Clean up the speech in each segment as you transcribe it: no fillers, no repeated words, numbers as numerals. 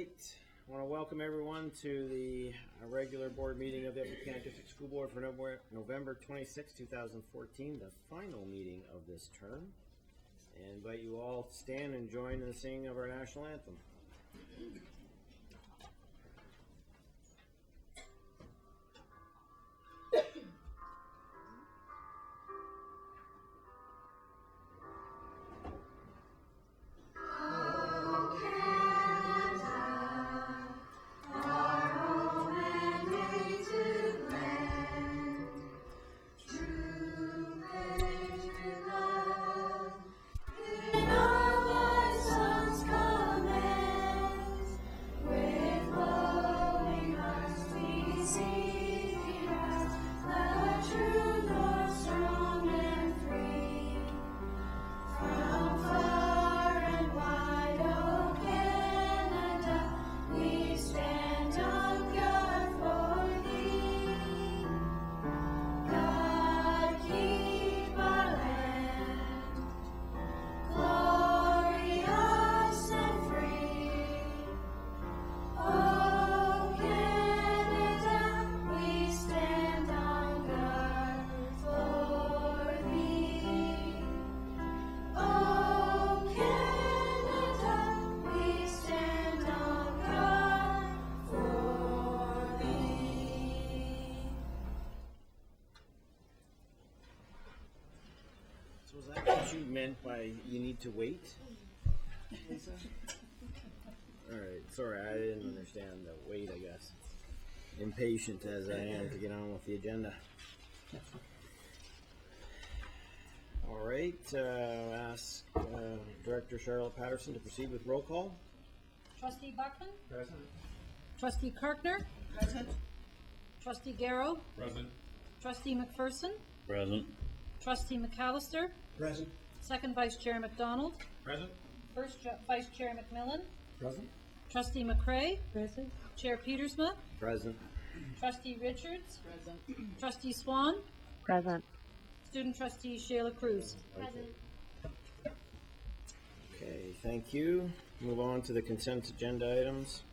right, I want to welcome everyone to the regular board meeting of the Upper Canada District School Board for November 26, 2014, the final meeting of this term. And invite you all to stand and join in the singing of our national anthem. So is that what you meant by you need to wait, Lisa? All right, sorry, I didn't understand the wait, I guess. Impatient as I am to get on with the agenda. All right, I'll ask Director Charlotte Patterson to proceed with roll call. Trustee Buckman? Present. Trustee Kirkner? Present. Trustee Garrow? Present. Trustee McPherson? Present. Trustee McAllister? Present. Second Vice Chair McDonald? Present. First Vice Chair McMillan? Present. Trustee McCray? Present. Chair Petersma? Present. Trustee Richards? Present. Trustee Swan? Present. Student Trustee Shayla Cruz? Present. Okay, thank you. Move on to the consent agenda items.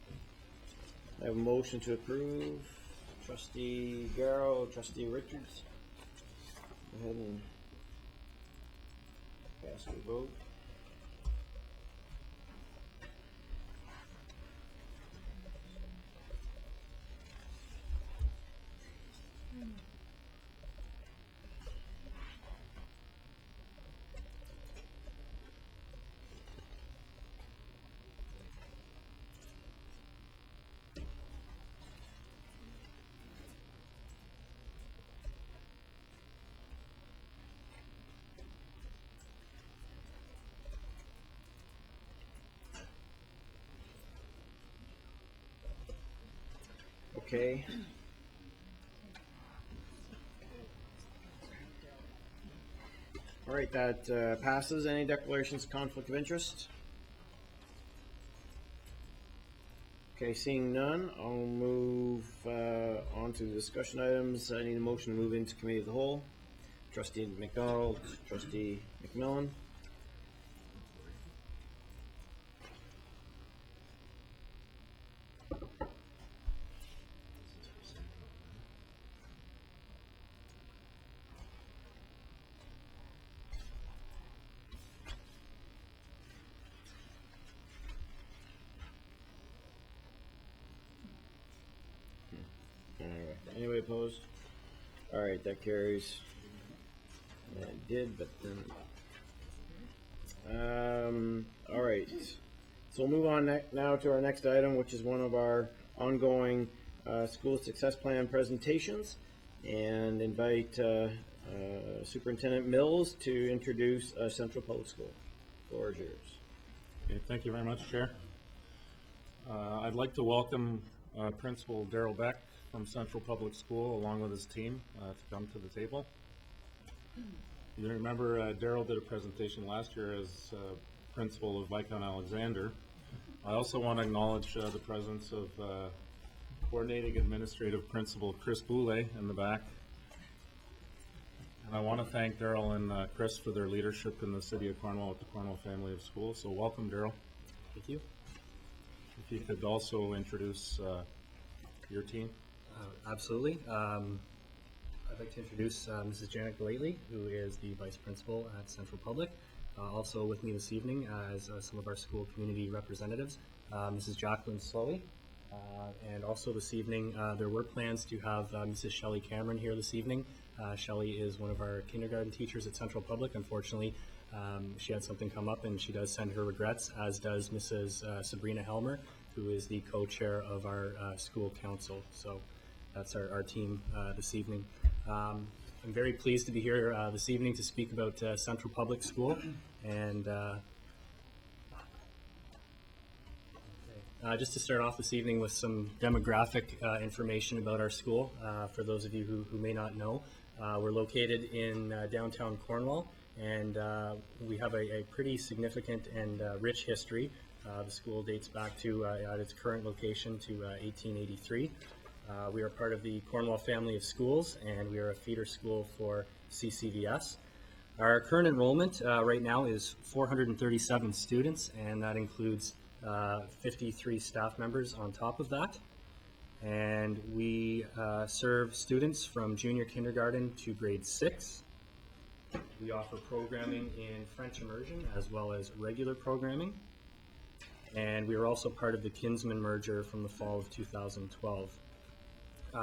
I have a motion to approve. Trustee Garrow, Trustee Richards. Go ahead and cast your vote. Okay. All right, that passes. Any declarations of conflict of interest? Okay, seeing none, I'll move on to the discussion items. I need a motion to move into committee of the whole. Trustee McDonald, Trustee McMillan. Anyway, anybody opposed? All right, that carries. Yeah, it did, but then. All right. So we'll move on now to our next item, which is one of our ongoing school success plan presentations, and invite Superintendent Mills to introduce Central Public School. The floor is yours. Okay, thank you very much, Chair. I'd like to welcome Principal Daryl Beck from Central Public School along with his team to come to the table. You remember Daryl did a presentation last year as principal of Viscount Alexander. I also want to acknowledge the presence of Coordinating Administrative Principal Chris Boulay in the back. And I want to thank Daryl and Chris for their leadership in the City of Cornwall with the Cornwall family of schools. So welcome, Daryl. Thank you. if you could also introduce your team. Absolutely. I'd like to introduce Mrs. Janet Galately, who is the Vice Principal at Central Public. Also with me this evening as some of our school community representatives, Mrs. Jacqueline Slowey. And also this evening, there were plans to have Mrs. Shelley Cameron here this evening. Shelley is one of our kindergarten teachers at Central Public. Unfortunately, she had something come up and she does send her regrets, as does Mrs. Sabrina Helmer, who is the co-chair of our school council. So that's our team this evening. I'm very pleased to be here this evening to speak about Central Public School. And just to start off this evening with some demographic information about our school, for those of you who may not know, we're located in downtown Cornwall, and we have a pretty significant and rich history. The school dates back to, at its current location, to 1883. We are part of the Cornwall family of schools, and we are a feeder school for CCVS. Our current enrollment right now is 437 students, and that includes 53 staff members on top of that. And we serve students from junior kindergarten to grade 6. We offer programming in French immersion as well as regular programming. And we are also part of the Kinsman merger from the fall of 2012.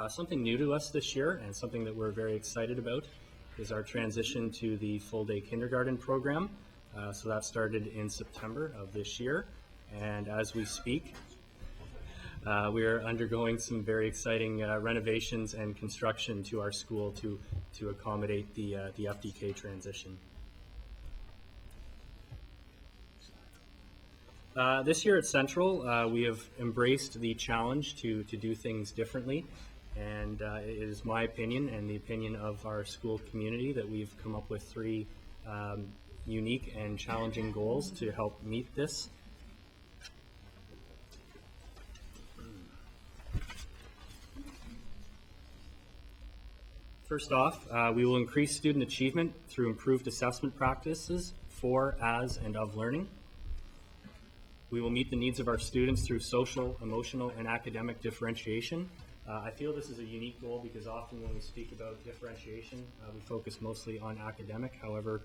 Something new to us this year, and something that we're very excited about, is our transition to the full-day kindergarten program. So that started in September of this year. And as we speak, we are undergoing some very exciting renovations and construction to our school to accommodate the FDK transition. This year at Central, we have embraced the challenge to do things differently. And it is my opinion and the opinion of our school community that we've come up with 3 unique and challenging goals to help meet this. First off, we will increase student achievement through improved assessment practices for, as, and of learning. We will meet the needs of our students through social, emotional, and academic differentiation. I feel this is a unique goal because often when we speak about differentiation, we focus mostly on academic. However,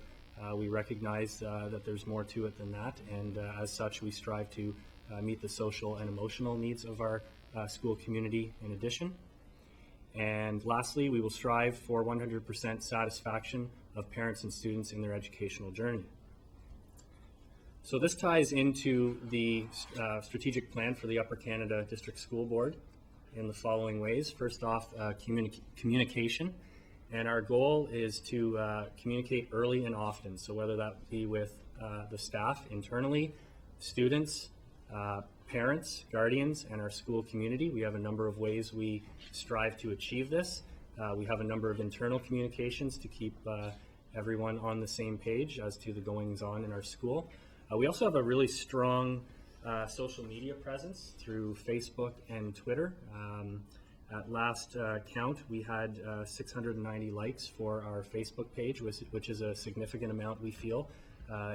we recognize that there's more to it than that, and as such, we strive to meet the social and emotional needs of our school community in addition. And lastly, we will strive for 100% satisfaction of parents and students in their educational journey. So this ties into the strategic plan for the Upper Canada District School Board in the following ways. First off, communication. And our goal is to communicate early and often. So whether that be with the staff internally, students, parents, guardians, and our school community. We have a number of ways we strive to achieve this. We have a number of internal communications to keep everyone on the same page as to the goings-on in our school. We also have a really strong social media presence through Facebook and Twitter. At last count, we had 690 likes for our Facebook page, which is a significant amount, we feel,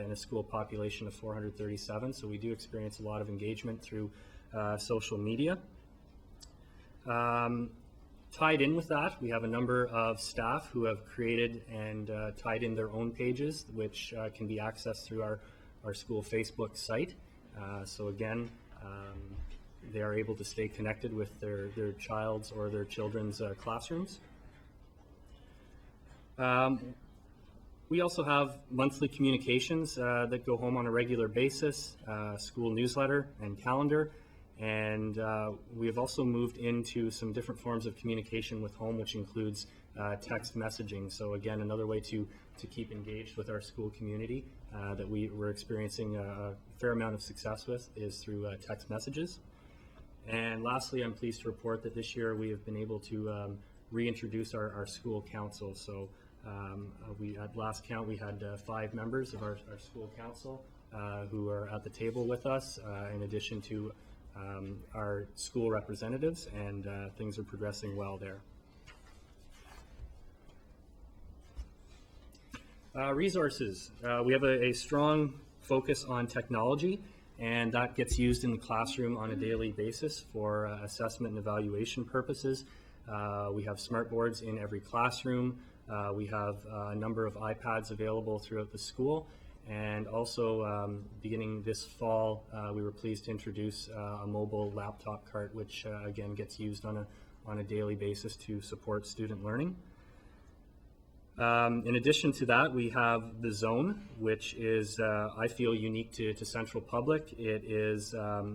in a school population of 437. So we do experience a lot of engagement through social media. Tied in with that, we have a number of staff who have created and tied in their own pages, which can be accessed through our school Facebook site. So again, they are able to stay connected with their child's or their children's classrooms. We also have monthly communications that go home on a regular basis, school newsletter and calendar, and we have also moved into some different forms of communication with home, which includes text messaging. So again, another way to keep engaged with our school community that we're experiencing a fair amount of success with is through text messages. And lastly, I'm pleased to report that this year we have been able to reintroduce our school council. So at last count, we had 5 members of our school council who are at the table with us, in addition to our school representatives, and things are progressing well there. Resources. We have a strong focus on technology, and that gets used in the classroom on a daily basis for assessment and evaluation purposes. We have smart boards in every classroom. We have a number of iPads available throughout the school, and also beginning this fall, we were pleased to introduce a mobile laptop cart, which again gets used on a daily basis to support student learning. In addition to that, we have the Zone, which is, I feel, unique to Central Public. It is a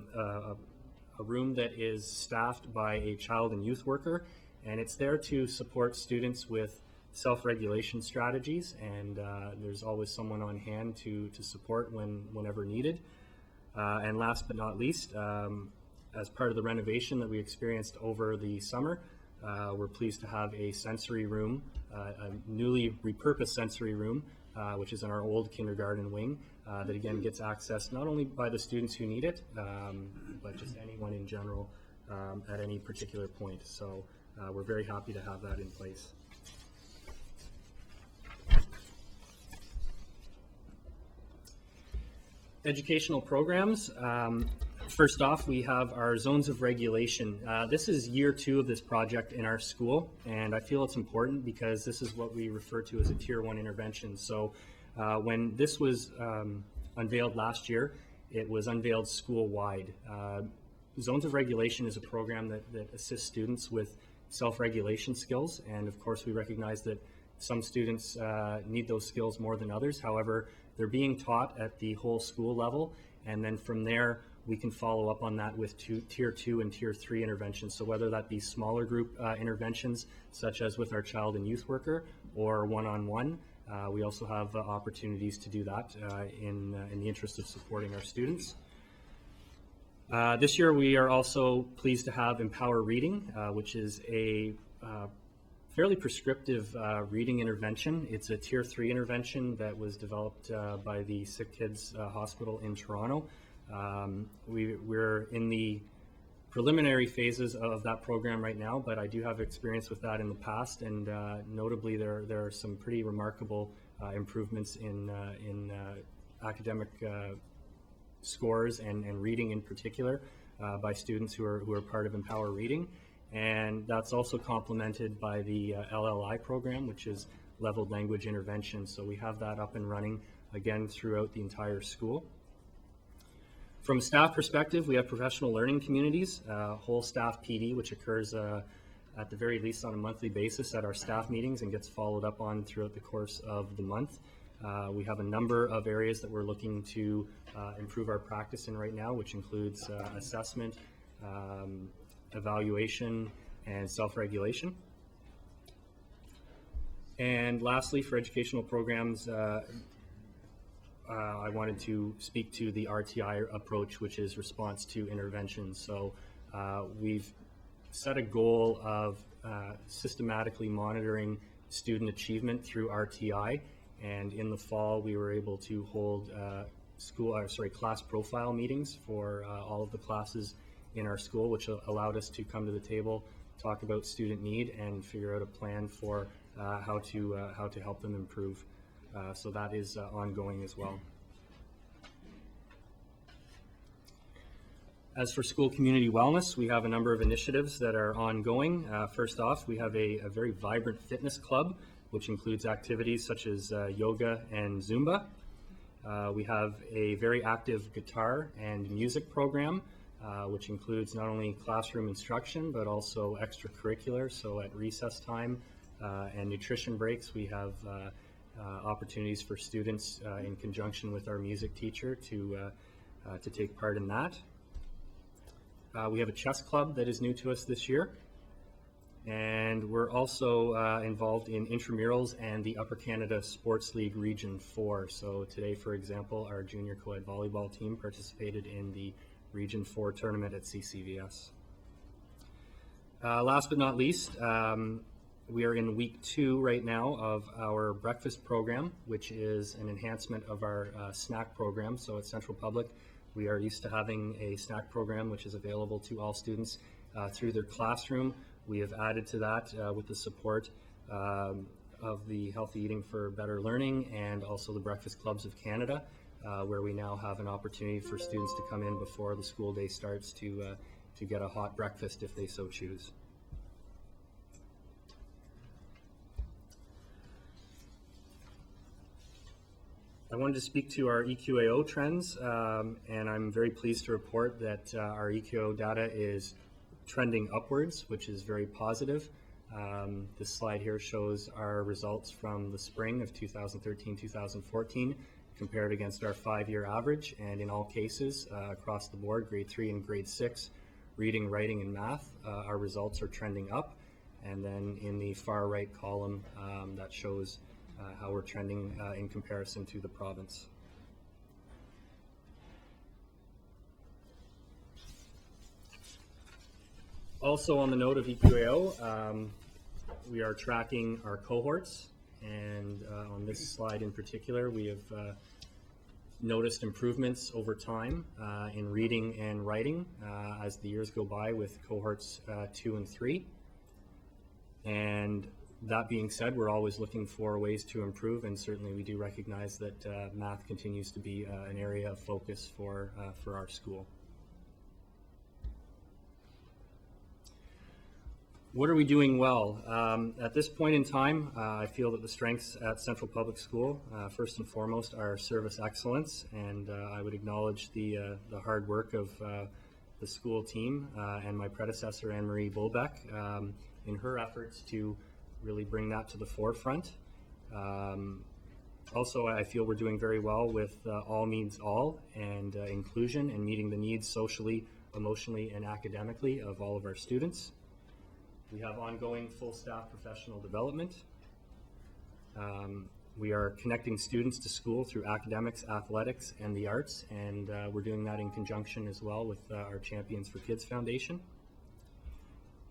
room that is staffed by a child and youth worker, and it's there to support students with self-regulation strategies, and there's always someone on hand to support whenever needed. And last but not least, as part of the renovation that we experienced over the summer, we're pleased to have a sensory room, a newly repurposed sensory room, which is in our old kindergarten wing, that again gets accessed not only by the students who need it, but just anyone in general at any particular point. So we're very happy to have that in place. Educational programs. First off, we have our zones of regulation. This is year 2 of this project in our school, and I feel it's important because this is what we refer to as a Tier 1 intervention. So when this was unveiled last year, it was unveiled school-wide. Zones of regulation is a program that assists students with self-regulation skills, and of course we recognize that some students need those skills more than others. However, they're being taught at the whole school level, and then from there we can follow up on that with Tier 2 and Tier 3 interventions. So whether that be smaller group interventions, such as with our child and youth worker, or one-on-one, we also have opportunities to do that in the interest of supporting our students. This year we are also pleased to have Empower Reading, which is a fairly prescriptive reading intervention. It's a Tier 3 intervention that was developed by the Sick Kids Hospital in Toronto. We're in the preliminary phases of that program right now, but I do have experience with that in the past, and notably there are some pretty remarkable improvements in academic scores and reading in particular by students who are part of Empower Reading. And that's also complemented by the LLI program, which is Leveled Language Intervention. So we have that up and running again throughout the entire school. From a staff perspective, we have professional learning communities, whole staff PD, which occurs at the very least on a monthly basis at our staff meetings and gets followed up on throughout the course of the month. We have a number of areas that we're looking to improve our practice in right now, which includes assessment, evaluation, and self-regulation. And lastly, for educational programs, I wanted to speak to the RTI approach, which is response to intervention. So we've set a goal of systematically monitoring student achievement through RTI, and in the fall we were able to hold class profile meetings for all of the classes in our school, which allowed us to come to the table, talk about student need, and figure out a plan for how to help them improve. So that is ongoing as well. As for school community wellness, we have a number of initiatives that are ongoing. First off, we have a very vibrant fitness club, which includes activities such as yoga and Zumba. We have a very active guitar and music program, which includes not only classroom instruction, but also extracurricular. So at recess time and nutrition breaks, we have opportunities for students in conjunction with our music teacher to take part in that. We have a chess club that is new to us this year, and we're also involved in intramurals and the Upper Canada Sports League Region 4. So today, for example, our junior co-ed volleyball team participated in the Region 4 tournament at CCVS. Last but not least, we are in week 2 right now of our breakfast program, which is an enhancement of our snack program. So at Central Public, we are used to having a snack program which is available to all students through their classroom. We have added to that with the support of the Healthy Eating for Better Learning and also the Breakfast Clubs of Canada. where we now have an opportunity for students to come in before the school day starts to get a hot breakfast if they so choose. I wanted to speak to our EQAO trends, and I'm very pleased to report that our EQAO data is trending upwards, which is very positive. This slide here shows our results from the spring of 2013-2014 compared against our 5-year average, and in all cases across the board, grade 3 and grade 6, reading, writing, and math, our results are trending up. And then in the far right column, that shows how we're trending in comparison to the province. Also on the note of EQAO, we are tracking our cohorts, and on this slide in particular, we have noticed improvements over time in reading and writing as the years go by with cohorts 2 and 3. And that being said, we're always looking for ways to improve, and certainly we do recognize that math continues to be an area of focus for our school. What are we doing well? At this point in time, I feel that the strengths at Central Public School, first and foremost, are service excellence, and I would acknowledge the hard work of the school team and my predecessor, Anne-Marie Bolbeck, in her efforts to really bring that to the forefront. Also, I feel we're doing very well with all means all and inclusion and meeting the needs socially, emotionally, and academically of all of our students. We have ongoing full staff professional development. We are connecting students to school through academics, athletics, and the arts, and we're doing that in conjunction as well with our Champions for Kids Foundation.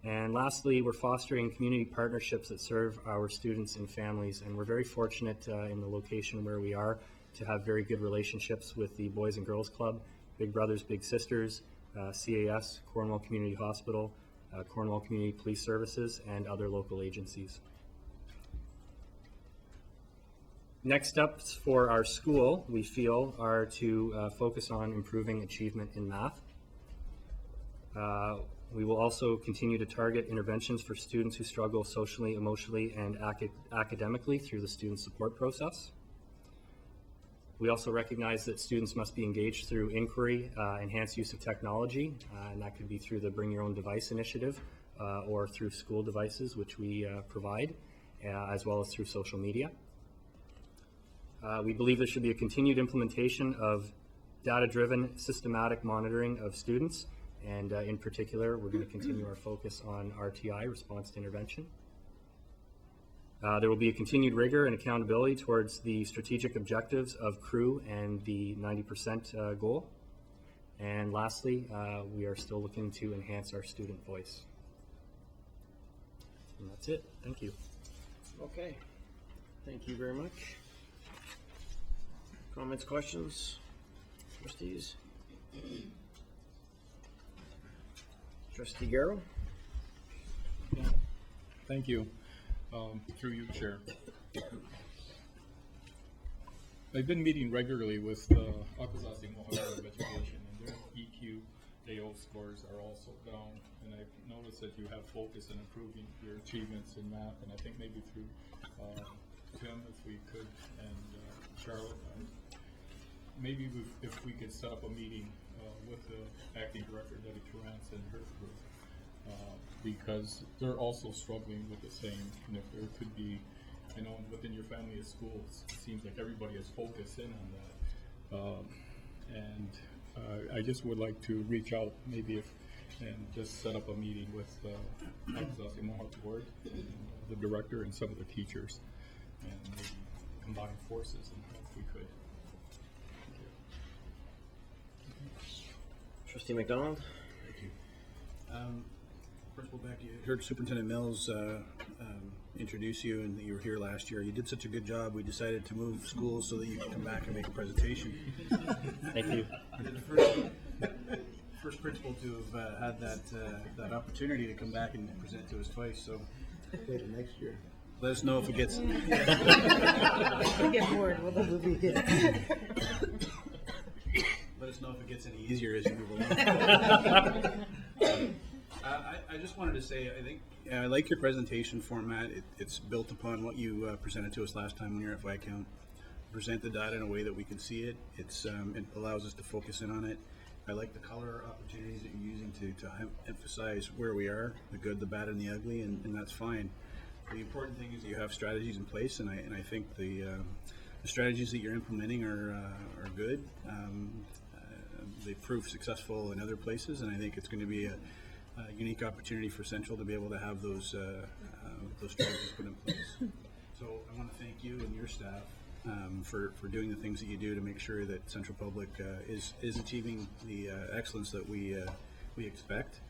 And lastly, we're fostering community partnerships that serve our students and families, and we're very fortunate in the location where we are to have very good relationships with the Boys and Girls Club, Big Brothers Big Sisters, CAS, Cornwall Community Hospital, Cornwall Community Police Services, and other local agencies. Next steps for our school, we feel, are to focus on improving achievement in math. We will also continue to target interventions for students who struggle socially, emotionally, and academically through the student support process. We also recognize that students must be engaged through inquiry, enhanced use of technology, and that could be through the Bring Your Own Device initiative or through school devices, which we provide, as well as through social media. We believe there should be a continued implementation of data-driven, systematic monitoring of students, and in particular, we're going to continue our focus on RTI, response to intervention. There will be a continued rigor and accountability towards the strategic objectives of CREW and the 90% goal. And lastly, we are still looking to enhance our student voice. And that's it. Thank you. Okay, thank you very much. Comments, questions, trustees? Trustee Garrow? Thank you. Through you, Chair. I've been meeting regularly with Akwesasne Mohawk Board of Education, and their EQAO scores are also down. And I've noticed that you have focus in improving your achievements in math, and I think maybe through Tim, if we could, and Charlotte, maybe if we could set up a meeting with the acting director, Debbie Turance, and her group. Because they're also struggling with the same, and if there could be, you know, within your family of schools, it seems like everybody is focused in on that. And I just would like to reach out maybe and just set up a meeting with Akwesasne Mohawk Board, and the director, and some of the teachers, and maybe combine forces and if we could. Trustee McDonald? Thank you. Principal Beck, you heard Superintendent Mills introduce you, and you were here last year. You did such a good job, we decided to move schools so that you could come back and make a presentation. Thank you. You're the first principal to have had that opportunity to come back and present to us twice, so. Later next year. Let us know if it gets. We get bored with the movie. us know if it gets any easier as you move along. I just wanted to say, I think, I like your presentation format. It's built upon what you presented to us last time when you were at Viscount. Present the data in a way that we can see it. It allows us to focus in on it. I like the color opportunities that you're using to emphasize where we are, the good, the bad, and the ugly, and that's fine. The important thing is that you have strategies in place, and I think the strategies that you're implementing are good. They've proved successful in other places, and I think it's going to be a unique opportunity for Central to be able to have those strategies put in place. So I want to thank you and your staff for doing the things that you do to make sure that Central Public is achieving the excellence that we expect.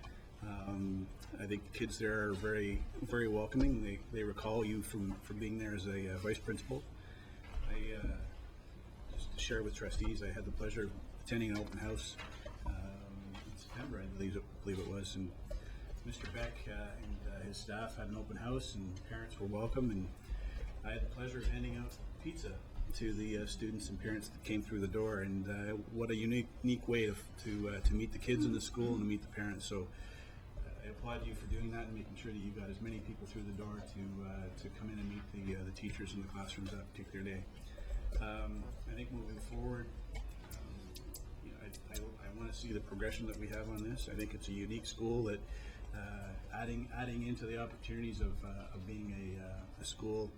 I think the kids there are very, very welcoming. They recall you from being there as a vice principal. Just to share with trustees, I had the pleasure of attending an open house in September, I believe it was, and Mr. Beck and his staff had an open house, and parents were welcome, and I had the pleasure of handing out pizza to the students and parents that came through the door, and what a unique way to meet the kids in the school and to meet the parents. So I applaud you for doing that and making sure that you got as many people through the door to come in and meet the teachers in the classrooms that particular day. I think moving forward, I want to see the progression that we have on this. I think it's a unique school that adding into the opportunities of being a school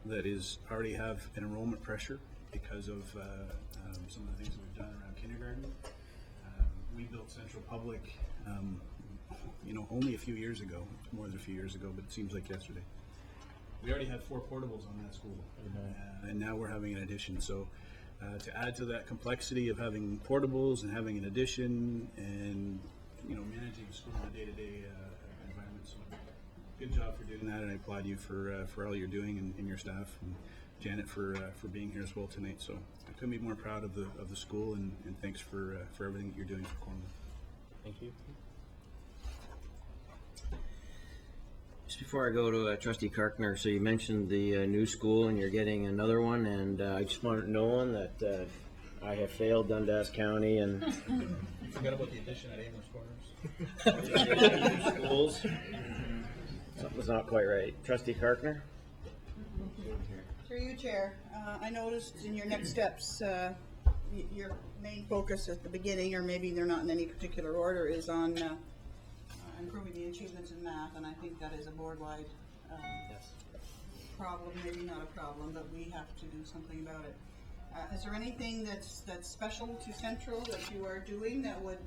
that is already have an enrollment pressure because of some of the things that we've done around kindergarten. We built Central Public, only a few years ago, more than a few years ago, but it seems like yesterday. We already had 4 portables on that school, and now we're having an addition. So to add to that complexity of having portables and having an addition and managing the school in a day-to-day environment. So good job for doing that, and I applaud you for all you're doing and your staff, and Janet for being here as well tonight. So I couldn't be more proud of the school, and thanks for everything that you're doing for Cornwall. Thank you. Just before I go to Trustee Karkner, so you mentioned the new school and you're getting another one, and I just want to know that I have failed Dundas County and You forgot about the addition at Amherst Corners. schools. Something's not quite right. Trustee Karkner? Through you, Chair. I noticed in your next steps, your main focus at the beginning, or maybe they're not in any particular order, is on improving the achievements in math, and I think that is a board-wide problem, maybe not a problem, but we have to do something about it. Is there anything that's special to Central that you are doing that would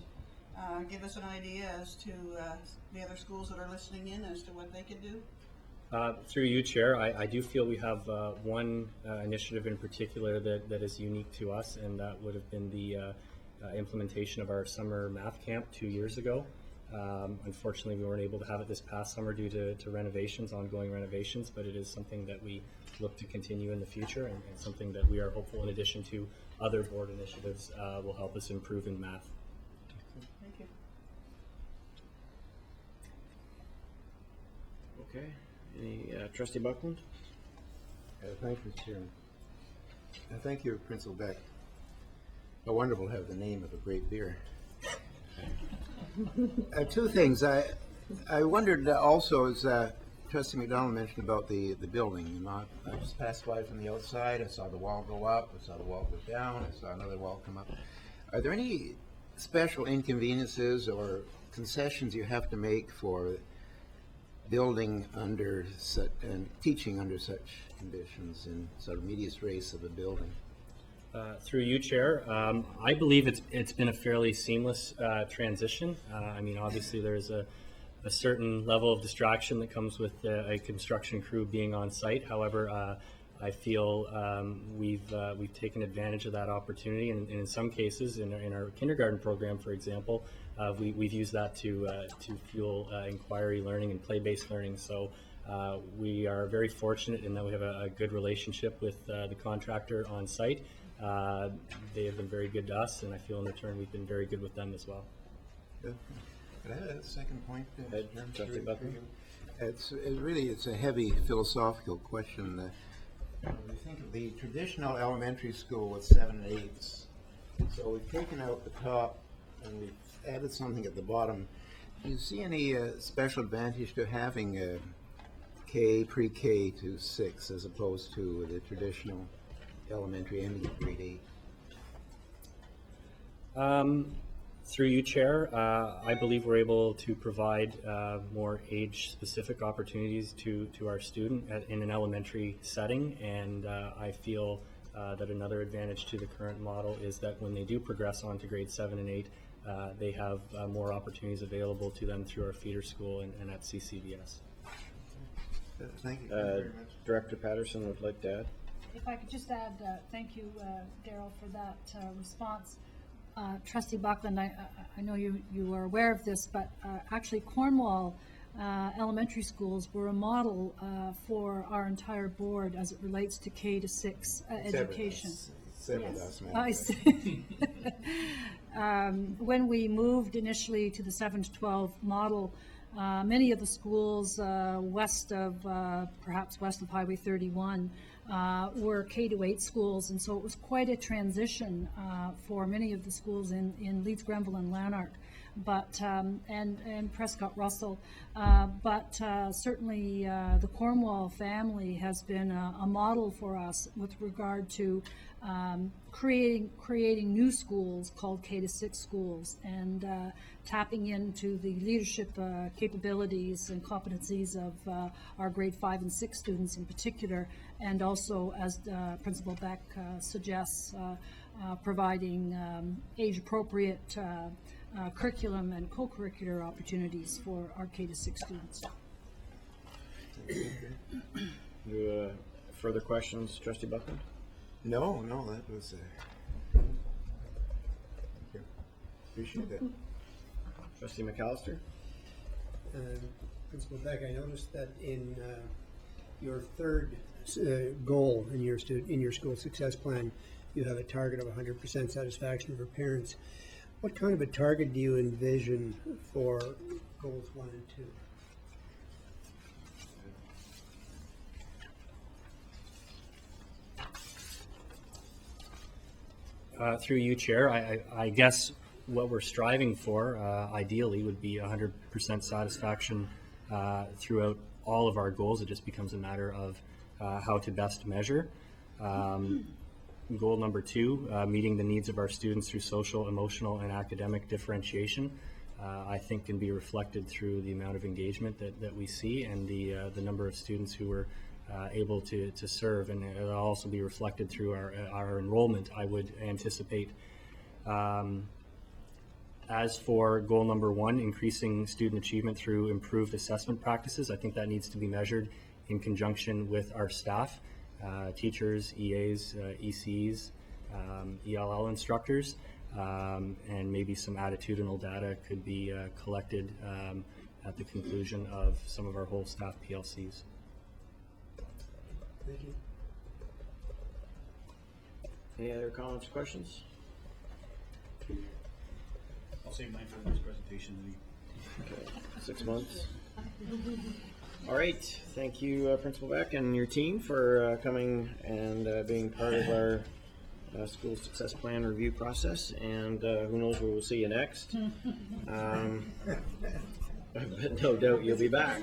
give us an idea as to the other schools that are listening in as to what they could do? Through you, Chair, I do feel we have one initiative in particular that is unique to us, and that would have been the implementation of our summer math camp 2 years ago. Unfortunately, we weren't able to have it this past summer due to renovations, ongoing renovations, but it is something that we look to continue in the future, and something that we are hopeful, in addition to other board initiatives, will help us improve in math. Thank you. Okay. Any Trustee Buckland? Thank you, Chairman. And thank you, Principal Beck. How wonderful to have the name of a great beer. 2 things. I wondered also, as Trustee McDonald mentioned about the building. I just passed by from the outside. I saw the wall go up. I saw the wall go down. I saw another wall come up. Are there any special inconveniences or concessions you have to make for building under such and teaching under such conditions in sort of medias res of a building? Through you, Chair, I believe it's been a fairly seamless transition. I mean, obviously there's a certain level of distraction that comes with a construction crew being on site. However, I feel we've taken advantage of that opportunity, and in some cases, in our kindergarten program, for example, we've used that to fuel inquiry learning and play-based learning. So we are very fortunate in that we have a good relationship with the contractor on site. They have been very good to us, and I feel in return we've been very good with them as well. Good. Could I have a second point? Trustee Buckland? It's a heavy philosophical question. When you think of the traditional elementary school with 7 and 8s, So we've taken out the top and we've added something at the bottom. Do you see any special advantage to having pre-K to 6 as opposed to the traditional elementary ending at grade 8? Through you, Chair, I believe we're able to provide more age-specific opportunities to our student in an elementary setting, and I feel that another advantage to the current model is that when they do progress on to grade 7 and 8, they have more opportunities available to them through our feeder school and at CCBS. Thank you very much. Director Patterson would like to add. If I could just add, thank you, Daryl, for that response. Trustee Buckland, I know you are aware of this, but actually Cornwall elementary schools were a model for our entire board as it relates to K to 6 education. I see. When we moved initially to the 7 to 12 model, many of the schools perhaps west of Highway 31, were K to 8 schools, and so it was quite a transition for many of the schools in Leeds, Grenville, and Lanark, but and Prescott Russell, but certainly the Cornwall family has been a model for us with regard to creating new schools called K to 6 schools, and tapping into the leadership capabilities and competencies of our grade 5 and 6 students in particular, and also, as Principal Beck suggests, providing age-appropriate curriculum and co-curricular opportunities for our K to 6 students. Further questions, Trustee Buckland? No, that was, thank you. Appreciate it. Trustee McAllister? Principal Beck, I noticed that in your third goal in your school success plan, you have a target of 100% satisfaction for parents. What kind of a target do you envision for goals 1 and 2? Through you, Chair, I guess what we're striving for, ideally, would be 100% satisfaction throughout all of our goals. It just becomes a matter of how to best measure. Goal number 2, meeting the needs of our students through social, emotional, and academic differentiation, I think can be reflected through the amount of engagement that we see and the number of students who are able to serve, and it'll also be reflected through our enrollment, I would anticipate. As for goal number 1, increasing student achievement through improved assessment practices, I think that needs to be measured in conjunction with our staff, teachers, EAs, ECs, ELL instructors, and maybe some attitudinal data could be collected at the conclusion of some of our whole staff PLCs. Thank you. Any other comments or questions? I'll save mine for the next presentation. Okay, 6 months. All right, thank you, Principal Beck and your team for coming and being part of our school success plan review process, and who knows where we'll see you next. But no doubt you'll be back.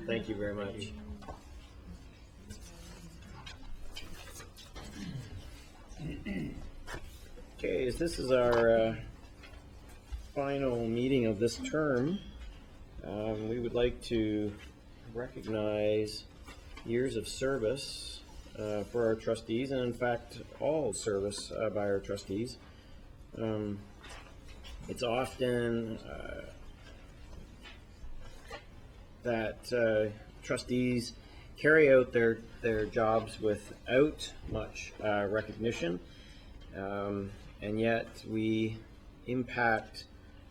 Thank you very much. Okay, as this is our final meeting of this term, we would like to recognize years of service for our trustees, and in fact, all service by our trustees. It's often that trustees carry out their jobs without much recognition, and yet we impact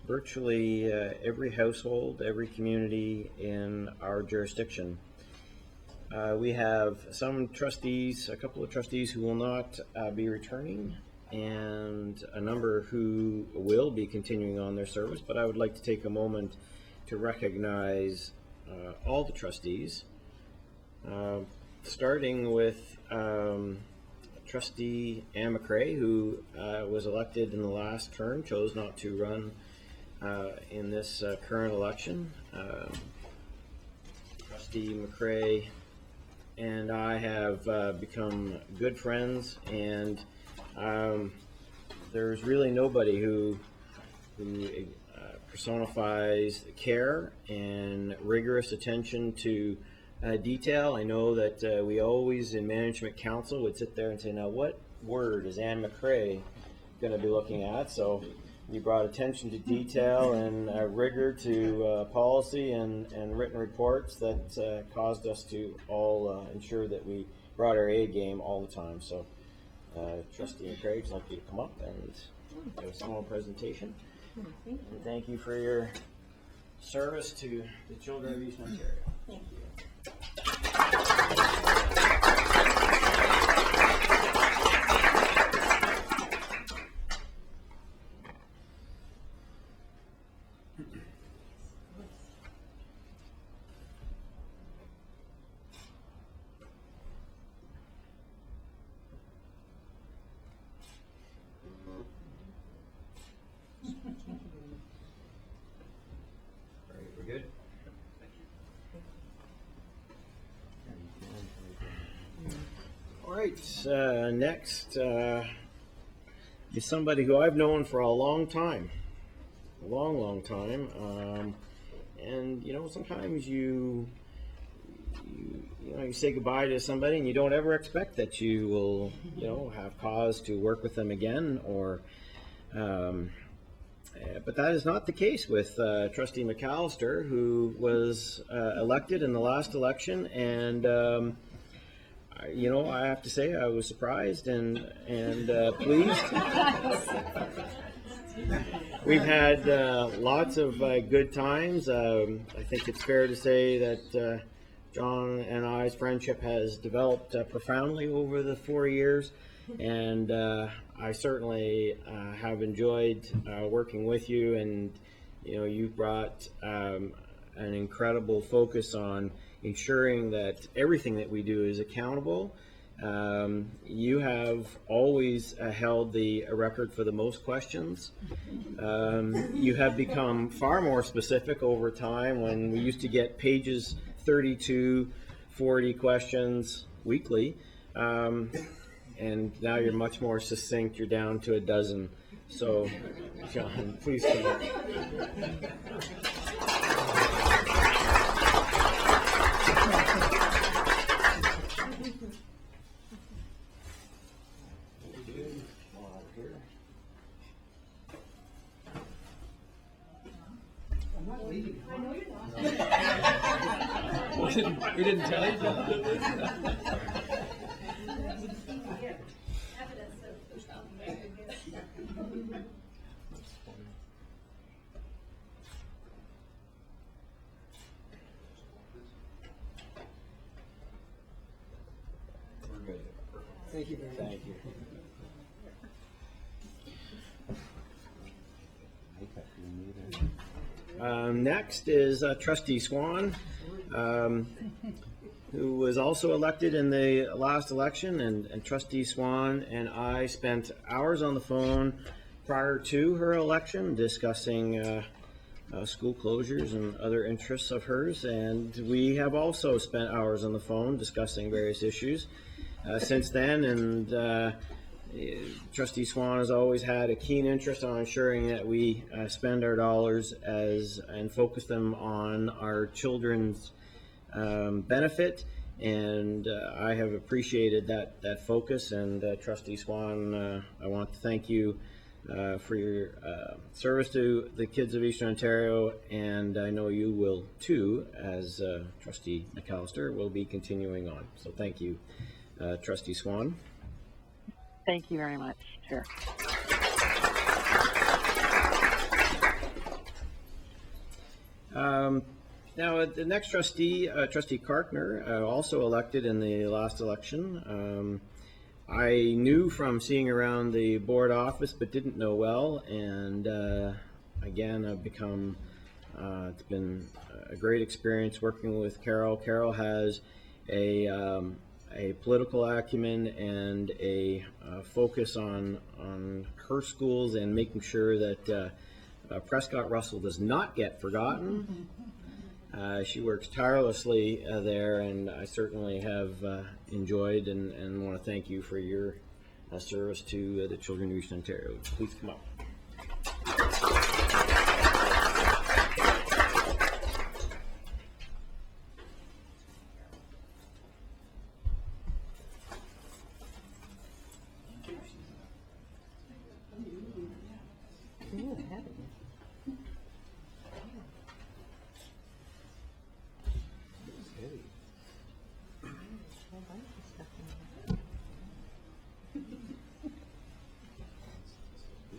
virtually every household, every community in our jurisdiction. We have some trustees, a couple of trustees who will not be returning, and a number who will be continuing on their service, but I would like to take a moment to recognize all the trustees, starting with trustee Ann McCray, who was elected in the last term, chose not to run in this current election. Trustee McCray and I have become good friends, and there's really nobody who personifies care and rigorous attention to detail. I know that we always in management council would sit there and say, now what word is Ann McCray going to be looking at? So you brought attention to detail and rigor to policy and written reports that caused us to all ensure that we brought our A game all the time. So Trustee McCray, I'd like you to come up and give a small presentation. And thank you for your service to the children of Eastern Ontario. Thank you. All right, we're good? All right, next is somebody who I've known for a long time, a long time. And you know, sometimes you say goodbye to somebody and you don't ever expect that you will, have cause to work with them again, or but that is not the case with Trustee McAllister, who was elected in the last election, and I have to say I was surprised and pleased. We've had lots of good times. I think it's fair to say that John and I's friendship has developed profoundly over the 4 years, and I certainly have enjoyed working with you, and you've brought an incredible focus on ensuring that everything that we do is accountable. You have always held the record for the most questions. You have become far more specific over time. When we used to get pages 32, 40 questions weekly, and now you're much more succinct. You're down to a dozen. So, John, please come up. We didn't tell you. We're good. Thank you very much. Thank you. Next is Trustee Swan, who was also elected in the last election, and Trustee Swan and I spent hours on the phone prior to her election discussing school closures and other interests of hers, and we have also spent hours on the phone discussing various issues since then, and Trustee Swan has always had a keen interest on ensuring that we spend our dollars and focus them on our children's benefit, and I have appreciated that focus. And Trustee Swan, I want to thank you for your service to the kids of Eastern Ontario, and I know you will too, as Trustee McAllister will be continuing on. So thank you, Trustee Swan. Thank you very much, Chair. Now, the next trustee, Trustee Karkner, also elected in the last election. I knew from seeing around the board office, but didn't know well, and again, I've become, it's been a great experience working with Carol. Carol has a a political acumen and a focus on her schools and making sure that Prescott Russell does not get forgotten. She works tirelessly there, and I certainly have enjoyed and want to thank you for your service to the children of Eastern Ontario. Please come up.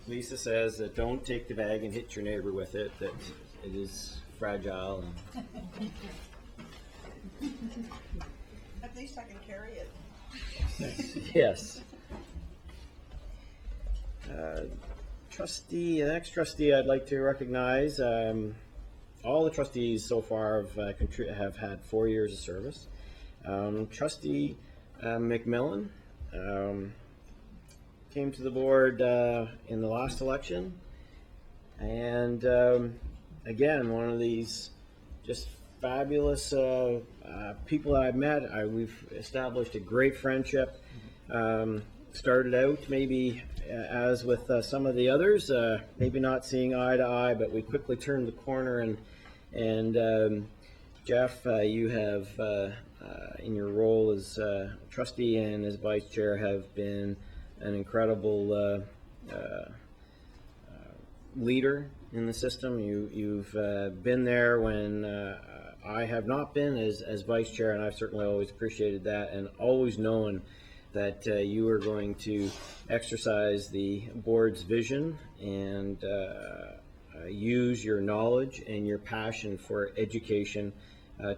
Lisa says that don't take the bag and hit your neighbor with it, that it is fragile. At least I can carry it. Yes. Trustee, the next trustee I'd like to recognize, all the trustees so far have had 4 years of service. Trustee McMillan came to the board in the last election, and again, one of these just fabulous people that I've met. We've established a great friendship. Started out maybe as with some of the others, maybe not seeing eye to eye, but we quickly turned the corner. And Jeff, you have in your role as trustee and as vice chair have been an incredible leader in the system. You've been there when I have not been as vice chair, and I've certainly always appreciated that, and always known that you are going to exercise the board's vision and use your knowledge and your passion for education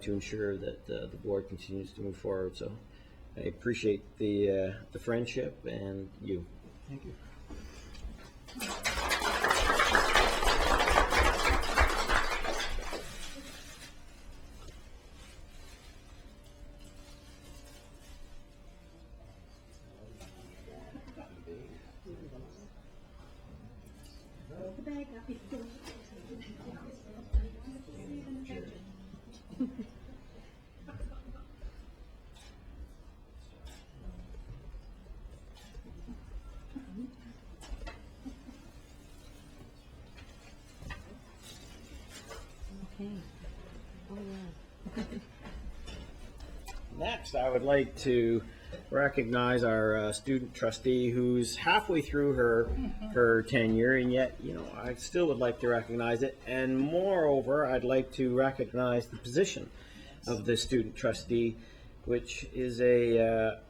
to ensure that the board continues to move forward. So I appreciate the friendship and you. Thank you. Next, I would like to recognize our student trustee who's halfway through her tenure, and yet, I still would like to recognize it. And moreover, I'd like to recognize the position of the student trustee, which is a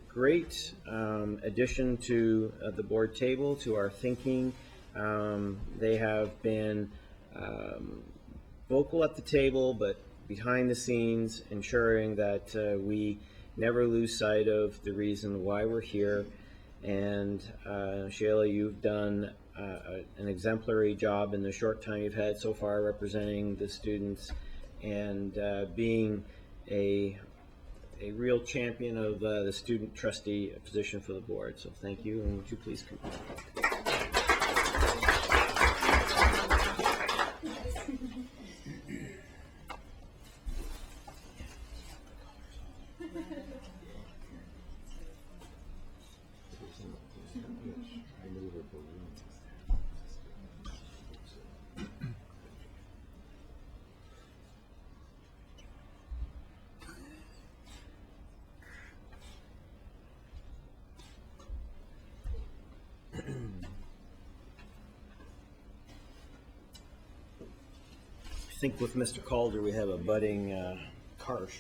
great addition to the board table, to our thinking. They have been vocal at the table, but behind the scenes, ensuring that we never lose sight of the reason why we're here. And Shayla, you've done an exemplary job in the short time you've had so far representing the students and being a real champion of the student trustee position for the board. So thank you, and would you please come? I think with Mr. Calder, we have a budding Karsh.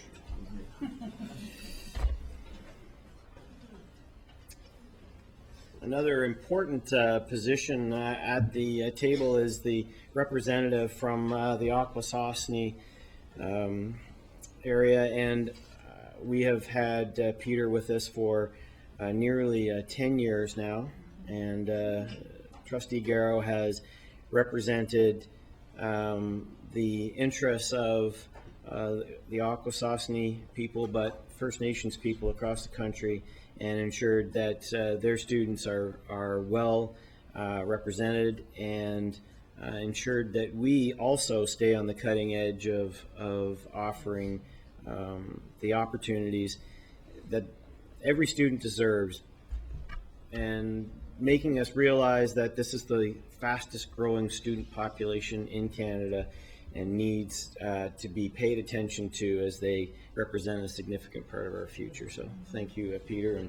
Another important position at the table is the representative from the Akwesasne area, and we have had Peter with us for nearly 10 years now, and Trustee Garrow has represented the interests of the Akwesasne people, but First Nations people across the country, and ensured that their students are well represented, and ensured that we also stay on the cutting edge of offering the opportunities that every student deserves, and making us realize that this is the fastest growing student population in Canada and needs to be paid attention to as they represent a significant part of our future. So thank you, Peter. And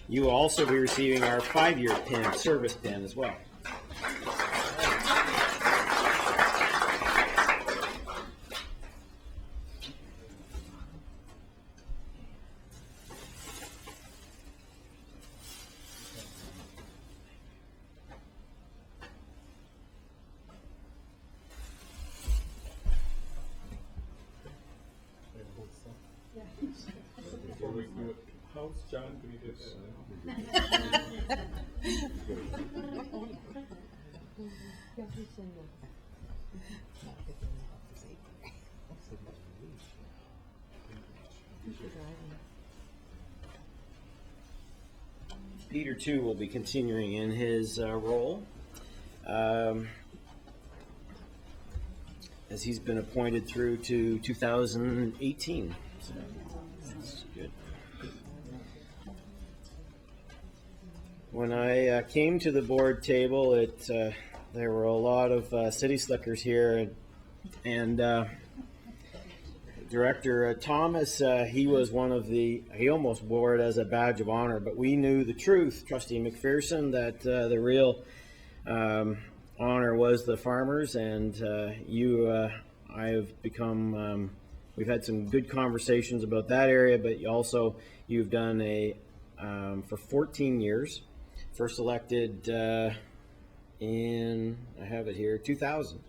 you will also be receiving our 5-year pin, service pin as well. Before we do it, how's John going to get that? Peter, too, will be continuing in his role as he's been appointed through to 2018. So that's good. When I came to the board table, there were a lot of city slickers here, and Director Thomas, he was one of he almost wore it as a badge of honor, but we knew the truth, Trustee McPherson, that the real honor was the farmers, and I have become, we've had some good conversations about that area, but you've done for 14 years, first elected in, I have it here, 2000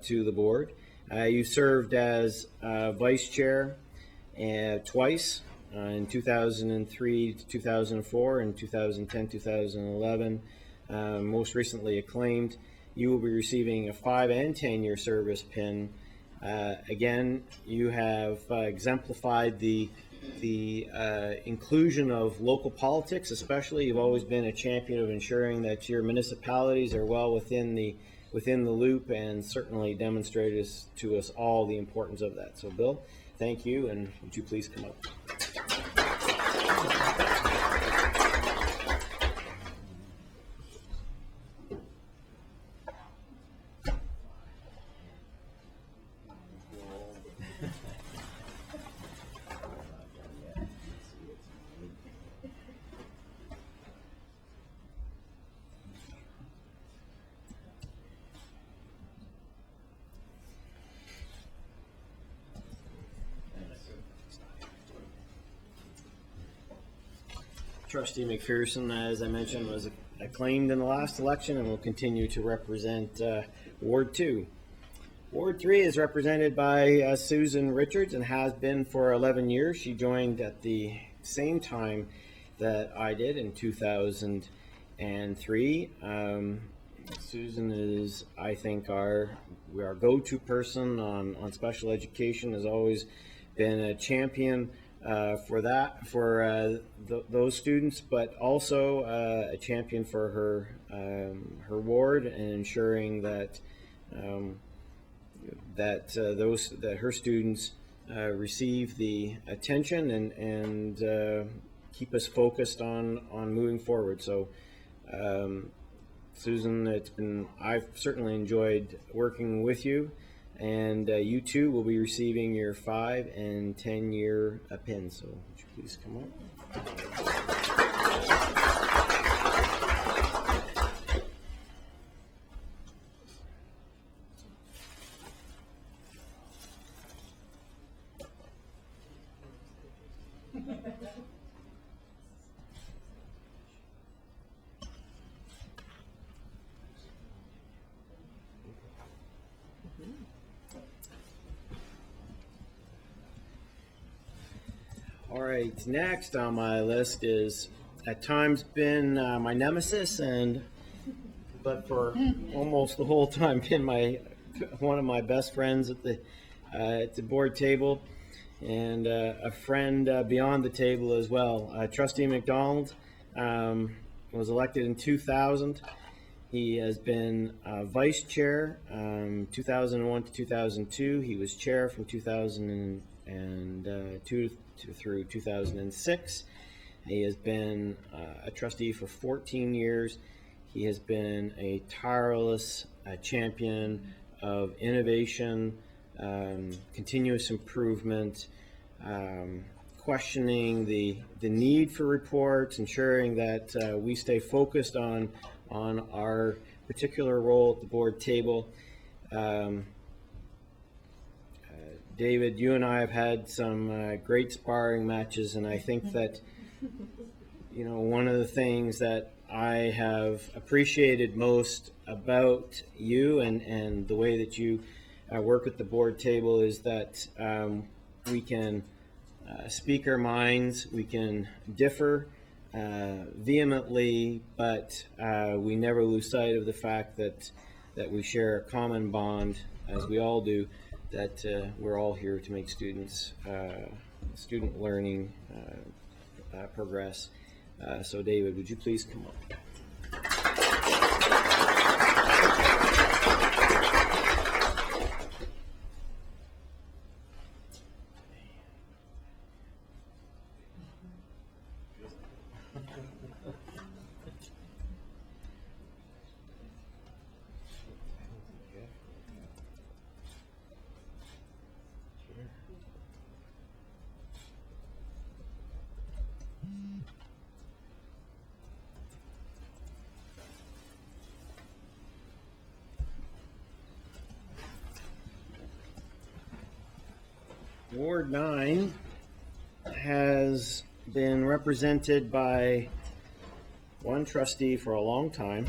to the board. You served as vice chair twice, in 2003 to 2004 and 2010, 2011. Most recently acclaimed. You will be receiving a 5 and 10-year service pin. Again, you have exemplified the inclusion of local politics, especially. You've always been a champion of ensuring that your municipalities are well within the loop, and certainly demonstrated to us all the importance of that. So, Bill, thank you, and would you please come up? Trustee McPherson, as I mentioned, was acclaimed in the last election and will continue to represent Ward 2. Ward 3 is represented by Susan Richards and has been for 11 years. She joined at the same time that I did in 2003. Susan is, I think, our go-to person on special education, has always been a champion for those students, but also a champion for her ward, and ensuring that her students receive the attention and keep us focused on moving forward. So, Susan, I've certainly enjoyed working with you. And you too will be receiving your 5 and 10-year pins. So would you please come up? All right, next on my list is at times been my nemesis, but for almost the whole time been one of my best friends at the at the board table, and a friend beyond the table as well. Trustee McDonald was elected in 2000. He has been vice chair 2001 to 2002. He was chair from 2002 through 2006. He has been a trustee for 14 years. He has been a tireless champion of innovation, continuous improvement, questioning the need for reports, ensuring that we stay focused on our particular role at the board table. David, you and I have had some great sparring matches, and I think that, you know, one of the things that I have appreciated most about you and the way that you work at the board table is that we can speak our minds, we can differ vehemently, but we never lose sight of the fact that we share a common bond, as we all do, that we're all here to make student learning progress. So David, would you please come up? Ward 9 has been represented by one trustee for a long time.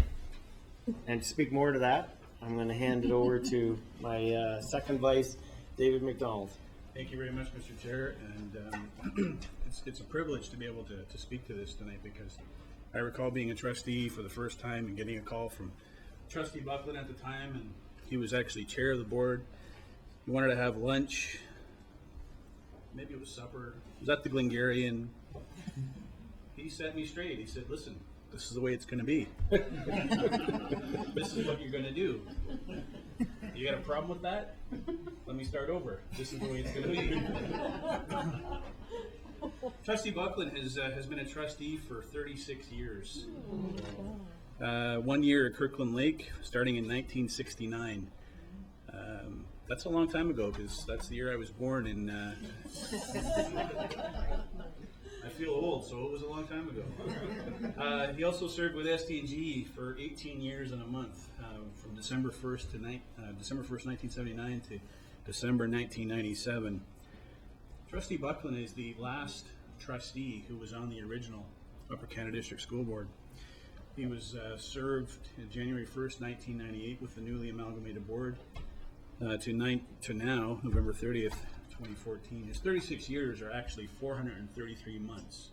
And to speak more to that, I'm going to hand it over to my second vice, David McDonald. Thank you very much, Mr. Chair, and it's a privilege to be able to speak to this tonight, because I recall being a trustee for the first time and getting a call from Trustee Buckland at the time, and he was actually chair of the board. He wanted to have lunch, maybe it was supper. It was at the Glengarian. He set me straight. He said, listen, this is the way it's going to be. This is what you're going to do. You got a problem with that? Let me start over. This is the way it's going to be. Trustee Buckland has been a trustee for 36 years. 1 year at Kirkland Lake, starting in 1969. That's a long time ago, because that's the year I was born, and I feel old, so it was a long time ago. He also served with SDG for 18 years and a month, from December 1st, 1979 to December 1997. Trustee Buckland is the last trustee who was on the original Upper Canada District School Board. He was served in January 1st, 1998 with the newly amalgamated board to now, November 30th, 2014. His 36 years are actually 433 months.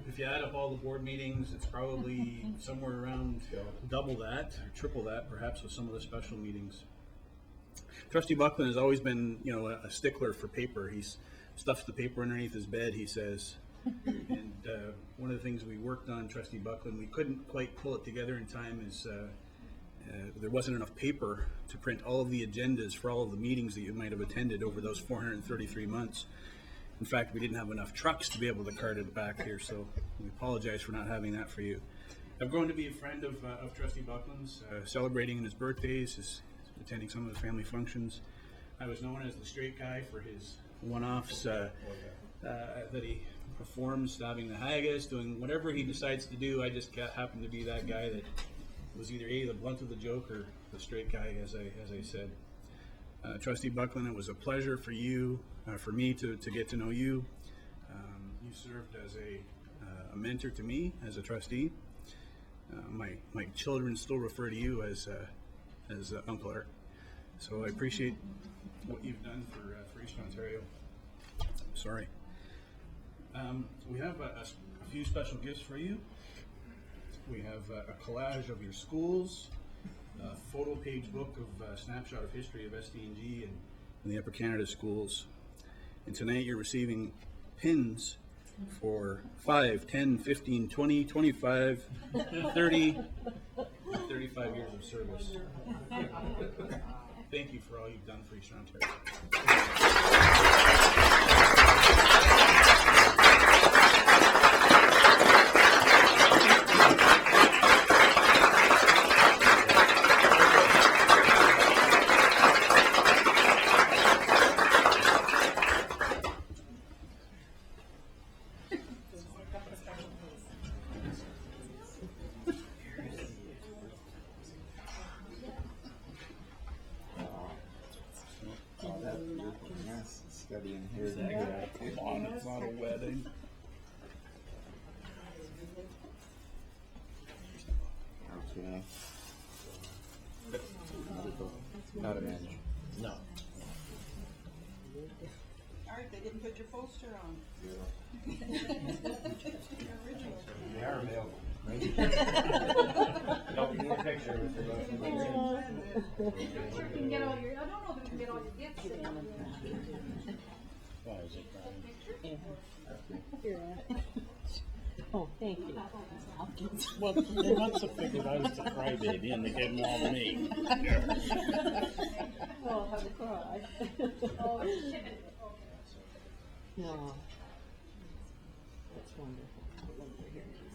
If you add up all the board meetings, it's probably somewhere around double that, or triple that, perhaps, with some of the special meetings. Trustee Buckland has always been, you know, a stickler for paper. He's stuffs the paper underneath his bed, he says. And one of the things we worked on, Trustee Buckland, we couldn't quite pull it together in time, is there wasn't enough paper to print all of the agendas for all of the meetings that you might have attended over those 433 months. In fact, we didn't have enough trucks to be able to cart it back here, so we apologize for not having that for you. I've grown to be a friend of Trustee Buckland's, celebrating his birthdays, attending some of the family functions. I was known as the straight guy for his one-offs that he performs, stabbing the haggis, doing whatever he decides to do. I just happen to be that guy that was either the blunt of the joke or the straight guy, as I said. Trustee Buckland, it was a pleasure for you, for me to get to know you. You served as a mentor to me as a trustee. My children still refer to you as Uncle Art. So I appreciate what you've done for Eastern Ontario. Sorry. We have a few special gifts for you. We have a collage of your schools, photo page book of snapshot of history of SDNG and the Upper Canada schools. And tonight you're receiving pins for 5, 10, 15, 20, 25, 30, 35 years of service. Thank you for all you've done for Eastern Ontario. Studying here. Come on, it's not a wedding. Okay. Not a manager. No. All right, they didn't put your poster on. They are available. No, you need a picture with the You can get all your, I don't know if you can get all your gifts in. Why is it crying? Oh, thank you. Well, they must have figured I was the crybaby and they gave them all to me. Oh, have a cry. No. That's wonderful. I love to hear these.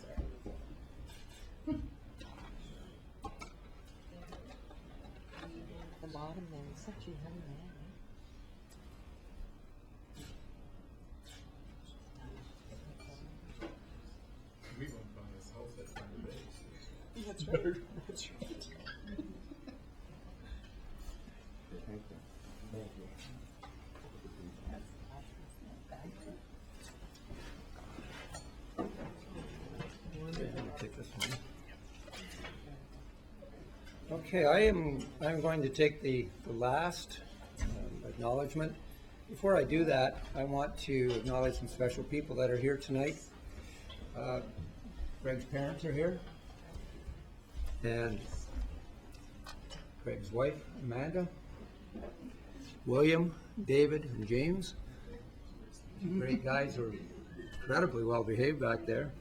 The bottom there is such a young man. We went by his house at Thunder Bay. That's right. That's right. Take this one. Okay, I'm going to take the last acknowledgement. Before I do that, I want to acknowledge some special people that are here tonight. Greg's parents are here, and Greg's wife, Amanda, William, David, and James. Great guys who are incredibly well behaved back there.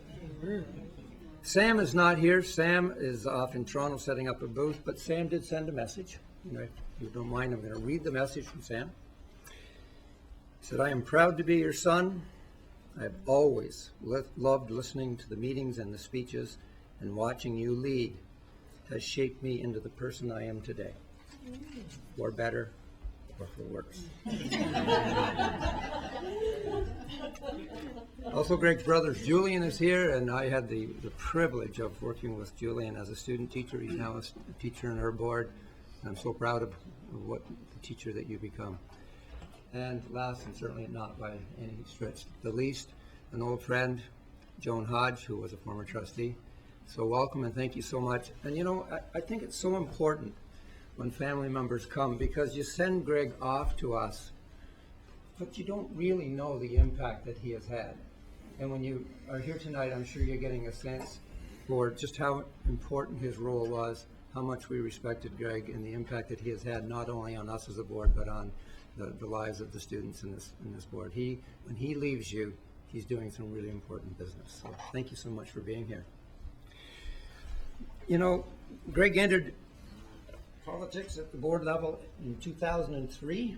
Sam is not here. Sam is off in Toronto setting up a booth, but Sam did send a message. If you don't mind, I'm going to read the message from Sam. He said, "I am proud to be your son. I have always loved listening to the meetings and the speeches, and watching you lead has shaped me into the person I am today, for better or for worse." Also, Greg's brother Julian is here, and I had the privilege of working with Julian as a student teacher. He's now a teacher in our board, and I'm so proud of what the teacher that you become. And last, and certainly not by any stretch the least, an old friend, Joan Hodge, who was a former trustee. So welcome and thank you so much. And you know, I think it's so important when family members come, because you send Greg off to us, but you don't really know the impact that he has had. And when you are here tonight, I'm sure you're getting a sense for just how important his role was, how much we respected Greg, and the impact that he has had not only on us as a board, but on the lives of the students in this board. When he leaves you, he's doing some really important business. So thank you so much for being here. You know, Greg entered politics at the board level in 2003.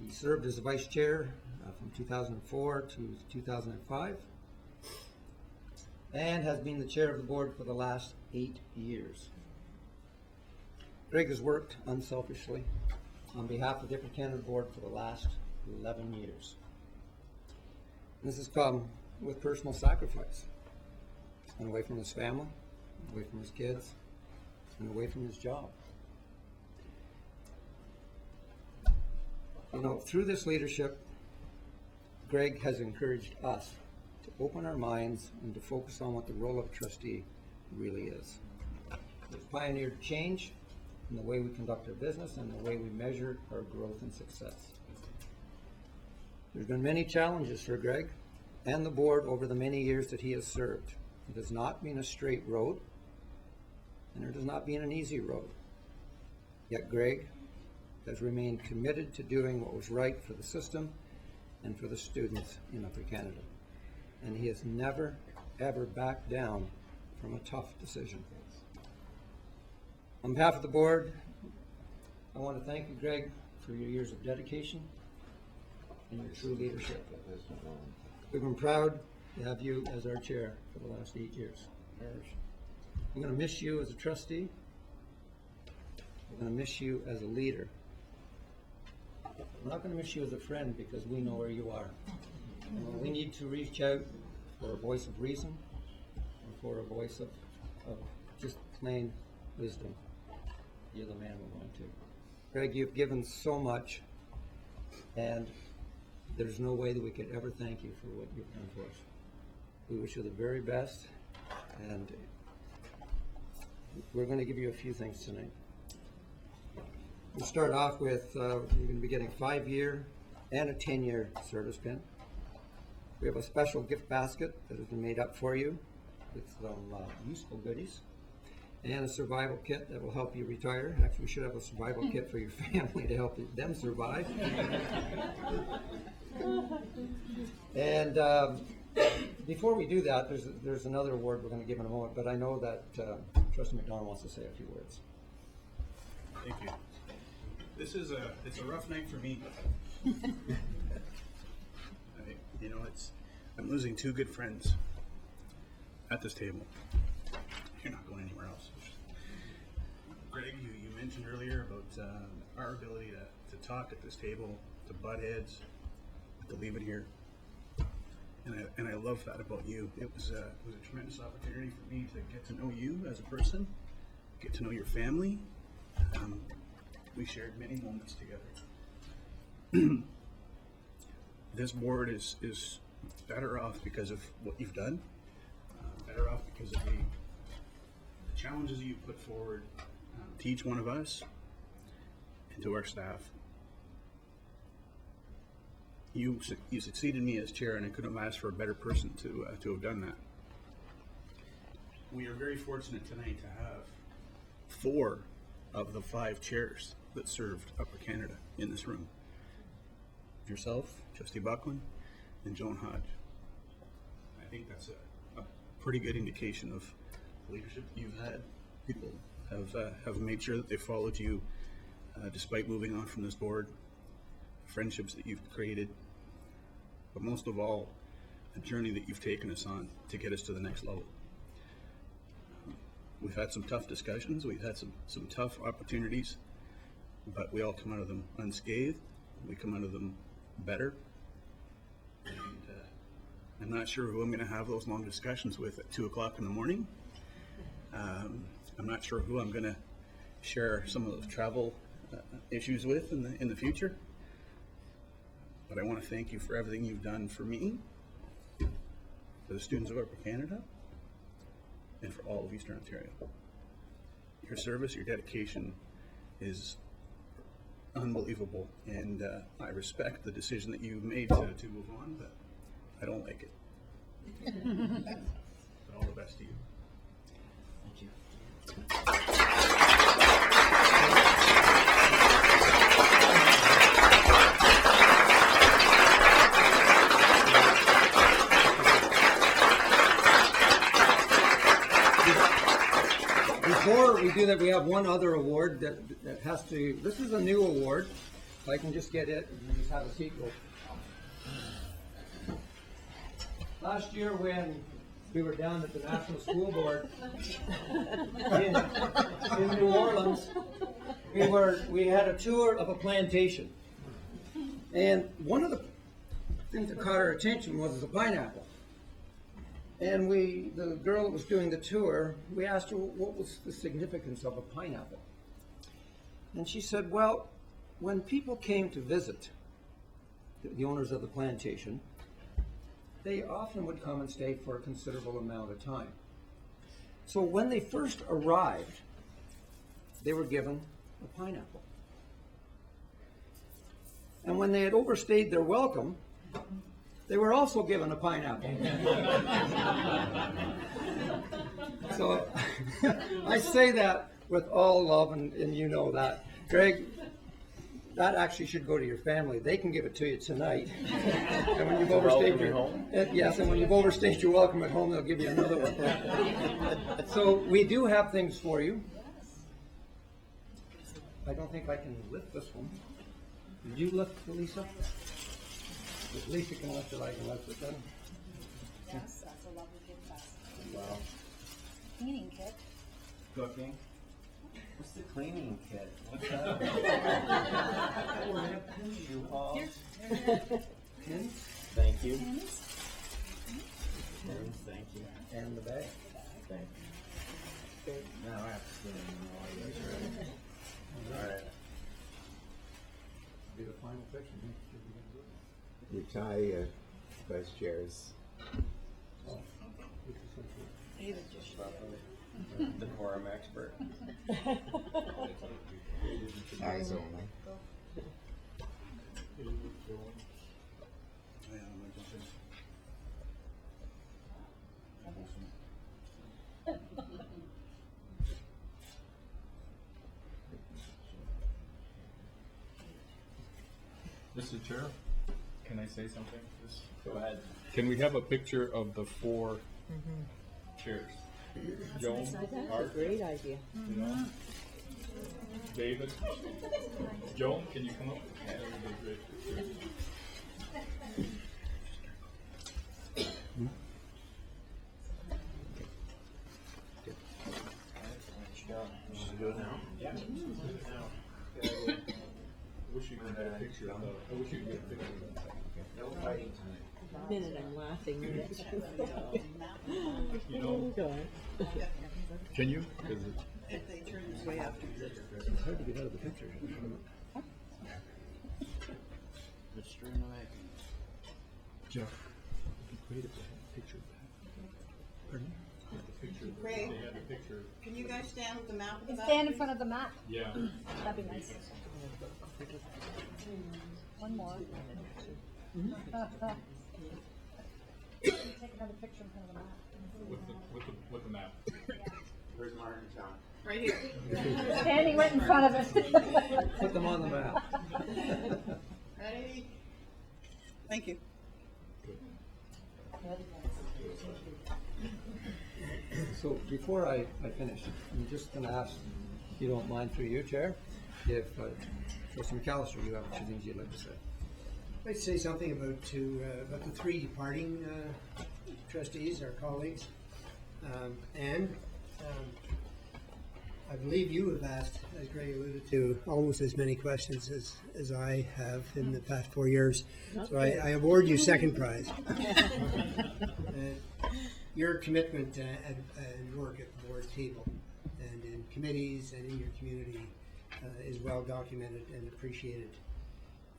He served as a vice chair from 2004 to 2005, and has been the chair of the board for the last 8 years. Greg has worked unselfishly on behalf of the Upper Canada Board for the last 11 years. This has come with personal sacrifice. He's been away from his family, away from his kids, and away from his job. You know, through this leadership, Greg has encouraged us to open our minds and to focus on what the role of a trustee really is. He's pioneered change in the way we conduct our business and the way we measure our growth and success. There's been many challenges for Greg and the board over the many years that he has served. It has not been a straight road, and it has not been an easy road. Yet Greg has remained committed to doing what was right for the system and for the students in Upper Canada. And he has never, ever backed down from a tough decision. On behalf of the board, I want to thank you, Greg, for your years of dedication and your true leadership. We've been proud to have you as our chair for the last 8 years. I'm going to miss you as a trustee. I'm going to miss you as a leader. I'm not going to miss you as a friend because we know where you are. And when we need to reach out for a voice of reason and for a voice of just plain wisdom, you're the man we're going to. Greg, you've given so much, and there's no way that we could ever thank you for what you've done for us. We wish you the very best, and we're going to give you a few things tonight. We'll start off with, you're going to be getting a 5-year and a 10-year service pin. We have a special gift basket that has been made up for you with some useful goodies, and a survival kit that will help you retire. Actually, we should have a survival kit for your family to help them survive. And before we do that, there's another award we're going to give in a moment, but I know that Trustee McDonald wants to say a few words. Thank you. It's a rough night for me. I'm losing 2 good friends at this table. You're not going anywhere else. Greg, you mentioned earlier about our ability to talk at this table, to butt heads, to leave it here. And I love that about you. It was a tremendous opportunity for me to get to know you as a person, get to know your family. We shared many moments together. This board is better off because of what you've done, better off because of the challenges you put forward to each one of us and to our staff. You succeeded me as chair, and I couldn't have asked for a better person to have done that. We are very fortunate tonight to have 4 of the 5 chairs that served Upper Canada in this room. Yourself, Trustee Buckland, and Joan Hodge. I think that's a pretty good indication of the leadership that you've had. People have made sure that they followed you despite moving on from this board, friendships that you've created, but most of all, the journey that you've taken us on to get us to the next level. We've had some tough discussions, we've had some tough opportunities, but we all come out of them unscathed. We come out of them better. And I'm not sure who I'm going to have those long discussions with at 2 o'clock in the morning. I'm not sure who I'm going to share some of the travel issues with in the future. But I want to thank you for everything you've done for me, for the students of Upper Canada, and for all of Eastern Ontario. Your service, your dedication is unbelievable, and I respect the decision that you made to move on, but I don't like it. But all the best to you. Thank you. Before we do that, we have one other award that has to, this is a new award. If I can just get it, and just have a seat. Last year when we were down at the National School Board in New Orleans, we had a tour of a plantation. And one of the things that caught our attention was the pineapple. And the girl that was doing the tour, we asked her what was the significance of a pineapple. And she said, well, when people came to visit the owners of the plantation, they often would come and stay for a considerable amount of time. So when they first arrived, they were given a pineapple. And when they had overstayed their welcome, they were also given a pineapple. So I say that with all love, and you know that. Greg, that actually should go to your family. They can give it to you tonight. And when you've overstayed welcome your home? yes, and when you've overstayed your welcome at home, they'll give you another one. So we do have things for you. I don't think I can lift this one. Did you lift it, Lisa? If Lisa can lift it, I can lift it then. Yes, that's a lovely gift basket. Wow. Cleaning kit. Cooking. What's the cleaning kit? What's that? Shoe polish? Pins Thank you. Pins. Thank you. and the bag. Thank you. Now I have to spin it. All right. Be the final picture. You tie vice chairs. Decorum expert. Eyes only. Mr. Chair, can I say something? Go ahead. Can we have a picture of the 4 chairs? Joan, That's a Art, great idea. you know? David, Joan, can you come up? That would be great. Do it now. Yeah. I wish you could get a picture of the, I wish you could get a picture of that. No fighting tonight. The minute I'm laughing. You know, can you? Is it? If they turn this way after. It's hard to get out of the picture. Jeff, it'd be great if they had a picture of that. Pardon? The picture, Craig? they had a picture, Can you guys stand with the map of the back? Stand in front of the map. yeah. That'd be nice. One more. Take another picture in front of the map. With the map. Where's Martintown? Right here. Standing right in front of it. Put them on the map. Ready? Thank you. So before I finish, I'm just going to ask, if you don't mind through your chair, if Trustee McAllister, you have a few things you'd like to say. I'd like to say something about the 3 departing trustees, our colleagues. I believe you have asked, as Greg alluded to, almost as many questions as I have in the past 4 years. So I award you second prize. Your commitment and work at the board table and in committees and in your community is well documented and appreciated.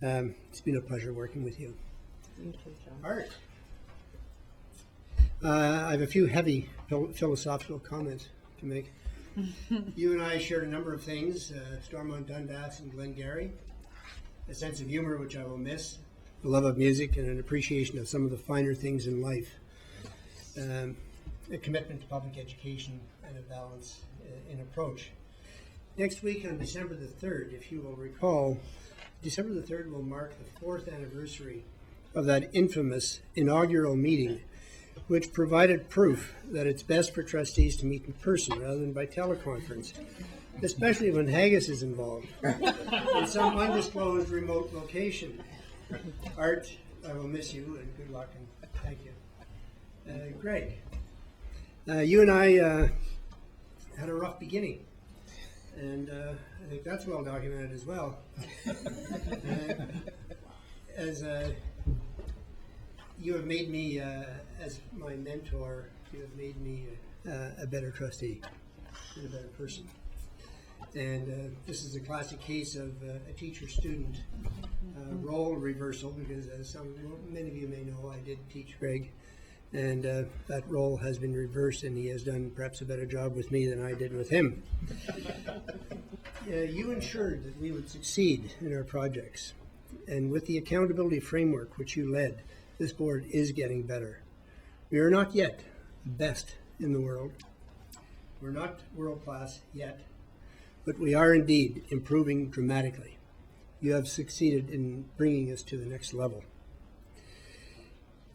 It's been a pleasure working with you. You too, John. Art. I have a few heavy philosophical comments to make. You and I shared a number of things, Stormont Dundas and Glengarry, a sense of humor which I will miss, a love of music and an appreciation of some of the finer things in life, a commitment to public education and a balance in approach. Next week on December the 3rd, if you will recall, December the 3rd will mark the 4th anniversary of that infamous inaugural meeting which provided proof that it's best for trustees to meet in person rather than by teleconference, especially when haggis is involved in some undisclosed remote location. Art, I will miss you and good luck and thank you. Greg, you and I had a rough beginning, and I think that's well documented as well. As you have made me, as my mentor, you have made me a better trustee and a better person. And this is a classic case of a teacher-student role reversal, because as many of you may know, I did teach Greg, and that role has been reversed, and he has done perhaps a better job with me than I did with him. You ensured that we would succeed in our projects, and with the accountability framework which you led, this board is getting better. We are not yet the best in the world, We're not world-class yet, but we are indeed improving dramatically. You have succeeded in bringing us to the next level.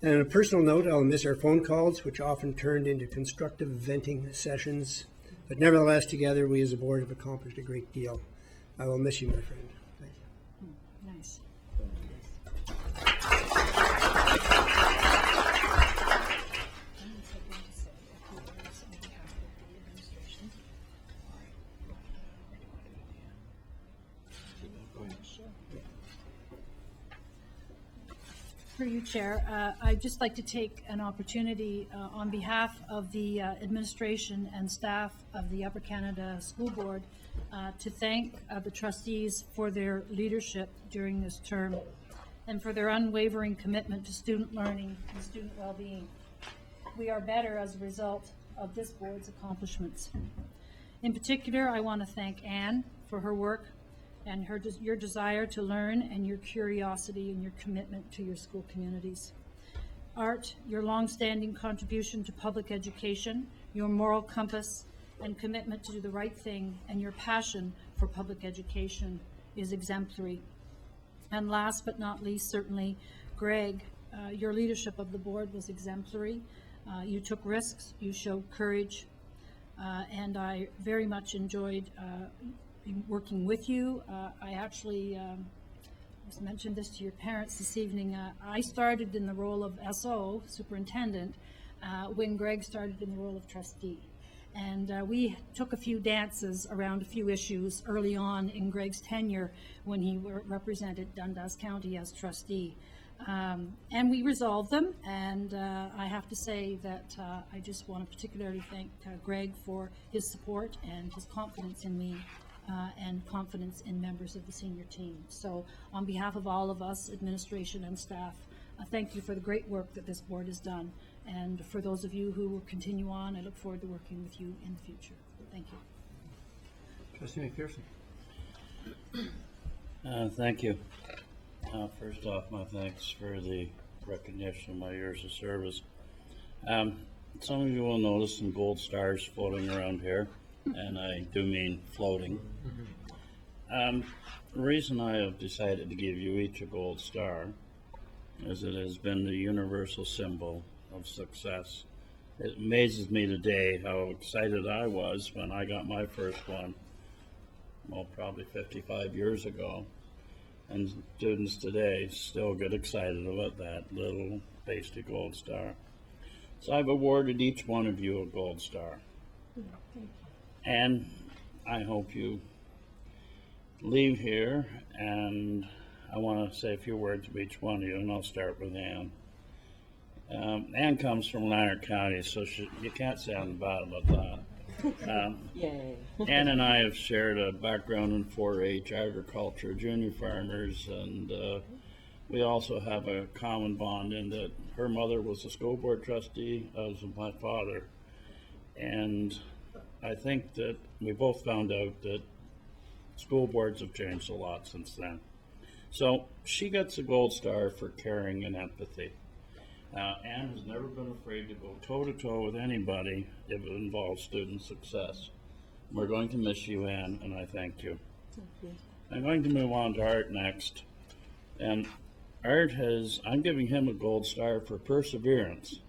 And on a personal note, I'll miss our phone calls, which often turned into constructive venting sessions. But nevertheless, together, we as a board have accomplished a great deal. I will miss you, my friend. Thank you. Nice. Through you, Chair, I'd just like to take an opportunity on behalf of the administration and staff of the Upper Canada School Board to thank the trustees for their leadership during this term and for their unwavering commitment to student learning and student well-being. We are better as a result of this board's accomplishments. In particular, I want to thank Anne for her work and your desire to learn and your curiosity and your commitment to your school communities. Art, your longstanding contribution to public education, your moral compass and commitment to do the right thing, and your passion for public education is exemplary. And last but not least, certainly, Greg, your leadership of the board was exemplary. You took risks, you showed courage, and I very much enjoyed working with you. I actually just mentioned this to your parents this evening. I started in the role of SO, superintendent, when Greg started in the role of trustee. And we took a few dances around a few issues early on in Greg's tenure when he represented Dundas County as trustee. And we resolved them, and I have to say that I just want to particularly thank Greg for his support and his confidence in me and confidence in members of the senior team. So on behalf of all of us, administration and staff, thank you for the great work that this board has done. And for those of you who will continue on, I look forward to working with you in the future. Thank you. Trustee McPherson. Thank you. First off, my thanks for the recognition of my years of service. Some of you will notice some gold stars floating around here, and I do mean floating. The reason I have decided to give you each a gold star is it has been the universal symbol of success. It amazes me today how excited I was when I got my first one, well, probably 55 years ago. And students today still get excited about that little pasty gold star. So I've awarded each one of you a gold star. And I hope you leave here, and I want to say a few words to each one of you, and I'll start with Anne. Anne comes from Lanark County, so you can't say I'm bad about that. Yay. Anne and I have shared a background in 4-H, agriculture, junior farmers, and we also have a common bond in that her mother was a school board trustee, as was my father. And I think that we both found out that school boards have changed a lot since then. So she gets a gold star for caring and empathy. Anne has never been afraid to go toe-to-toe with anybody if it involves student success. We're going to miss you, Anne, and I thank you. Thank you. I'm going to move on to Art next. And Art I'm giving him a gold star for perseverance.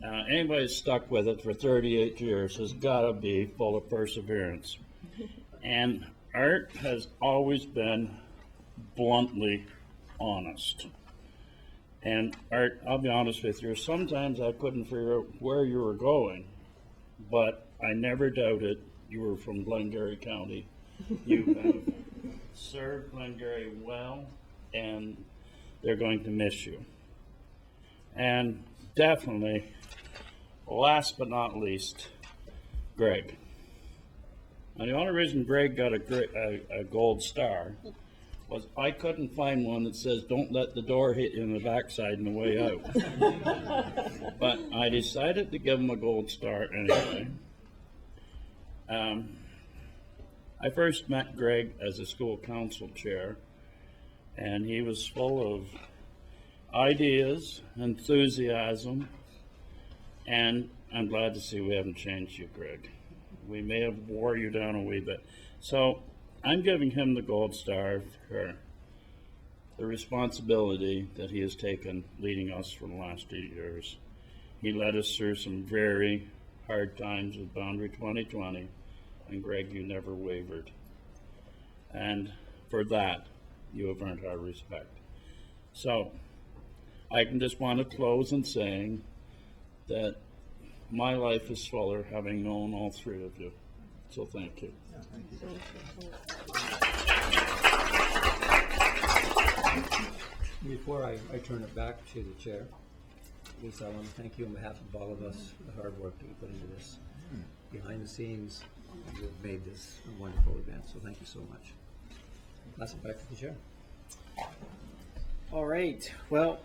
Anybody who's stuck with it for 38 years has got to be full of perseverance. And Art has always been bluntly honest. And Art, I'll be honest with you, sometimes I couldn't figure out where you were going, but I never doubted you were from Glengarry County. You have served Glengarry well, and they're going to miss you. And definitely, last but not least, Greg. Now, the only reason Greg got a gold star was I couldn't find one that says, don't let the door hit you in the backside on the way out. But I decided to give him a gold star anyway. I first met Greg as a school council chair, and he was full of ideas, enthusiasm, and I'm glad to see we haven't changed you, Greg. We may have wore you down a wee bit. So I'm giving him the gold star for the responsibility that he has taken leading us for the last 8 years. He led us through some very hard times with Boundary 2020, and Greg, you never wavered. And for that, you have earned our respect. So I can just want to close in saying that my life is fuller having known all three of you. So thank you. Before I turn it back to the chair, Lisa, I want to thank you on behalf of all of us, the hard work that you put into this. Behind the scenes, you've made this a wonderful event, so thank you so much. Pass it back to the chair. All right, well,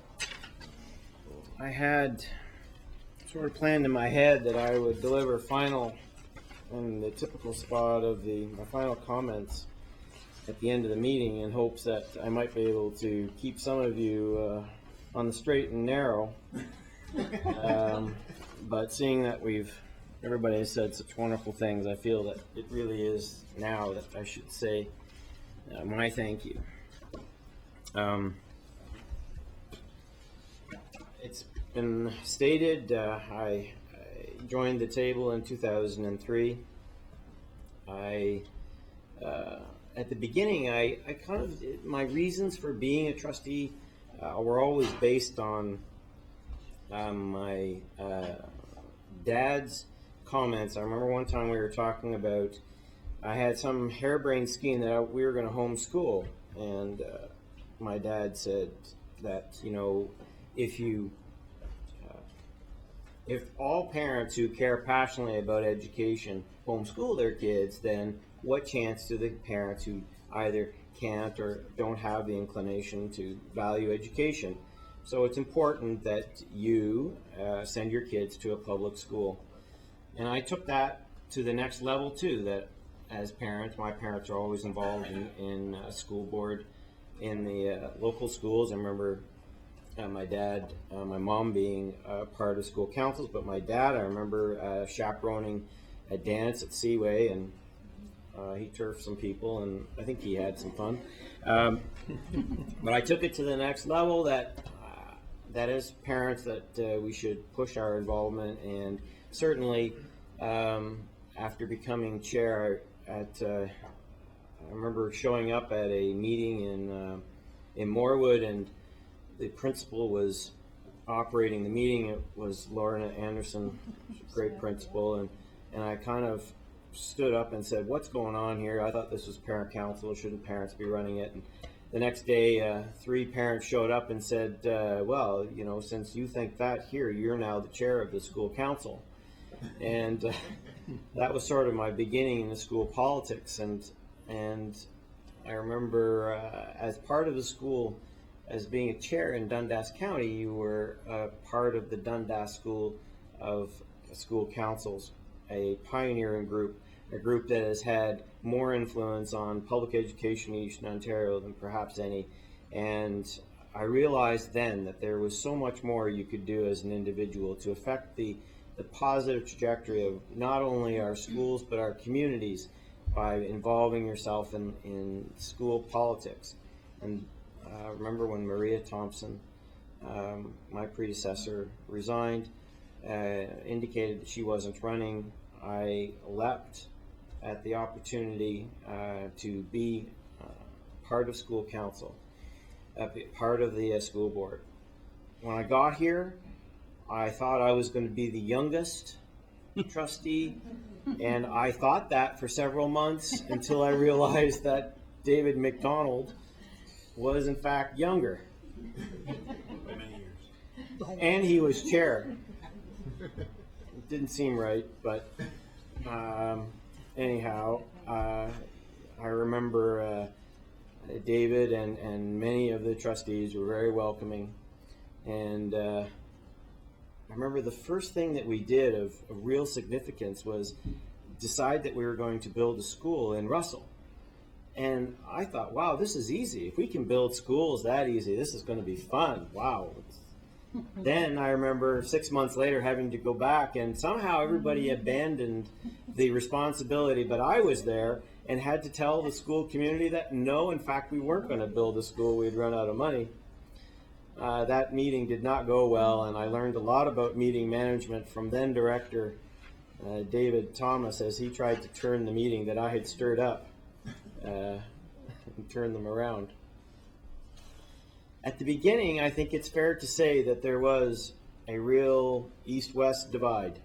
I had sort of planned in my head that I would deliver in the typical spot of my final comments at the end of the meeting in hopes that I might be able to keep some of you on the straight and narrow. But seeing that everybody has said such wonderful things, I feel that it really is now that I should say my thank you. It's been stated, I joined the table in 2003. At the beginning, I my reasons for being a trustee were always based on my dad's comments. I remember one time we were talking about, I had some harebrained scheme that we were going to homeschool, and my dad said that, if all parents who care passionately about education homeschool their kids, then what chance do the parents who either can't or don't have the inclination to value education? So it's important that you send your kids to a public school. And I took that to the next level too, that as parents, my parents are always involved in school board in the local schools. I remember my dad, my mom being part of school councils, but my dad, I remember chaperoning a dance at Seaway, and he turfed some people, and I think he had some fun. But I took it to the next level that as parents that we should push our involvement, and certainly after becoming chair I remember showing up at a meeting in Morewood, and the principal was operating the meeting. It was Lorna Anderson, great principal, and I kind of stood up and said, "What's going on here? I thought this was parent council. Shouldn't parents be running it?" And the next day, 3 parents showed up and said, "Well, since you think that here, you're now the chair of the school council." And that was sort of my beginning in the school politics. And I remember as part of the school, as being a chair in Dundas County, you were part of the Dundas School of School Councils, a pioneering group, a group that has had more influence on public education in Eastern Ontario than perhaps any. And I realized then that there was so much more you could do as an individual to affect the positive trajectory of not only our schools but our communities by involving yourself in school politics. And I remember when Maria Thompson, my predecessor, resigned, indicated that she wasn't running, I leapt at the opportunity to be part of school council, part of the school board. When I got here, I thought I was going to be the youngest trustee, and I thought that for several months until I realized that David McDonald was in fact younger. By many years. And he was chair. It didn't seem right, but anyhow, I remember David and many of the trustees were very welcoming. And I remember the first thing that we did of real significance was decide that we were going to build a school in Russell. And I thought, wow, this is easy. If we can build schools that easy, this is going to be fun. Wow. Then I remember 6 months later having to go back, and somehow everybody abandoned the responsibility, but I was there and had to tell the school community that no, in fact, we weren't going to build a school. We'd run out of money. That meeting did not go well, and I learned a lot about meeting management from then director David Thomas as he tried to turn the meeting that I had stirred up and turn them around. At the beginning, I think it's fair to say that there was a real east-west divide.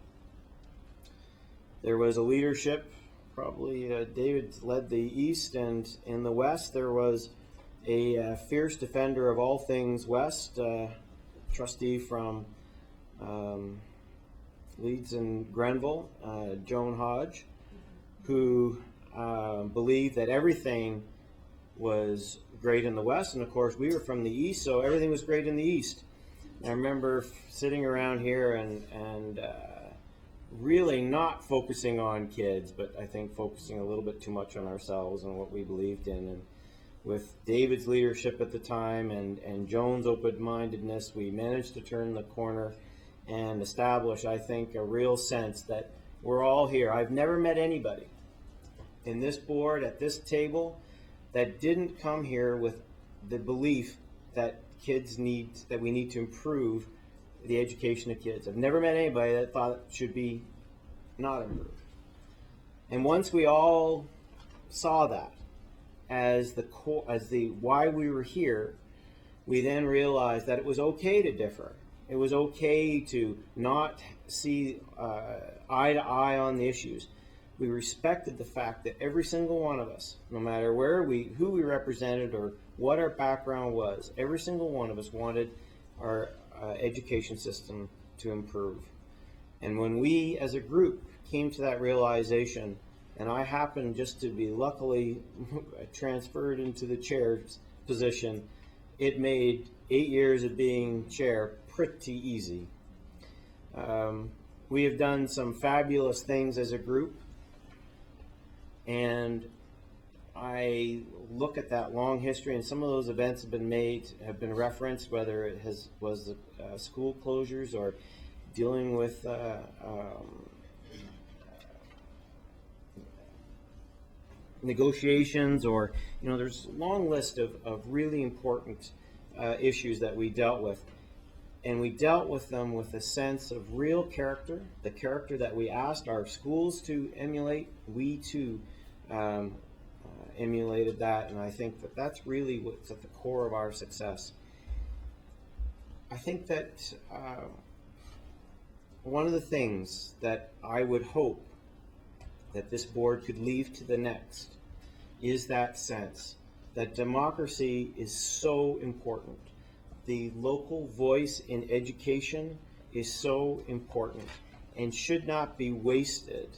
There was a leadership, probably David led the east, and in the west there was a fierce defender of all things west, trustee from Leeds and Grenville, Joan Hodge, who believed that everything was great in the west, and of course we were from the east, so everything was great in the east. I remember sitting around here and really not focusing on kids, but I think focusing a little bit too much on ourselves and what we believed in. And with David's leadership at the time and Joan's open-mindedness, we managed to turn the corner and establish, I think, a real sense that we're all here. I've never met anybody in this board, at this table, that didn't come here with the belief that that we need to improve the education of kids. I've never met anybody that thought it should be not improved. And once we all saw that as the why we were here, we then realized that it was okay to differ. It was okay to not see eye to eye on the issues. We respected the fact that every single one of us, no matter who we represented or what our background was, every single one of us wanted our education system to improve. And when we as a group came to that realization, and I happened just to be luckily transferred into the chair's position, it made 8 years of being chair pretty easy. We have done some fabulous things as a group, and I look at that long history, and some of those events have been referenced, whether it was school closures or dealing with negotiations, or there's a long list of really important issues that we dealt with. And we dealt with them with a sense of real character, the character that we asked our schools to emulate. We too emulated that, and I think that that's really what's at the core of our success. I think that one of the things that I would hope that this board could leave to the next is that sense that democracy is so important. The local voice in education is so important and should not be wasted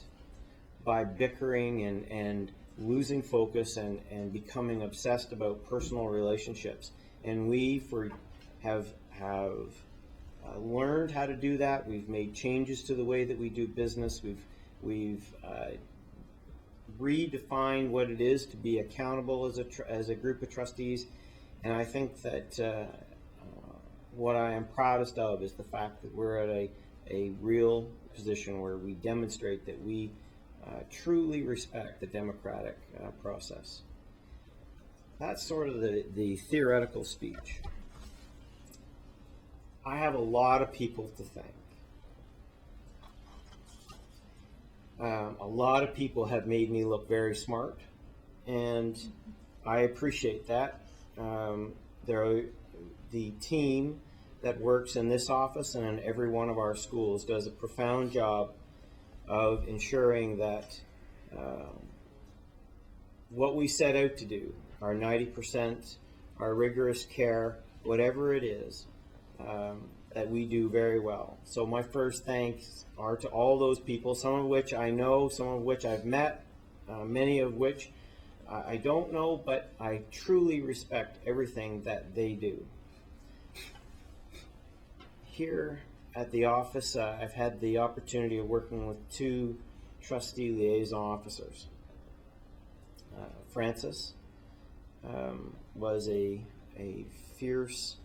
by bickering and losing focus and becoming obsessed about personal relationships. And we have learned how to do that. We've made changes to the way that we do business. We've redefined what it is to be accountable as a group of trustees. And I think that what I am proudest of is the fact that we're at a real position where we demonstrate that we truly respect the democratic process. That's sort of the theoretical speech. I have a lot of people to thank. A lot of people have made me look very smart, and I appreciate that. The team that works in this office and in every one of our schools does a profound job of ensuring that what we set out to do, our 90%, our rigorous care, whatever it is, that we do very well. So my first thanks are to all those people, some of which I know, some of which I've met, many of which I don't know, but I truly respect everything that they do. Here at the office, I've had the opportunity of working with 2 trustee liaison officers. Francis was a fierce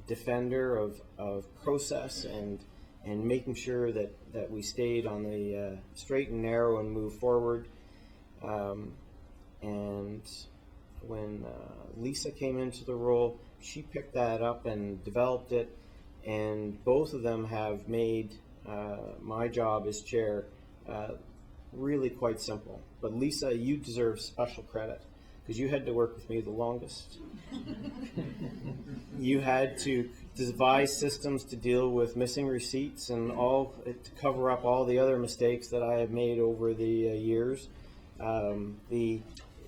defender of process and making sure that we stayed on the straight and narrow and move forward. And when Lisa came into the role, she picked that up and developed it, and both of them have made my job as chair really quite simple. But Lisa, you deserve special credit because you had to work with me the longest. You had to devise systems to deal with missing receipts and all to cover up all the other mistakes that I have made over the years. The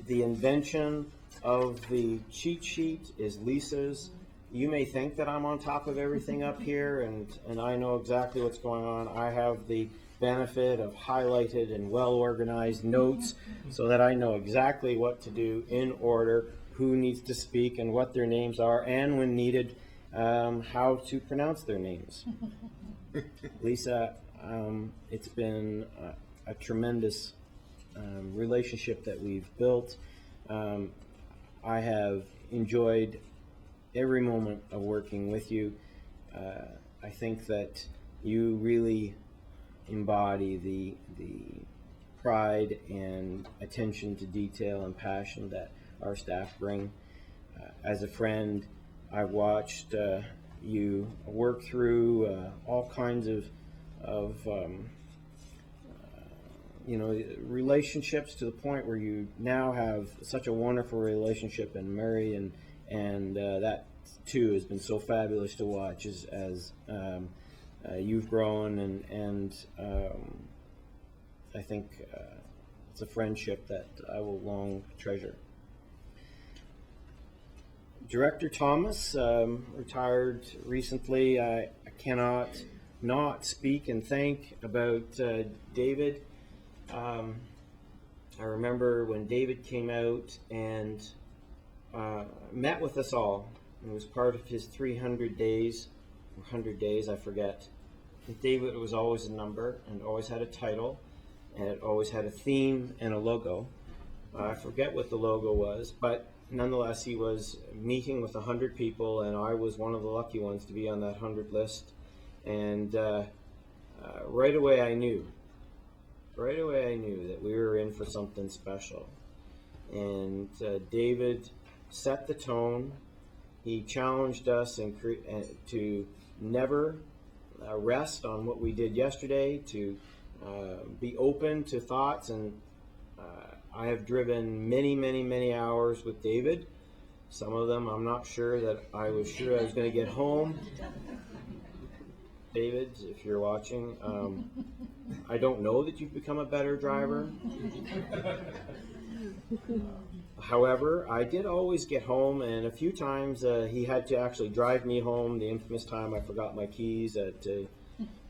invention of the cheat sheet is Lisa's. You may think that I'm on top of everything up here and I know exactly what's going on. I have the benefit of highlighted and well-organized notes so that I know exactly what to do in order, who needs to speak and what their names are, and when needed, how to pronounce their names. Lisa, it's been a tremendous relationship that we've built. I have enjoyed every moment of working with you. I think that you really embody the pride and attention to detail and passion that our staff bring. As a friend, I've watched you work through all kinds of relationships to the point where you now have such a wonderful relationship in Mary, and that too has been so fabulous to watch as you've grown, and I think it's a friendship that I will long treasure. Director Thomas retired recently. I cannot not speak and think about David. I remember when David came out and met with us all. It was part of his 300 days, or 100 days, I forget. And David was always a number and always had a title, and it always had a theme and a logo. I forget what the logo was, but nonetheless, he was meeting with 100 people, and I was one of the lucky ones to be on that 100 list. And right away I knew that we were in for something special. And David set the tone. He challenged us to never rest on what we did yesterday, to be open to thoughts. And I have driven many hours with David. Some of them I'm not sure that I was going to get home. David, if you're watching, I don't know that you've become a better driver. However, I did always get home, and a few times he had to actually drive me home. The infamous time I forgot my keys in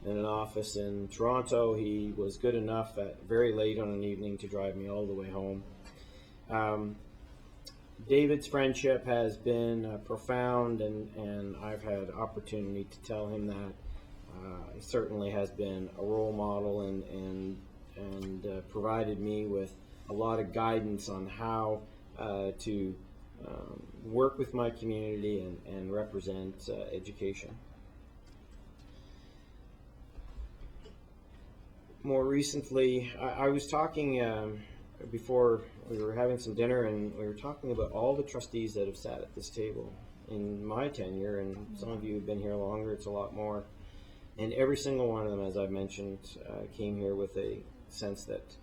an office in Toronto, he was good enough at very late on an evening to drive me all the way home. David's friendship has been profound, and I've had opportunity to tell him that. He certainly has been a role model and provided me with a lot of guidance on how to work with my community and represent education. More recently, I was talking before we were having some dinner, and we were talking about all the trustees that have sat at this table in my tenure, and some of you have been here longer, it's a lot more. And every single one of them, as I've mentioned, came here with a sense that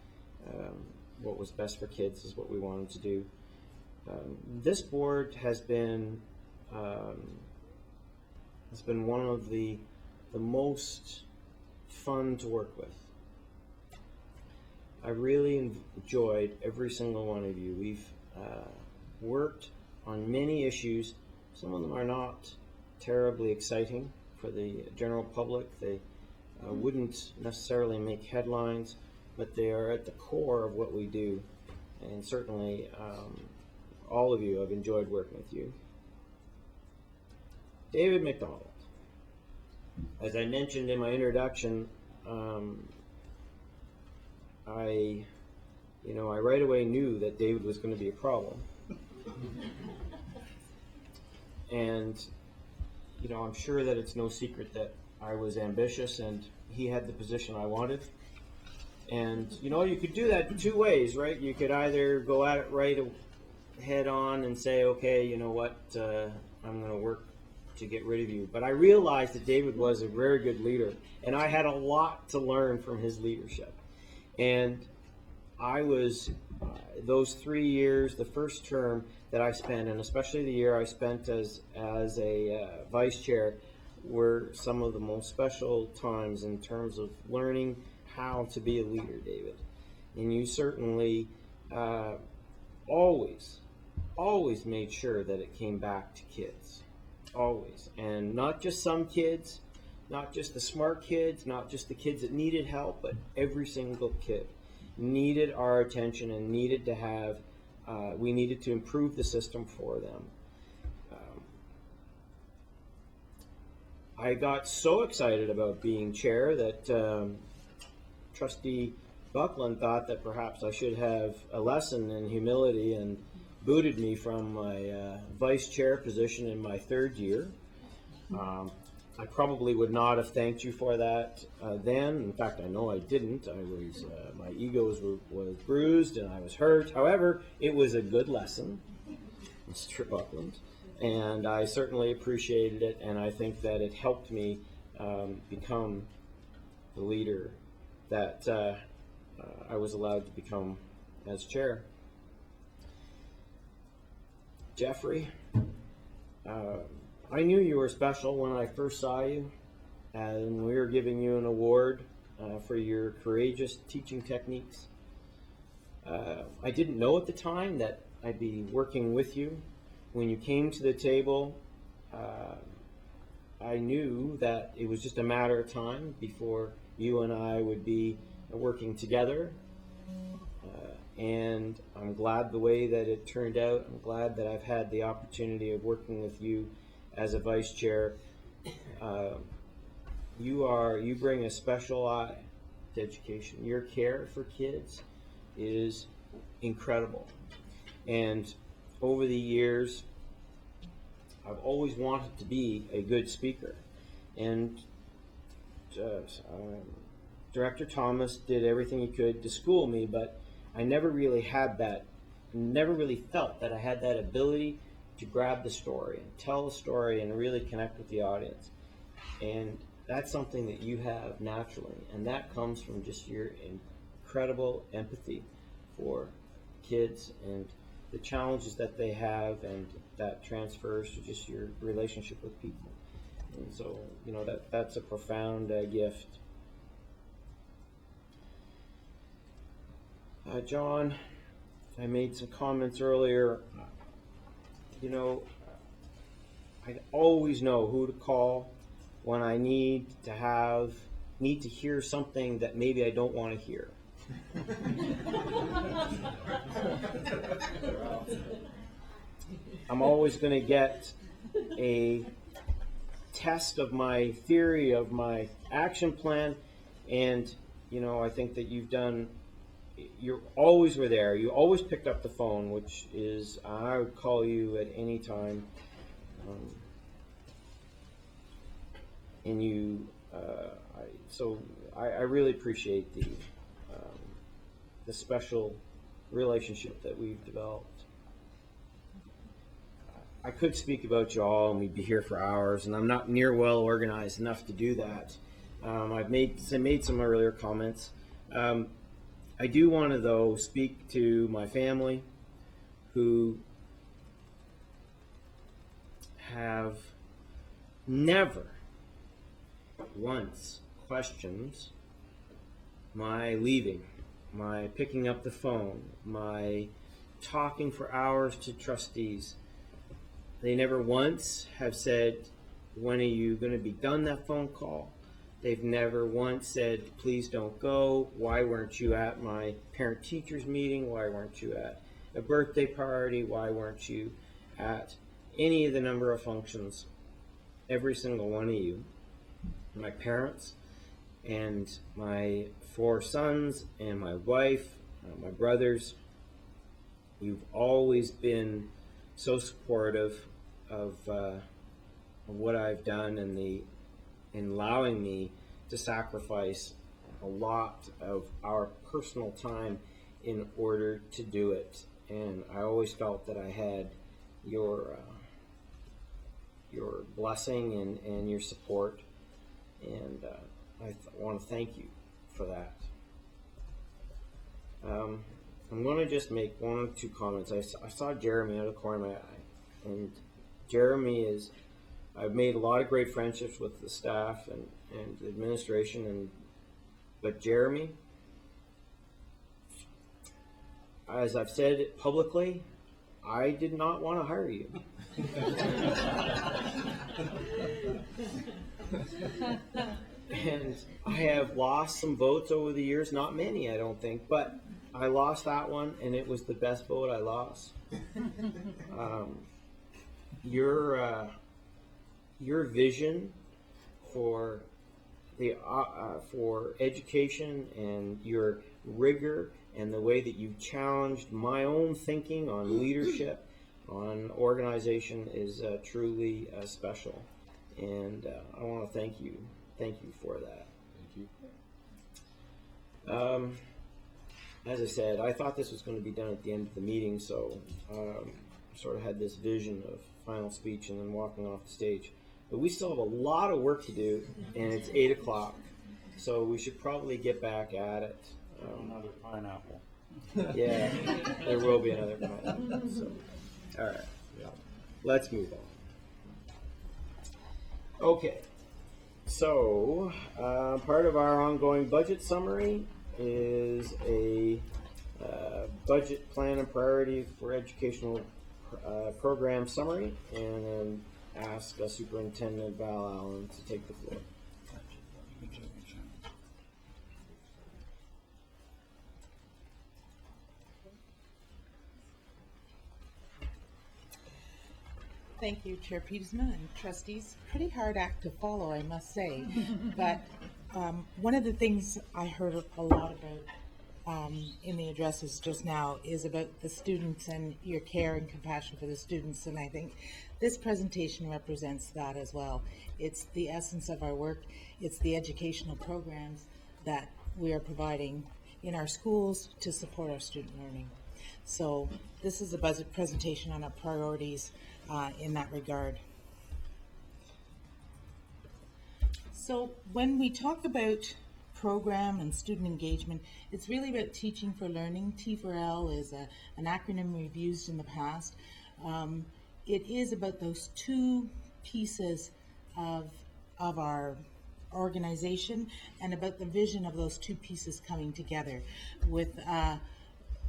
what was best for kids is what we wanted to do. This board has been one of the most fun to work with. I really enjoyed every single one of you. We've worked on many issues. Some of them are not terribly exciting for the general public. They wouldn't necessarily make headlines, but they are at the core of what we do. And certainly all of you, I've enjoyed working with you. David McDonald. As I mentioned in my introduction, I right away knew that David was going to be a problem. And you know, I'm sure that it's no secret that I was ambitious and he had the position I wanted. And, you know, you could do that two ways, right? You could either go at it right head on and say, okay, you know what, I'm going to work to get rid of you. But I realized that David was a very good leader, and I had a lot to learn from his leadership. And I was, those 3 years, the first term that I spent, and especially the year I spent as a vice chair, were some of the most special times in terms of learning how to be a leader, David. And you certainly always made sure that it came back to kids. Always. And not just some kids, not just the smart kids, not just the kids that needed help, but every single kid needed our attention and needed to have, we needed to improve the system for them. I got so excited about being chair that Trustee Buckland thought that perhaps I should have a lesson in humility and booted me from my vice chair position in my third year. I probably would not have thanked you for that then. In fact, I know I didn't. I was my ego was bruised and I was hurt. However, it was a good lesson, Mr. Buckland, and I certainly appreciated it. And I think that it helped me become the leader that I was allowed to become as chair. Jeffrey, I knew you were special when I first saw you, and we were giving you an award for your courageous teaching techniques. I didn't know at the time that I'd be working with you. When you came to the table, I knew that it was just a matter of time before you and I would be working together. And I'm glad the way that it turned out. I'm glad that I've had the opportunity of working with you as a vice chair. You bring a special eye to education. Your care for kids is incredible. And over the years, I've always wanted to be a good speaker. And Director Thomas did everything he could to school me, but I never really had that, never really felt that I had that ability to grab the story and tell the story and really connect with the audience. And that's something that you have naturally, and that comes from just your incredible empathy for kids and the challenges that they have, and that transfers to just your relationship with people. And so, you know, that's a profound gift. John, I made some comments earlier. You know, I always know who to call when I need to hear something that maybe I don't want to hear. I'm always going to get a test of my theory, of my action plan, and, you know, I think that you always were there. You always picked up the phone, which is, I would call you at any time. And you, I really appreciate the special relationship that we've developed. I could speak about you all, and we'd be here for hours, and I'm not near well organized enough to do that. I've made some earlier comments. I do want to, though, speak to my family, who have never once questioned my leaving, my picking up the phone, my talking for hours to trustees. They never once have said, when are you going to be done that phone call? They've never once said, please don't go. Why weren't you at my parent-teachers meeting? Why weren't you at a birthday party? Why weren't you at any of the number of functions? Every single one of you, my parents and my 4 sons and my wife, my brothers, you've always been so supportive of what I've done and in allowing me to sacrifice a lot of our personal time in order to do it. And I always felt that I had your blessing and your support, and I want to thank you for that. I'm going to just make one or two comments. I saw Jeremy out of the corner of my eye, and Jeremy is, I've made a lot of great friendships with the staff and the administration, but Jeremy, as I've said it publicly, I did not want to hire you. And I have lost some votes over the years, not many, I don't think, but I lost that one, and it was the best vote I lost. Your vision for for education and your rigor and the way that you've challenged my own thinking on leadership, on organization is truly special, and I want to thank you for that. Thank you. As I said, I thought this was going to be done at the end of the meeting, so sort of had this vision of final speech and then walking off the stage. But we still have a lot of work to do, and it's 8 o'clock, so we should probably get back at it. Another pineapple. Yeah, there will be another pineapple. So, all right, let's move on. Okay, so part of our ongoing budget summary is a budget plan and priority for educational program summary, and then ask Superintendent Val Allen to take the floor. Thank you, Chair Petersman and trustees. Pretty hard act to follow, I must say. But one of the things I heard a lot about in the addresses just now is about the students and your care and compassion for the students. And I think this presentation represents that as well. It's the essence of our work. It's the educational programs that we are providing in our schools to support our student learning. So this is a budget presentation on our priorities in that regard. So when we talk about program and student engagement, it's really about teaching for learning. T4L is an acronym we've used in the past. It is about those two pieces of our organization and about the vision of those two pieces coming together with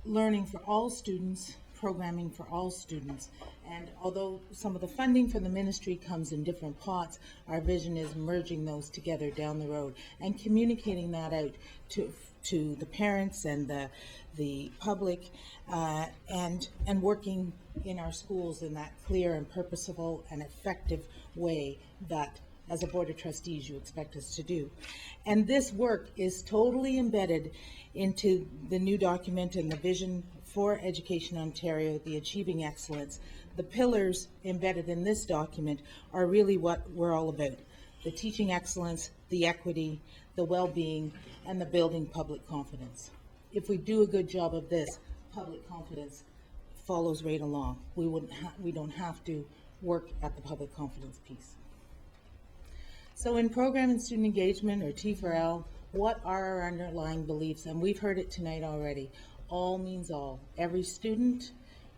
learning for all students, programming for all students. And although some of the funding from the ministry comes in different pots, our vision is merging those together down the road and communicating that out to the parents and the public, and working in our schools in that clear and purposeful and effective way that as a Board of Trustees you expect us to do. And this work is totally embedded into the new document and the vision for Education Ontario, the Achieving Excellence. The pillars embedded in this document are really what we're all about: the teaching excellence, the equity, the well-being, and the building public confidence. If we do a good job of this, public confidence follows right along. We don't have to work at the public confidence piece. So in program and student engagement, or T4L, what are our underlying beliefs? And we've heard it tonight already. All means all. Every student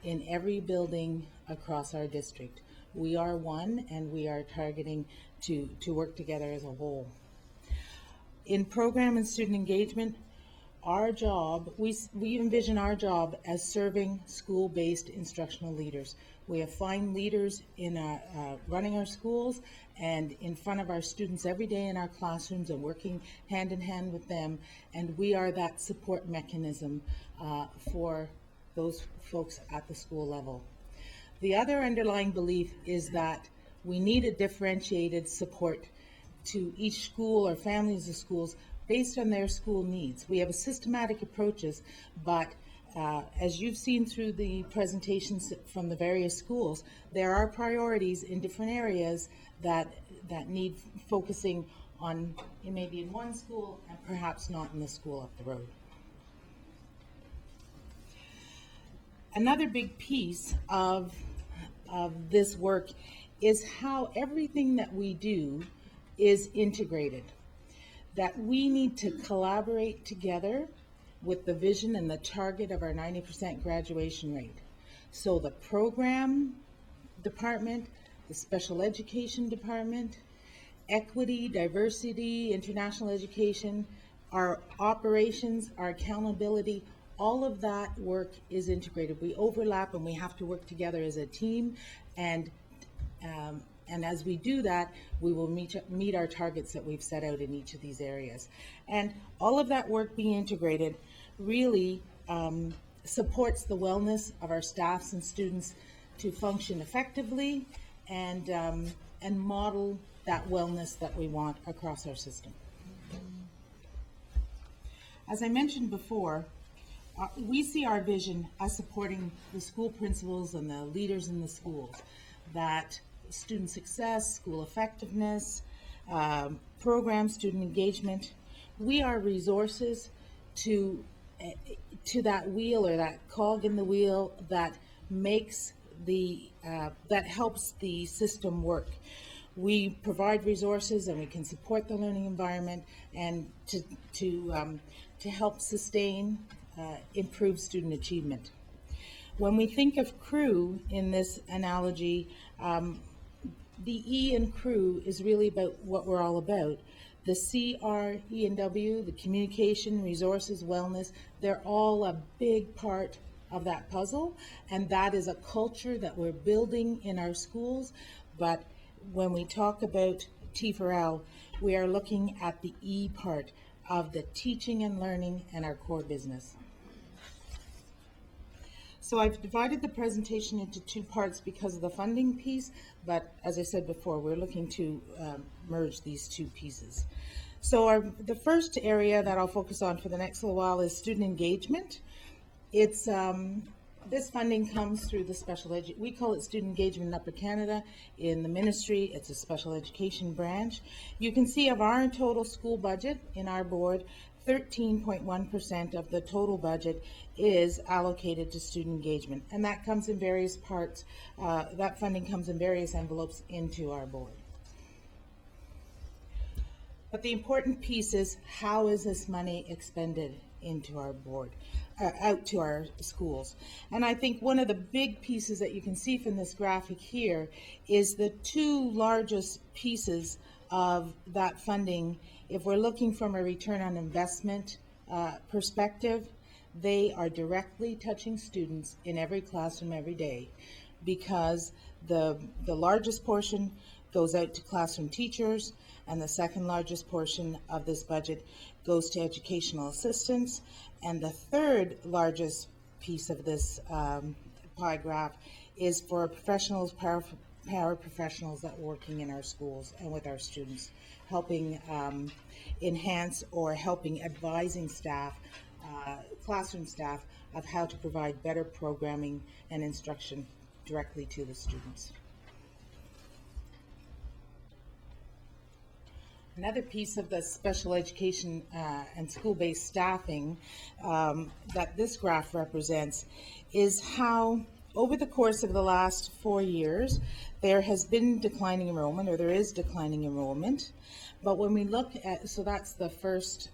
in every building across our district. We are one, and we are targeting to work together as a whole. In program and student engagement, our job, we envision our job as serving school-based instructional leaders. We have fine leaders in running our schools and in front of our students every day in our classrooms and working hand in hand with them, and we are that support mechanism for those folks at the school level. The other underlying belief is that we need a differentiated support to each school or families of schools based on their school needs. We have systematic approaches, but as you've seen through the presentations from the various schools, there are priorities in different areas that need focusing on, maybe in one school and perhaps not in the school up the road. Another big piece of this work is how everything that we do is integrated. That we need to collaborate together with the vision and the target of our 90% graduation rate. So the program department, the special education department, equity, diversity, international education, our operations, our accountability, all of that work is integrated. We overlap and we have to work together as a team, and as we do that, we will meet our targets that we've set out in each of these areas. And all of that work being integrated really supports the wellness of our staffs and students to function effectively and model that wellness that we want across our system. As I mentioned before, we see our vision as supporting the school principals and the leaders in the schools, that student success, school effectiveness, program student engagement, we are resources to that wheel, or that cog in the wheel that makes that helps the system work. We provide resources and we can support the learning environment and to help sustain improve student achievement. When we think of CREW in this analogy, the E in CREW is really about what we're all about. The C, R, E, and W, the communication, resources, wellness, they're all a big part of that puzzle, and that is a culture that we're building in our schools. But when we talk about T4L, we are looking at the E part of the teaching and learning and our core business. So I've divided the presentation into two parts because of the funding piece, but as I said before, we're looking to merge these two pieces. So the first area that I'll focus on for the next little while is student engagement. It's this funding comes through the we call it Student Engagement in Upper Canada. In the ministry, it's a special education branch. You can see of our total school budget in our board, 13.1% of the total budget is allocated to student engagement, and that comes in various parts. That funding comes in various envelopes into our board. But the important piece is, how is this money expended into our board, out to our schools? And I think one of the big pieces that you can see from this graphic here is the two largest pieces of that funding. If we're looking from a return on investment perspective, they are directly touching students in every classroom every day, because the largest portion goes out to classroom teachers, and the second largest portion of this budget goes to educational assistants, and the third largest piece of this pie graph is for professionals, paraprofessionals that are working in our schools and with our students, helping enhance or helping advising staff, classroom staff, of how to provide better programming and instruction directly to the students. Another piece of the special education and school-based staffing that this graph represents is how, over the course of the last 4 years, there has been declining enrollment, or there is declining enrollment. But when we look at, so that's the first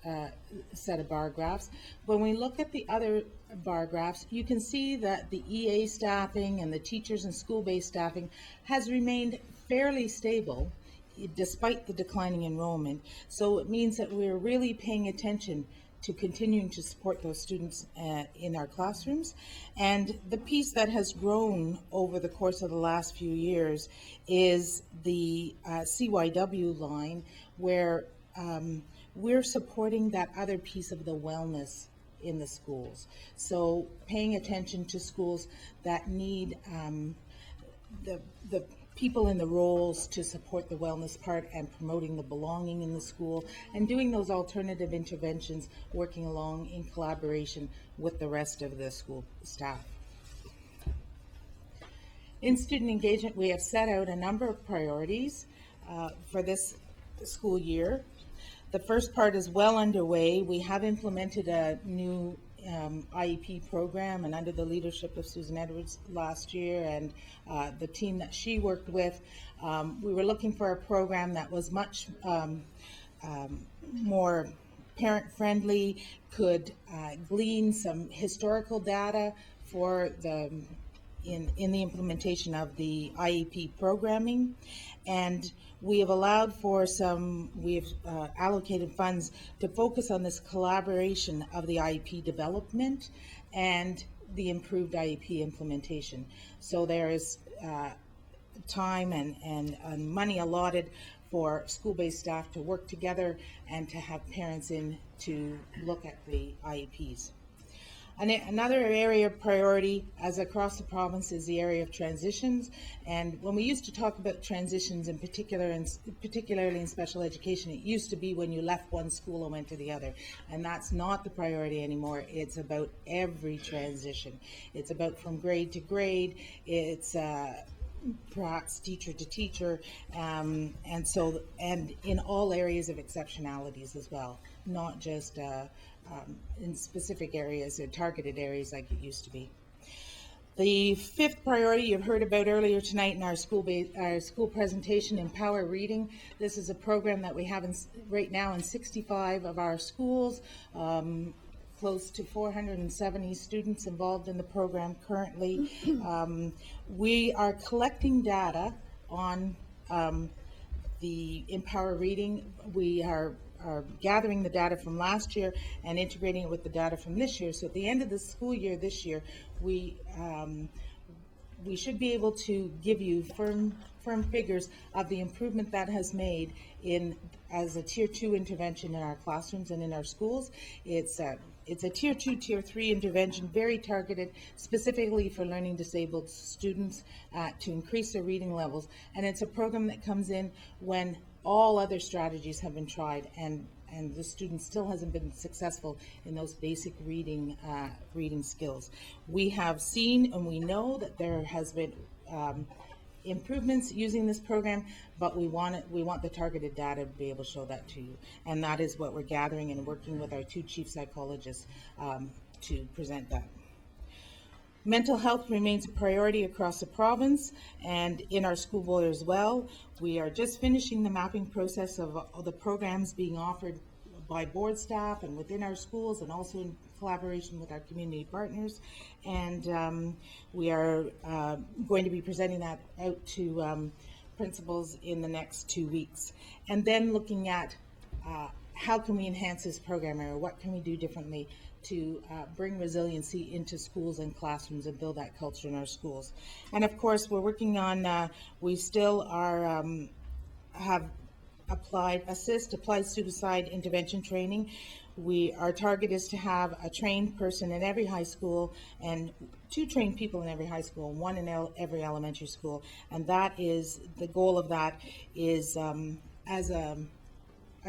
set of bar graphs. When we look at the other bar graphs, you can see that the EA staffing and the teachers and school-based staffing has remained fairly stable despite the declining enrollment. So it means that we're really paying attention to continuing to support those students in our classrooms. And the piece that has grown over the course of the last few years is the CYW line, where we're supporting that other piece of the wellness in the schools. So paying attention to schools that need the people in the roles to support the wellness part and promoting the belonging in the school and doing those alternative interventions, working along in collaboration with the rest of the school staff. In student engagement, we have set out a number of priorities for this school year. The first part is well underway. We have implemented a new IEP program, and under the leadership of Susan Edwards last year and the team that she worked with, we were looking for a program that was much more parent-friendly, could glean some historical data for the in the implementation of the IEP programming, and we have allowed for we've allocated funds to focus on this collaboration of the IEP development and the improved IEP implementation. So there is time and money allotted for school-based staff to work together and to have parents in to look at the IEPs. Another area of priority, as across the province, is the area of transitions. And when we used to talk about transitions in particular, and particularly in special education, it used to be when you left one school and went to the other. And that's not the priority anymore. It's about every transition. It's about from grade to grade. It's perhaps teacher to teacher, and in all areas of exceptionalities as well, not just in specific areas or targeted areas like it used to be. The fifth priority you've heard about earlier tonight in our school presentation, Empower Reading. This is a program that we have right now in 65 of our schools. Close to 470 students involved in the program currently. We are collecting data on the Empower Reading. We are gathering the data from last year and integrating it with the data from this year. So at the end of the school year this year, we should be able to give you firm figures of the improvement that has made as a Tier 2 intervention in our classrooms and in our schools. It's a Tier 2, Tier 3 intervention, very targeted specifically for learning disabled students to increase their reading levels. And it's a program that comes in when all other strategies have been tried and the student still hasn't been successful in those basic reading skills. We have seen and we know that there has been improvements using this program, but we want the targeted data to be able to show that to you. And that is what we're gathering and working with our two chief psychologists to present that. Mental health remains a priority across the province and in our school board as well. We are just finishing the mapping process of the programs being offered by board staff and within our schools, and also in collaboration with our community partners. And we are going to be presenting that out to principals in the next 2 weeks. And then looking at how can we enhance this program, or what can we do differently to bring resiliency into schools and classrooms and build that culture in our schools. And of course, we're working on, we still are, have applied suicide intervention training. Our target is to have a trained person in every high school and 2 trained people in every high school, 1 in every elementary school. And that is, the goal of that is as a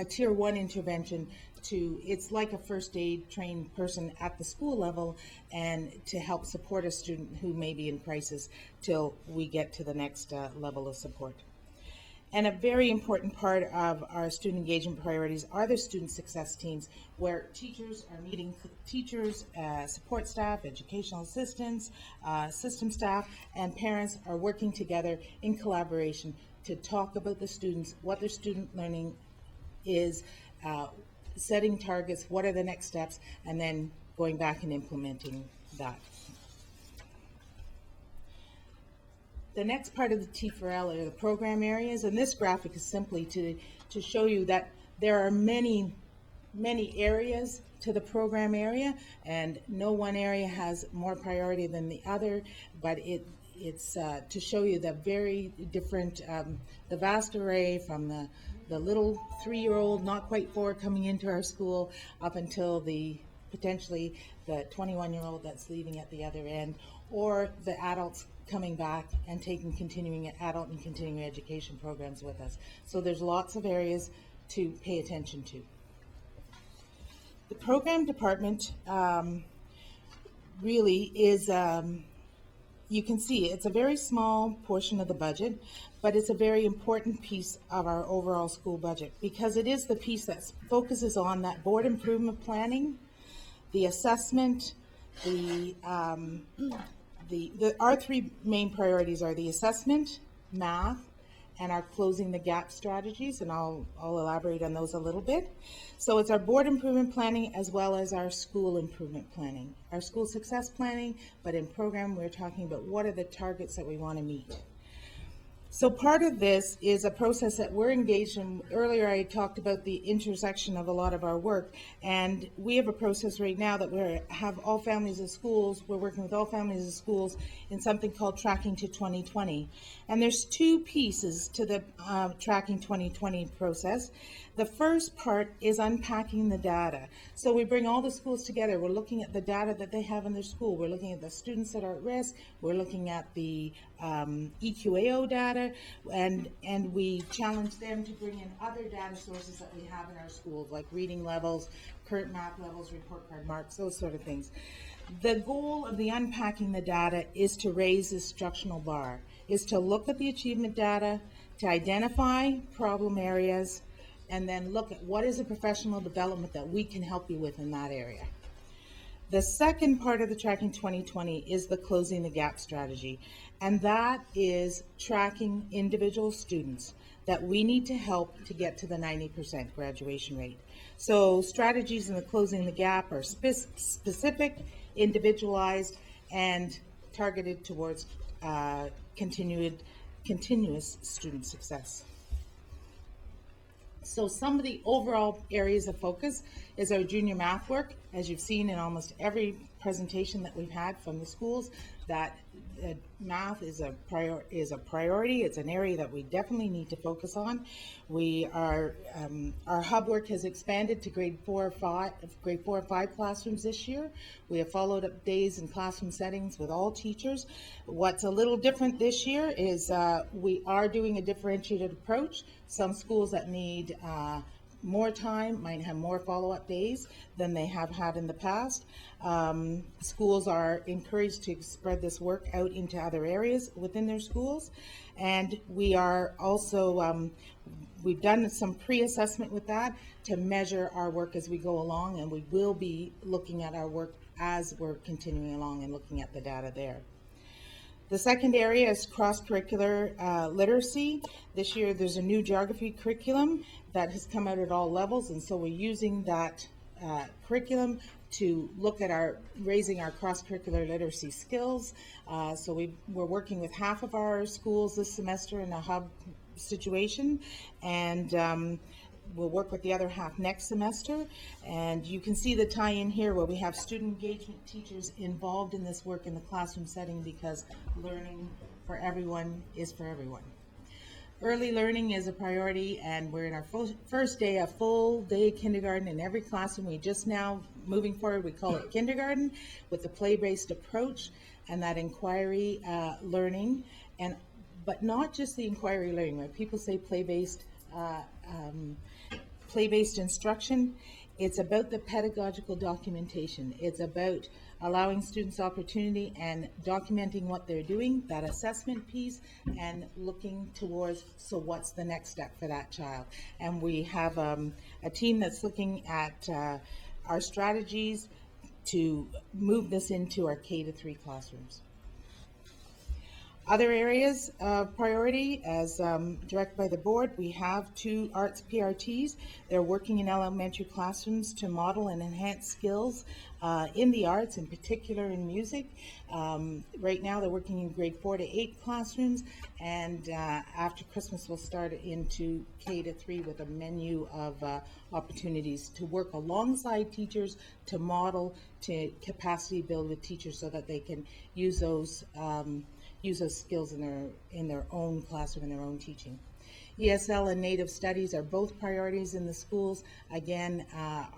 Tier 1 intervention it's like a first aid trained person at the school level, and to help support a student who may be in crisis till we get to the next level of support. And a very important part of our student engagement priorities are the student success teams, where teachers are meeting teachers, support staff, educational assistants, system staff, and parents are working together in collaboration to talk about the students, what their student learning is, setting targets, what are the next steps, and then going back and implementing that. The next part of the T4L are the program areas, and this graphic is simply to show you that there are many areas to the program area, and no one area has more priority than the other, but it's to show you the very different, the vast array from the little 3-year-old, not quite 4, coming into our school, up until potentially the 21-year-old that's leaving at the other end, or the adults coming back and taking continuing adult and continuing education programs with us. So there's lots of areas to pay attention to. The program department really is, you can see it's a very small portion of the budget, but it's a very important piece of our overall school budget because it is the piece that focuses on that board improvement planning, the assessment, our three main priorities are the assessment, math, and our closing the gap strategies, and I'll elaborate on those a little bit. So it's our board improvement planning as well as our school improvement planning, our school success planning, but in program we're talking about what are the targets that we want to meet. So part of this is a process that we're engaged in. Earlier I talked about the intersection of a lot of our work, and we have a process right now that we have all families of schools, we're working with all families of schools in something called Tracking to 2020. And there's two pieces to the Tracking 2020 process. The first part is unpacking the data. So we bring all the schools together. We're looking at the data that they have in their school. We're looking at the students that are at risk. We're looking at the EQAO data, and we challenge them to bring in other data sources that we have in our schools, like reading levels, current math levels, report card marks, those sort of things. The goal of the unpacking the data is to raise the instructional bar, is to look at the achievement data, to identify problem areas, and then look at what is the professional development that we can help you with in that area. The second part of the Tracking 2020 is the Closing the Gap strategy, and that is tracking individual students that we need to help to get to the 90% graduation rate. So strategies in the Closing the Gap are specific, individualized, and targeted towards continuous student success. So some of the overall areas of focus is our junior math work. As you've seen in almost every presentation that we've had from the schools, that math is a priority. It's an area that we definitely need to focus on. We are our hub work has expanded to grade 4 or 5 classrooms this year. We have followed up days in classroom settings with all teachers. What's a little different this year is we are doing a differentiated approach. Some schools that need more time might have more follow-up days than they have had in the past. Schools are encouraged to spread this work out into other areas within their schools. And we are also, we've done some pre-assessment with that to measure our work as we go along, and we will be looking at our work as we're continuing along and looking at the data there. The second area is cross-curricular literacy. This year there's a new geography curriculum that has come out at all levels, and so we're using that curriculum to look at raising our cross-curricular literacy skills. So we're working with half of our schools this semester in a hub situation, and we'll work with the other half next semester. And you can see the tie-in here where we have student engagement teachers involved in this work in the classroom setting, because learning for everyone is for everyone. Early learning is a priority, and we're in our first day, a full day kindergarten in every classroom. We just now, moving forward, we call it kindergarten with the play-based approach and that inquiry learning, but not just the inquiry learning. When people say play-based instruction, it's about the pedagogical documentation. It's about allowing students opportunity and documenting what they're doing, that assessment piece, and looking towards, so what's the next step for that child? And we have a team that's looking at our strategies to move this into our K-3 classrooms. Other areas of priority, as directed by the board, we have 2 arts PRTs. They're working in elementary classrooms to model and enhance skills in the arts, in particular in music. Right now they're working in grade 4 to 8 classrooms, and after Christmas we'll start into K-3 with a menu of opportunities to work alongside teachers, to model, to capacity build with teachers so that they can use those skills in their own classroom, in their own teaching. ESL and Native Studies are both priorities in the schools. Again,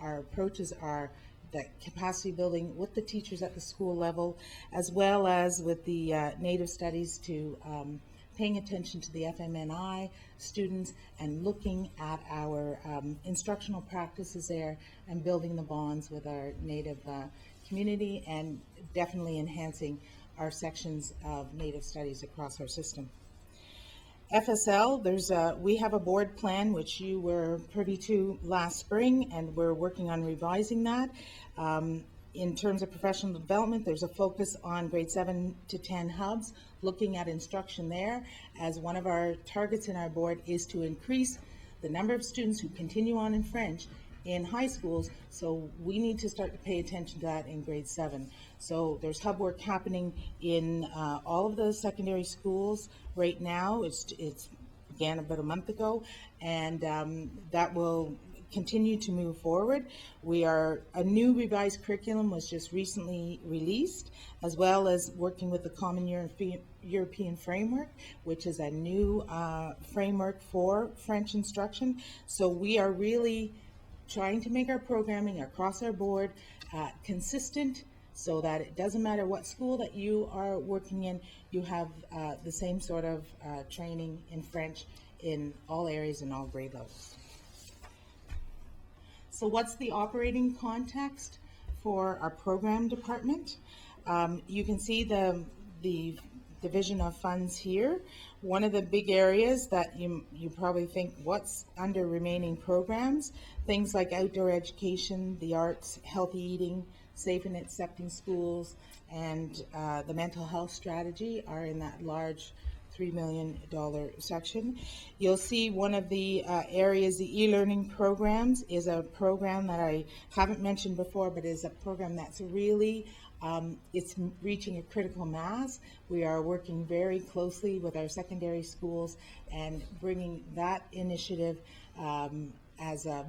our approaches are that capacity building with the teachers at the school level, as well as with the Native Studies to paying attention to the FMNI students and looking at our instructional practices there and building the bonds with our Native community and definitely enhancing our sections of Native Studies across our system. FSL, we have a board plan which you were privy to last spring, and we're working on revising that. In terms of professional development, there's a focus on grade 7 to 10 hubs, looking at instruction there, as one of our targets in our board is to increase the number of students who continue on in French in high schools, so we need to start to pay attention to that in grade 7. So there's hub work happening in all of the secondary schools right now. It's began about a month ago, and that will continue to move forward. A new revised curriculum was just recently released, as well as working with the Common European Framework, which is a new framework for French instruction. So we are really trying to make our programming across our board consistent, so that it doesn't matter what school that you are working in, you have the same sort of training in French in all areas and all grade levels. So what's the operating context for our program department? You can see the division of funds here. One of the big areas that you probably think, what's under remaining programs? Things like outdoor education, the arts, healthy eating, safe and accepting schools, and the mental health strategy are in that large $3 million section. You'll see one of the areas, the e-learning programs, is a program that I haven't mentioned before, but is a program that's really, it's reaching a critical mass. We are working very closely with our secondary schools and bringing that initiative as a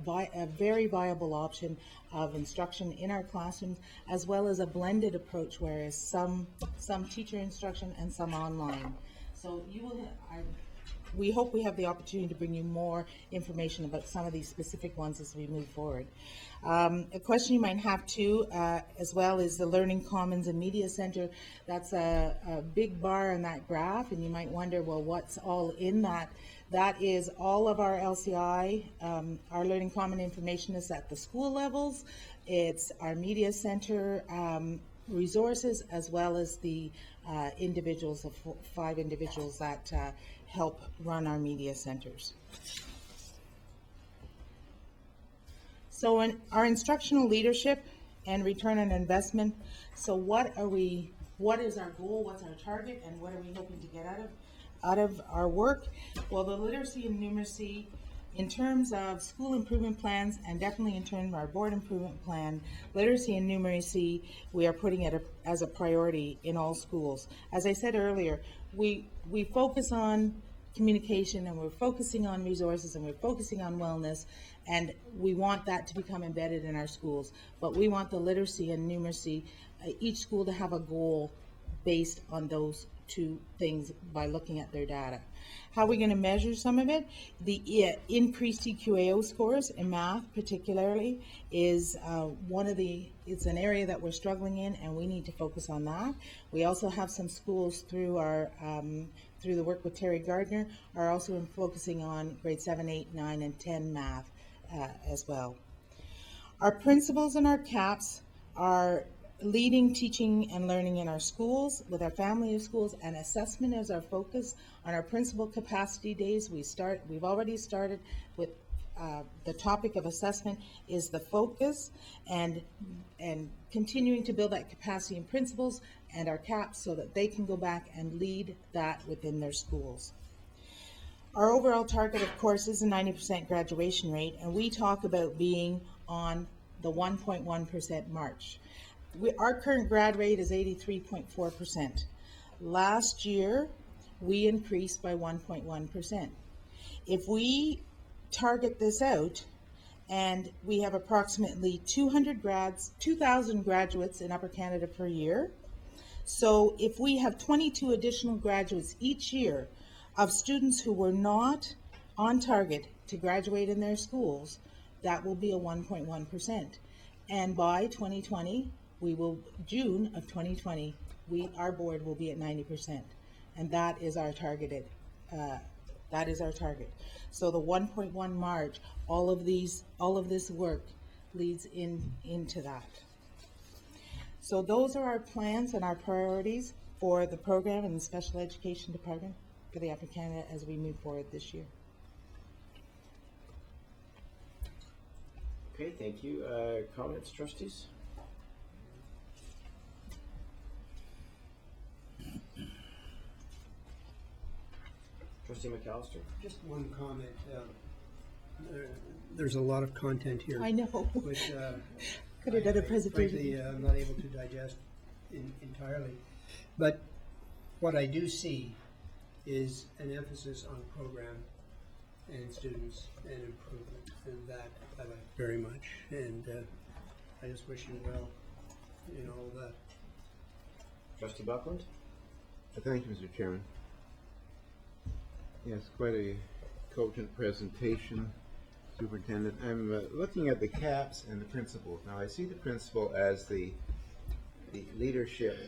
very viable option of instruction in our classrooms, as well as a blended approach, whereas some teacher instruction and some online. So we hope we have the opportunity to bring you more information about some of these specific ones as we move forward. A question you might have too, as well, is the Learning Commons and Media Center. That's a big bar on that graph, and you might wonder, well, what's all in that? That is all of our LCI, our Learning Common information is at the school levels. It's our Media Center resources, as well as the individuals, of 5 individuals that help run our media centers. So in our instructional leadership and return on investment, so what is our goal, what's our target, and what are we hoping to get out of our work? Well, the literacy and numeracy, in terms of school improvement plans, and definitely in terms of our board improvement plan, literacy and numeracy, we are putting it as a priority in all schools. As I said earlier, we focus on communication, and we're focusing on resources, and we're focusing on wellness, and we want that to become embedded in our schools. But we want the literacy and numeracy, each school to have a goal based on those 2 things by looking at their data. How are we going to measure some of it? The increased EQAO scores in math particularly is it's an area that we're struggling in, and we need to focus on that. We also have some schools through our through the work with Terry Gardner are also focusing on grade 7, 8, 9, and 10 math as well. Our principals and our CAPs are leading teaching and learning in our schools with our family of schools, and assessment is our focus. On our principal capacity days, we've already started with the topic of assessment is the focus, and continuing to build that capacity in principals and our CAPs so that they can go back and lead that within their schools. Our overall target, of course, is a 90% graduation rate, and we talk about being on the 1.1% march. Our current grad rate is 83.4%. Last year, we increased by 1.1%. If we target this out, and we have approximately 2,000 graduates in Upper Canada per year, so if we have 22 additional graduates each year of students who were not on target to graduate in their schools, that will be a 1.1%. And by 2020, June of 2020, our board will be at 90%. And that is our target. So the 1.1 March, all of this work leads into that. So those are our plans and our priorities for the program and the special education department for the Upper Canada as we move forward this year. Okay, thank you. Comments, trustees? Trustee McAllister? Just one comment. There's a lot of content here. I know. Which, Could have done a presentation. frankly, I'm not able to digest entirely. But what I do see is an emphasis on program and students and improvement, and that I like very much. And I just wish you well in all of that. Trustee Buckland? Thank you, Mr. Chairman. Yes, quite a cogent presentation, Superintendent. I'm looking at the CAPS and the principal. Now, I see the principal as the leadership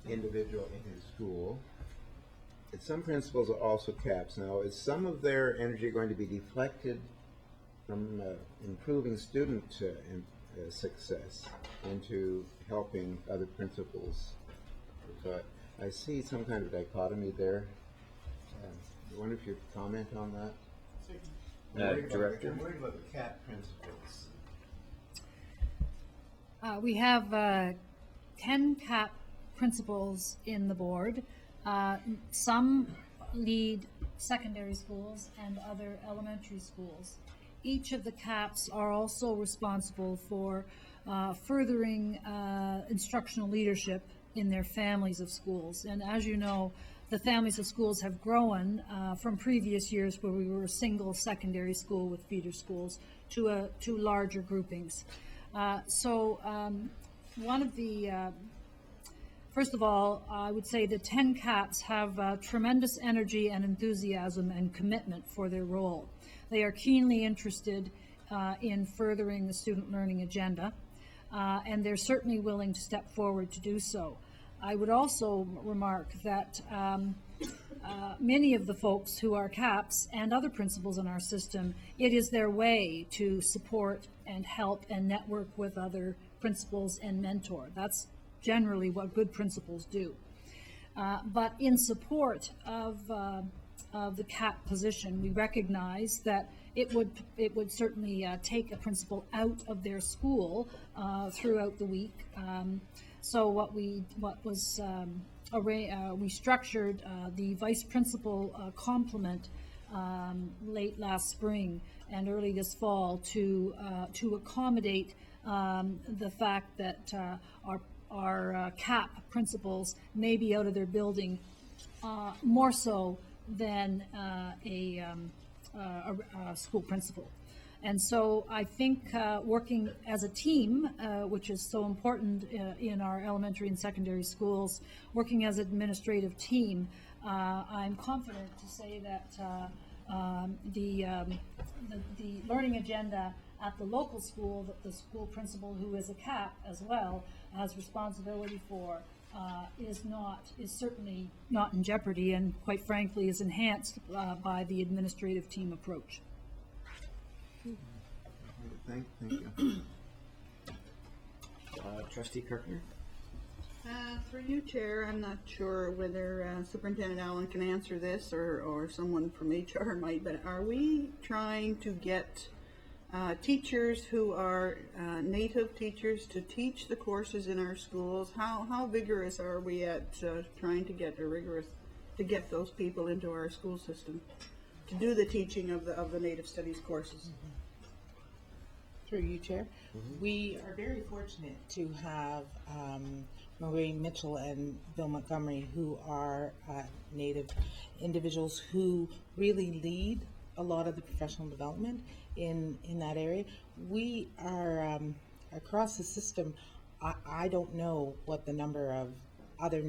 individual in his school. And some principals are also CAPS. Now, is some of their energy going to be deflected from improving student success into helping other principals? So I see some kind of dichotomy there. I wonder if you'd comment on that. Director? I'm worried about the CAP principals. We have 10 CAP principals in the board. Some lead secondary schools and other elementary schools. Each of the CAPs are also responsible for furthering instructional leadership in their families of schools. And as you know, the families of schools have grown from previous years where we were a single secondary school with feeder schools to larger groupings. One of the first of all, I would say the 10 CAPs have tremendous energy and enthusiasm and commitment for their role. They are keenly interested in furthering the student learning agenda, and they're certainly willing to step forward to do so. I would also remark that many of the folks who are CAPs and other principals in our system, it is their way to support and help and network with other principals and mentor. That's generally what good principals do. But in support of the CAP position, we recognize that it would certainly take a principal out of their school throughout the week. So we structured the vice principal complement late last spring and early this fall to accommodate the fact that our CAP principals may be out of their building more so than a school principal. And so I think working as a team, which is so important in our elementary and secondary schools, working as an administrative team, I'm confident to say that the learning agenda at the local school, that the school principal, who is a CAP as well, has responsibility for, is certainly not in jeopardy, and quite frankly is enhanced by the administrative team approach. Thank you. Trustee Kirkner? For you, Chair, I'm not sure whether Superintendent Allen can answer this or someone from HR might, but are we trying to get teachers who are native teachers to teach the courses in our schools? How vigorous are we at trying to get those people into our school system to do the teaching of the Native Studies courses? Through you, Chair. We are very fortunate to have Marie Mitchell and Bill Montgomery, who are Native individuals who really lead a lot of the professional development in that area. We are across the system. I don't know what the number of other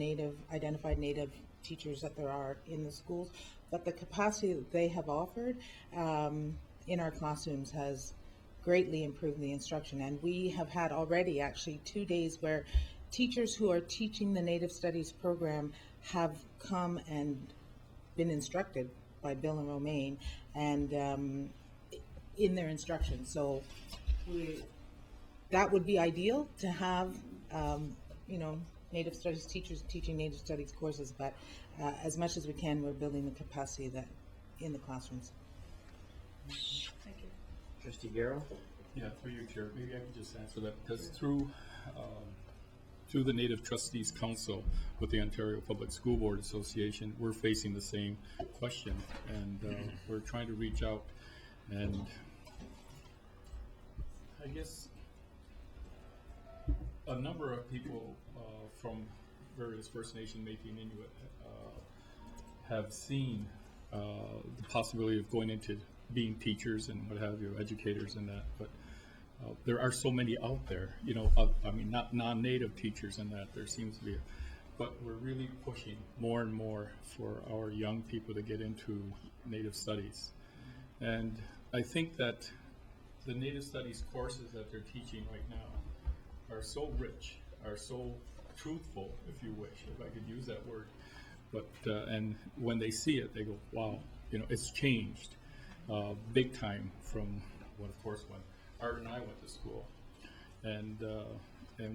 identified Native teachers that there are in the schools, but the capacity that they have offered in our classrooms has greatly improved the instruction. And we have had already actually 2 days where teachers who are teaching the Native Studies program have come and been instructed by Bill and Romaine and in their instruction. So that would be ideal to have, Native Studies teachers teaching Native Studies courses, but as much as we can, we're building the capacity that in the classrooms. Trustee Garrow? Yeah, through your chair, maybe I could just answer that, because through the Native Trustees Council with the Ontario Public School Board Association, we're facing the same question, and we're trying to reach out, and I guess a number of people from various First Nation, Métis, and Inuit have seen the possibility of going into being teachers and what have you, educators and that, but there are so many out there, not non-native teachers and that, there seems to be, but we're really pushing more and more for our young people to get into Native Studies. And I think that the Native Studies courses that they're teaching right now are so rich, are so truthful, if you wish, if I could use that word. But and when they see it, they go, wow, it's changed big time from when, of course, when Art and I went to school. And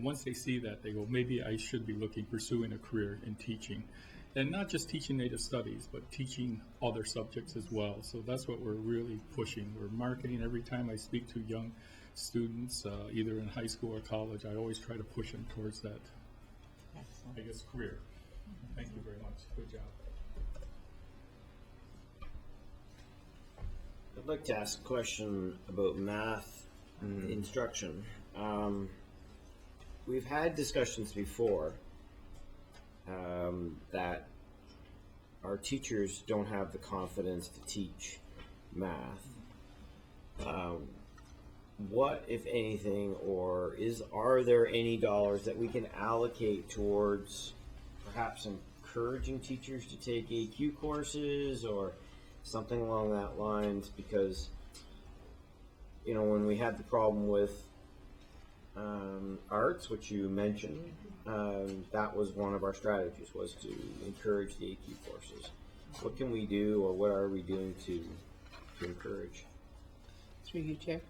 once they see that, they go, maybe I should be pursuing a career in teaching. And not just teaching Native Studies, but teaching other subjects as well. So that's what we're really pushing. We're marketing every time I speak to young students, either in high school or college. I always try to push them towards that, I guess, career. Thank you very much. Good job. I'd like to ask a question about math instruction. We've had discussions before that our teachers don't have the confidence to teach math. What, if anything, are there any dollars that we can allocate towards perhaps encouraging teachers to take AQ courses or something along that lines? Because when we had the problem with arts, which you mentioned, that was one of our strategies, was to encourage the AQ courses. What can we do, or what are we doing to encourage? Through you, Chair.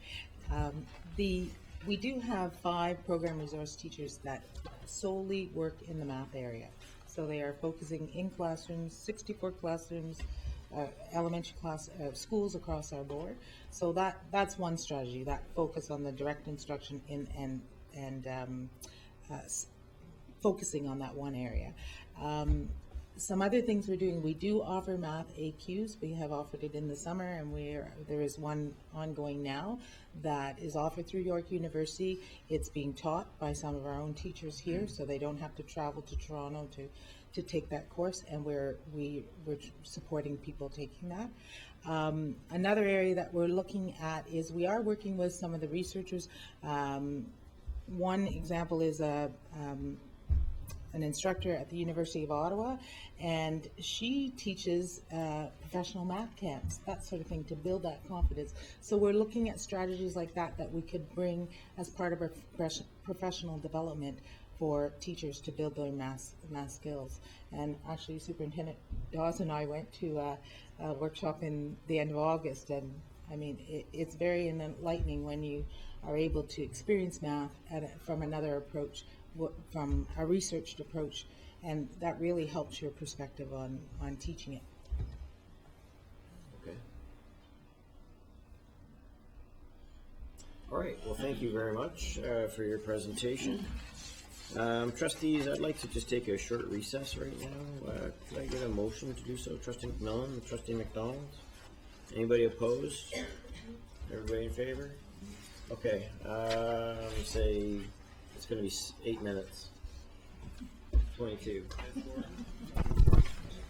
We do have 5 program resource teachers that solely work in the math area. So they are focusing in classrooms, 64 classrooms, elementary class schools across our board. So that's one strategy, that focus on the direct instruction and focusing on that one area. Some other things we're doing, we do offer math AQs. We have offered it in the summer, and there is one ongoing now that is offered through York University. It's being taught by some of our own teachers here, so they don't have to travel to Toronto to take that course, and we're supporting people taking that. Another area that we're looking at is we are working with some of the researchers. One example is an instructor at the University of Ottawa, and she teaches professional math camps, that sort of thing, to build that confidence. So we're looking at strategies like that we could bring as part of our professional development for teachers to build their math skills. And actually, Superintendent Dawes and I went to a workshop in the end of August, and I mean, it's very enlightening when you are able to experience math from another approach, from a researched approach, and that really helps your perspective on teaching it. Okay. All right, well, thank you very much for your presentation. Trustees, I'd like to just take a short recess right now. Could I get a motion to do so? Trustee McMillan, Trustee McDonald? Anybody opposed? Everybody in favor? Okay, say it's going to be 8 minutes. 22.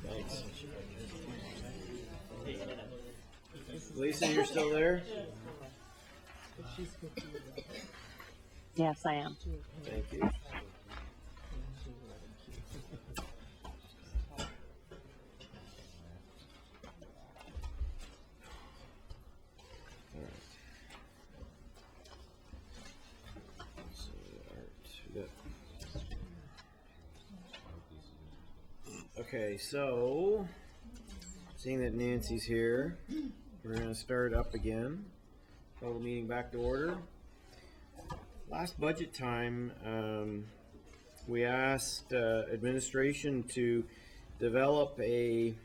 Thanks. Lisa, you're still there? Yes, I am. Thank you. Okay, so, seeing that Nancy's here, we're gonna start up again. Call the meeting back to order. Last budget time, we asked administration to develop an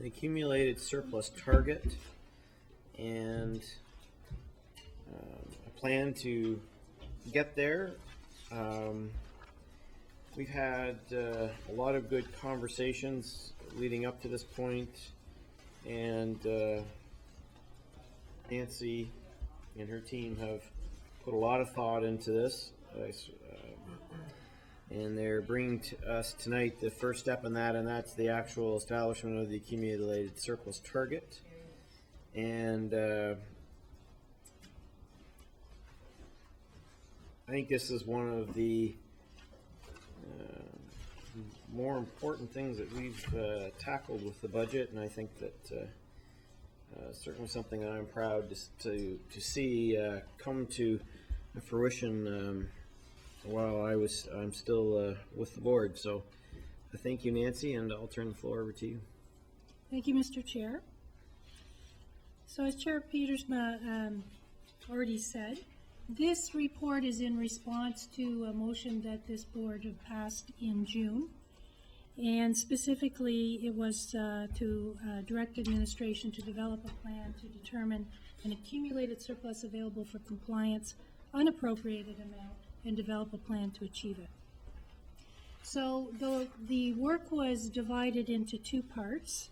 accumulated surplus target and a plan to get there. We've had a lot of good conversations leading up to this point, and Nancy and her team have put a lot of thought into this, and they're bringing to us tonight the first step in that, and that's the actual establishment of the accumulated surplus target. And I think this is one of the more important things that we've tackled with the budget, and I think that certainly something that I'm proud to see come to fruition while I'm still with the board. So thank you, Nancy, and I'll turn the floor over to you. Thank you, Mr. Chair. So as Chair Petersma already said, this report is in response to a motion that this board had passed in June. And specifically, it was to direct administration to develop a plan to determine an accumulated surplus available for compliance, unappropriated amount, and develop a plan to achieve it. So the work was divided into two parts.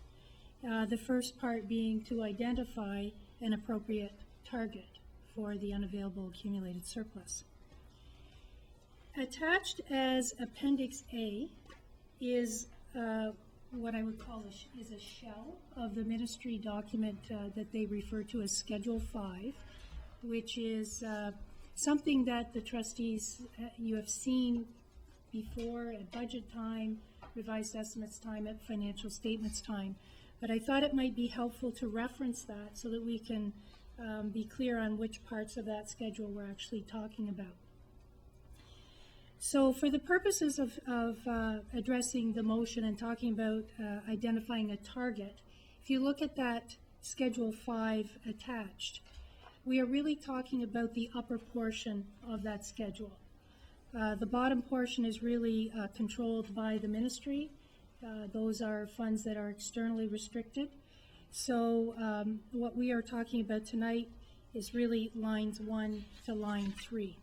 The first part being to identify an appropriate target for the unavailable accumulated surplus. Attached as Appendix A is what I would call is a shell of the ministry document that they refer to as Schedule 5, which is something that the trustees, you have seen before at budget time, revised estimates time, at financial statements time. But I thought it might be helpful to reference that so that we can be clear on which parts of that schedule we're actually talking about. So for the purposes of addressing the motion and talking about identifying a target, if you look at that Schedule 5 attached, we are really talking about the upper portion of that schedule. The bottom portion is really controlled by the ministry. Those are funds that are externally restricted. So what we are talking about tonight is really lines 1 to line 3.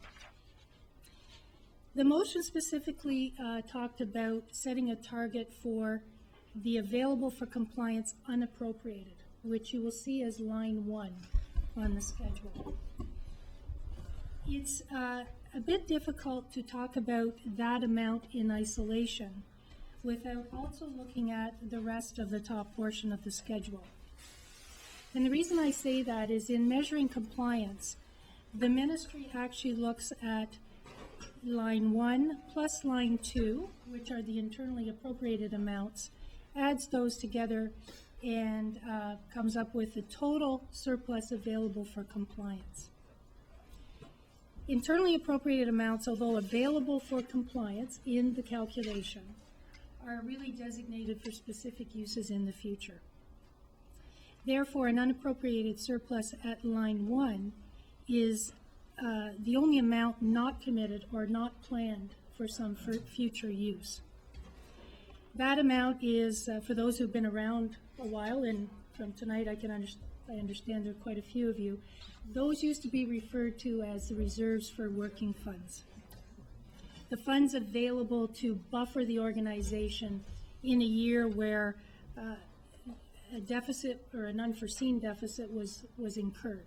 The motion specifically talked about setting a target for the available for compliance unappropriated, which you will see as line 1 on the schedule. It's a bit difficult to talk about that amount in isolation without also looking at the rest of the top portion of the schedule. And the reason I say that is in measuring compliance, the ministry actually looks at line 1 plus line 2, which are the internally appropriated amounts, adds those together and comes up with the total surplus available for compliance. Internally appropriated amounts, although available for compliance in the calculation, are really designated for specific uses in the future. Therefore, an unappropriated surplus at line 1 is the only amount not committed or not planned for some future use. That amount is, for those who've been around a while, and from tonight I understand there are quite a few of you, those used to be referred to as the reserves for working funds. The funds available to buffer the organization in a year where a deficit or an unforeseen deficit was incurred.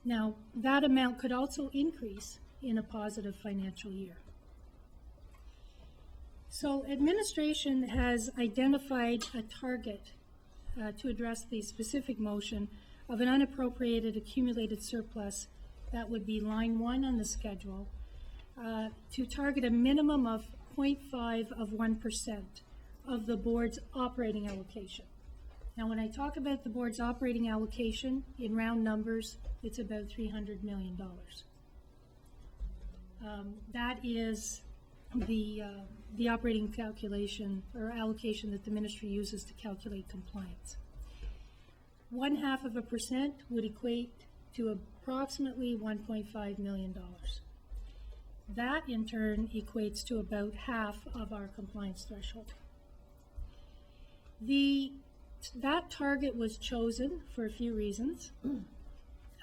Now, that amount could also increase in a positive financial year. So administration has identified a target to address the specific motion of an unappropriated accumulated surplus that would be line 1 on the schedule to target a minimum of 0.5 of 1% of the board's operating allocation. Now, when I talk about the board's operating allocation, in round numbers, it's about $300 million. That is the operating calculation or allocation that the ministry uses to calculate compliance. 0.5% would equate to approximately $1.5 million. That in turn equates to about half of our compliance threshold. That target was chosen for a few reasons.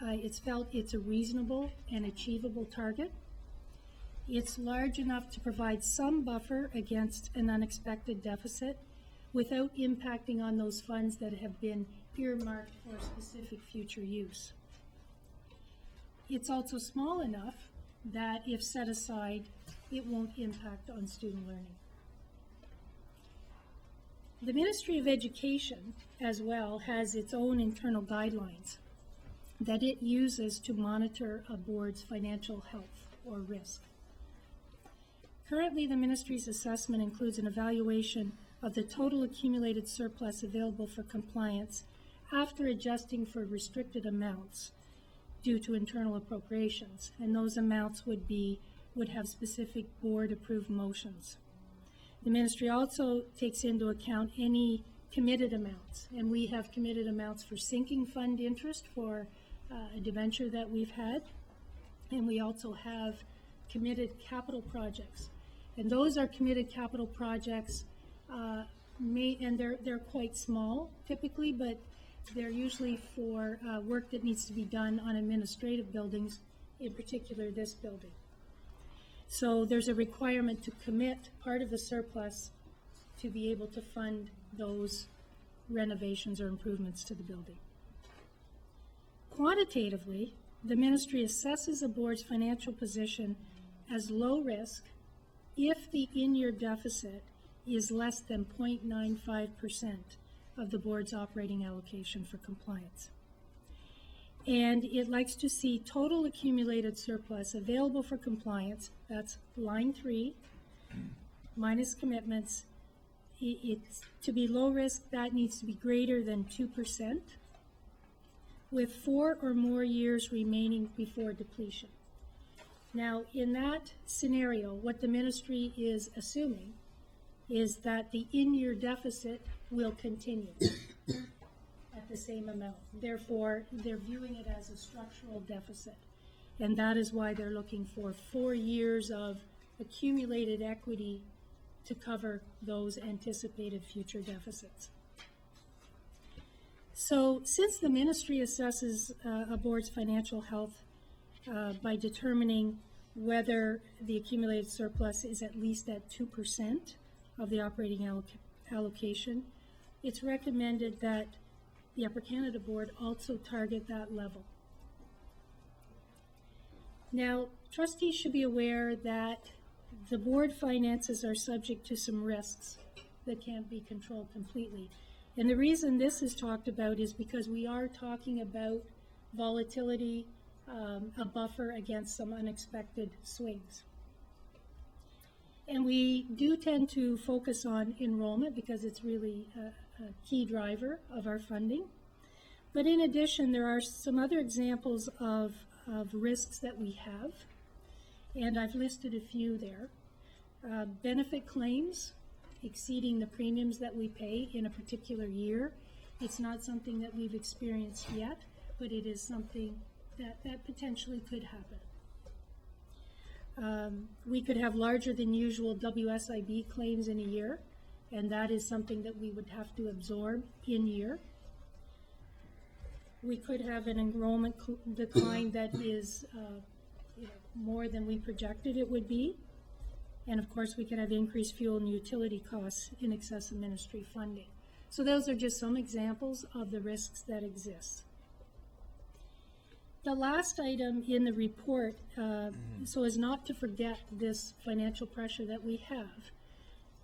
It's felt it's a reasonable and achievable target. It's large enough to provide some buffer against an unexpected deficit without impacting on those funds that have been earmarked for specific future use. It's also small enough that if set aside, it won't impact on student learning. The Ministry of Education, as well, has its own internal guidelines that it uses to monitor a board's financial health or risk. Currently, the ministry's assessment includes an evaluation of the total accumulated surplus available for compliance after adjusting for restricted amounts due to internal appropriations, and those amounts would have specific board-approved motions. The ministry also takes into account any committed amounts, and we have committed amounts for sinking fund interest for a debenture that we've had, and we also have committed capital projects. And those are committed capital projects, and they're quite small typically, but they're usually for work that needs to be done on administrative buildings, in particular this building. So there's a requirement to commit part of the surplus to be able to fund those renovations or improvements to the building. Quantitatively, the ministry assesses a board's financial position as low risk if the in-year deficit is less than 0.95% of the board's operating allocation for compliance. And it likes to see total accumulated surplus available for compliance, that's line 3, minus commitments. It's to be low risk, that needs to be greater than 2%, with 4 or more years remaining before depletion. Now, in that scenario, what the ministry is assuming is that the in-year deficit will continue at the same amount. Therefore, they're viewing it as a structural deficit. And that is why they're looking for 4 years of accumulated equity to cover those anticipated future deficits. So, since the ministry assesses a board's financial health by determining whether the accumulated surplus is at least at 2% of the operating allocation, it's recommended that the Upper Canada Board also target that level. Now, trustees should be aware that the board finances are subject to some risks that can't be controlled completely. And the reason this is talked about is because we are talking about volatility, a buffer against some unexpected swings. And we do tend to focus on enrollment because it's really a key driver of our funding. But in addition, there are some other examples of risks that we have, and I've listed a few there. Benefit claims exceeding the premiums that we pay in a particular year. It's not something that we've experienced yet, but it is something that potentially could happen. We could have larger than usual WSIB claims in a year, and that is something that we would have to absorb in year. We could have an enrollment decline that is more than we projected it would be. And of course, we could have increased fuel and utility costs in excess of ministry funding. So those are just some examples of the risks that exist. The last item in the report, so as not to forget this financial pressure that we have,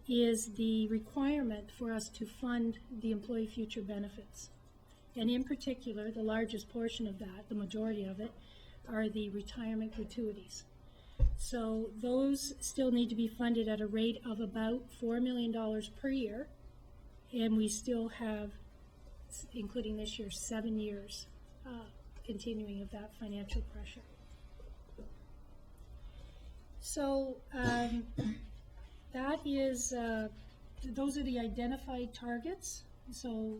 is the requirement for us to fund the employee future benefits. And in particular, the largest portion of that, the majority of it, are the retirement gratuities. So those still need to be funded at a rate of about $4 million per year, and we still have, including this year, 7 years continuing of that financial pressure. So That is, those are the identified targets. So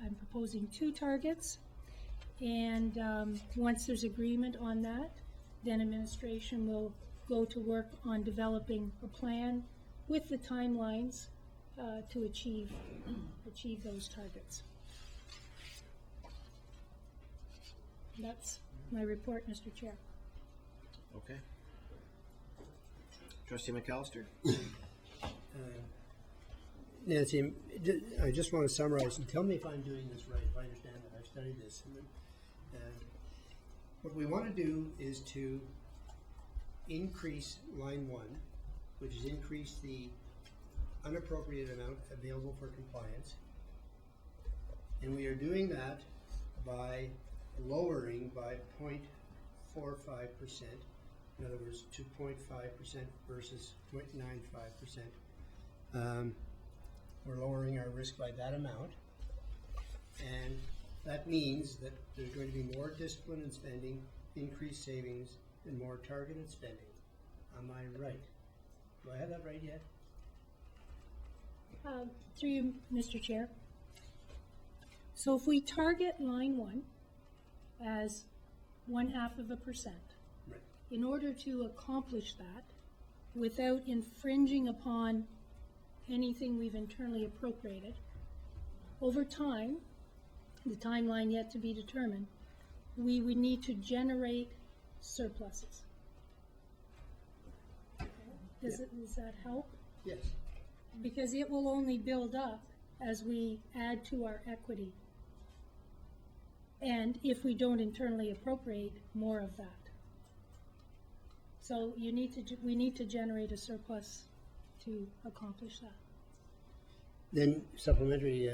I'm proposing 2 targets. And once there's agreement on that, then administration will go to work on developing a plan with the timelines to achieve those targets. That's my report, Mr. Chair. Okay. Trustee McAllister? Nancy, I just want to summarize and tell me if I'm doing this right, if I understand that. I've studied this. What we want to do is to increase line 1, which is increase the unappropriated amount available for compliance. And we are doing that by lowering by 0.45%. In other words, 2.5% versus 0.95%. We're lowering our risk by that amount. And that means that there's going to be more discipline in spending, increased savings, and more targeted spending. Am I right? Do I have that right yet? Through you, Mr. Chair. So if we target line 1 as 0.5%, Right. in order to accomplish that without infringing upon anything we've internally appropriated, over time, the timeline yet to be determined, we would need to generate surpluses. Does that help? Yes. Because it will only build up as we add to our equity. And if we don't internally appropriate more of that. So we need to generate a surplus to accomplish that. Then supplementary,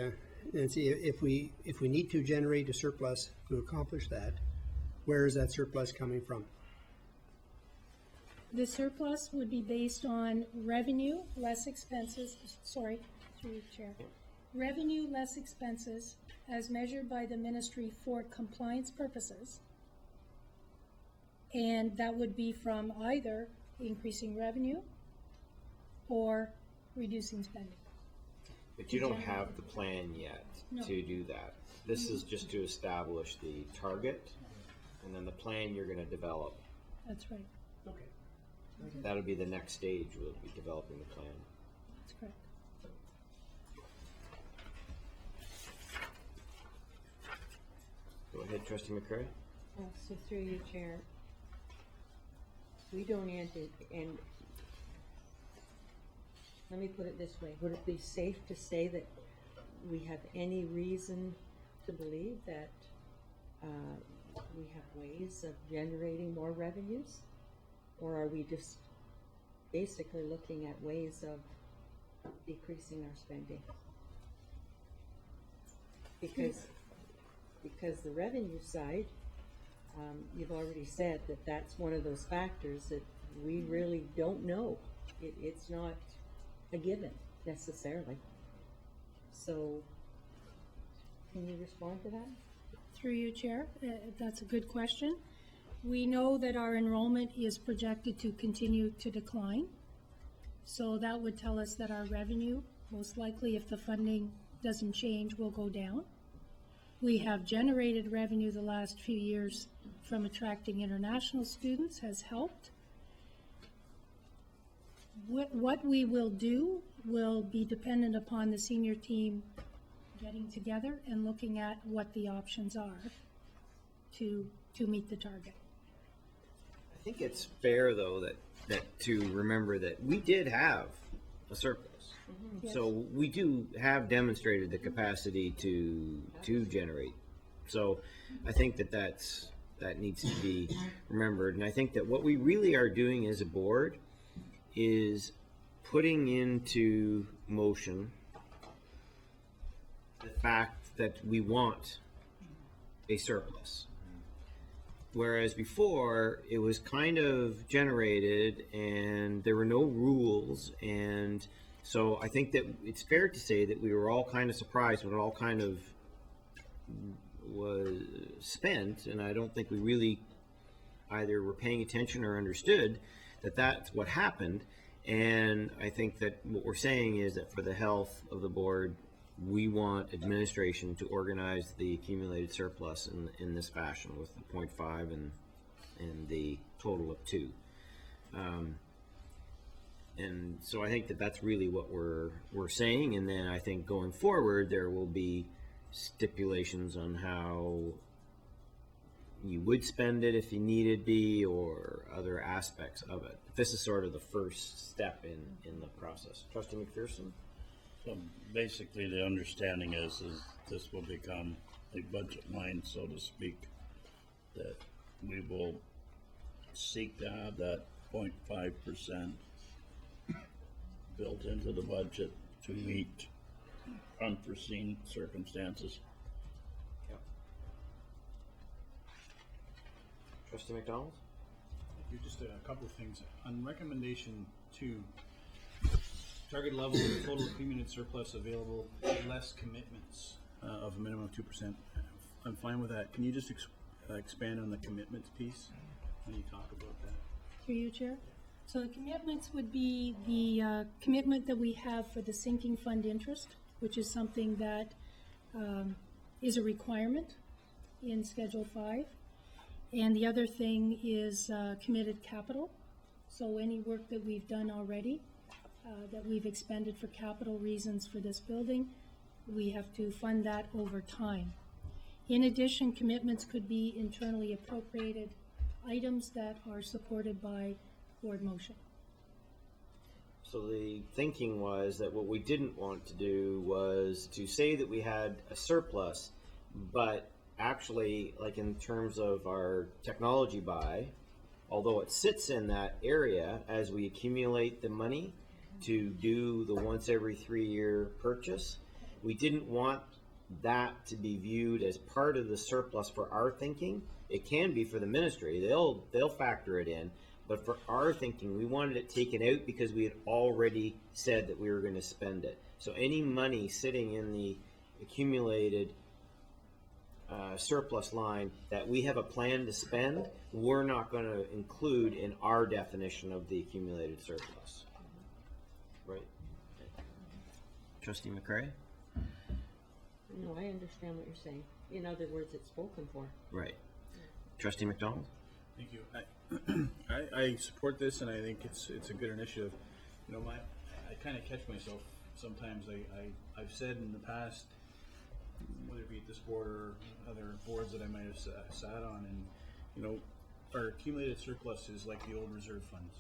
Nancy, if we need to generate a surplus to accomplish that, where is that surplus coming from? The surplus would be based on revenue less expenses, sorry, through the chair. Revenue less expenses as measured by the ministry for compliance purposes. And that would be from either increasing revenue or reducing spending. But you don't have the plan yet No. to do that. This is just to establish the target, and then the plan you're gonna develop. That's right. Okay. That'll be the next stage, we'll be developing the plan. That's correct. Go ahead, trustee McCray. So through you, Chair, we don't and let me put it this way, would it be safe to say that we have any reason to believe that we have ways of generating more revenues? Or are we just basically looking at ways of decreasing our spending? Because the revenue side, you've already said that that's one of those factors that we really don't know. It's not a given necessarily. So, can you respond to that? Through you, Chair, that's a good question. We know that our enrollment is projected to continue to decline. So that would tell us that our revenue, most likely if the funding doesn't change, will go down. We have generated revenue the last few years from attracting international students, has helped. What we will do will be dependent upon the senior team getting together and looking at what the options are to meet the target. I think it's fair, though, that to remember that we did have a surplus. Yes. So we do have demonstrated the capacity to generate. So I think that needs to be remembered. And I think that what we really are doing as a board is putting into motion the fact that we want a surplus. Whereas before, it was kind of generated and there were no rules. And so I think that it's fair to say that we were all kind of surprised when it all kind of was spent. And I don't think we really either were paying attention or understood that that's what happened. And I think that what we're saying is that for the health of the board, we want administration to organize the accumulated surplus in this fashion with the 0.5 and the total of 2. And so I think that that's really what we're saying. And then I think going forward, there will be stipulations on how you would spend it if you needed be, or other aspects of it. This is sort of the first step in the process. Trustee McPherson? So basically, the understanding is this will become a budget line, so to speak, that we will seek to have that 0.5% built into the budget to meet unforeseen circumstances. Trustee McDonald? Just a couple of things. On recommendation 2, target level of total accumulated surplus available, less commitments of a minimum of 2%. I'm fine with that. Can you just expand on the commitments piece when you talk about that? Through you, Chair. So the commitments would be the commitment that we have for the sinking fund interest, which is something that is a requirement in Schedule 5. And the other thing is committed capital. So any work that we've done already, that we've expended for capital reasons for this building, we have to fund that over time. In addition, commitments could be internally appropriated items that are supported by board motion. So the thinking was that what we didn't want to do was to say that we had a surplus, but actually, like in terms of our technology buy, although it sits in that area as we accumulate the money to do the once every 3-year purchase, we didn't want that to be viewed as part of the surplus for our thinking. It can be for the ministry, they'll factor it in, but for our thinking, we wanted it taken out because we had already said that we were going to spend it. So any money sitting in the accumulated surplus line that we have a plan to spend, we're not going to include in our definition of the accumulated surplus. Right? Trustee McCray? No, I understand what you're saying. In other words, it's spoken for. Right. Trustee McDonald? Thank you. I support this, and I think it's a good initiative. You know, I kind of catch myself sometimes. I've said in the past, whether it be at this board or other boards that I might have sat on, and you know, our accumulated surplus is like the old reserve funds.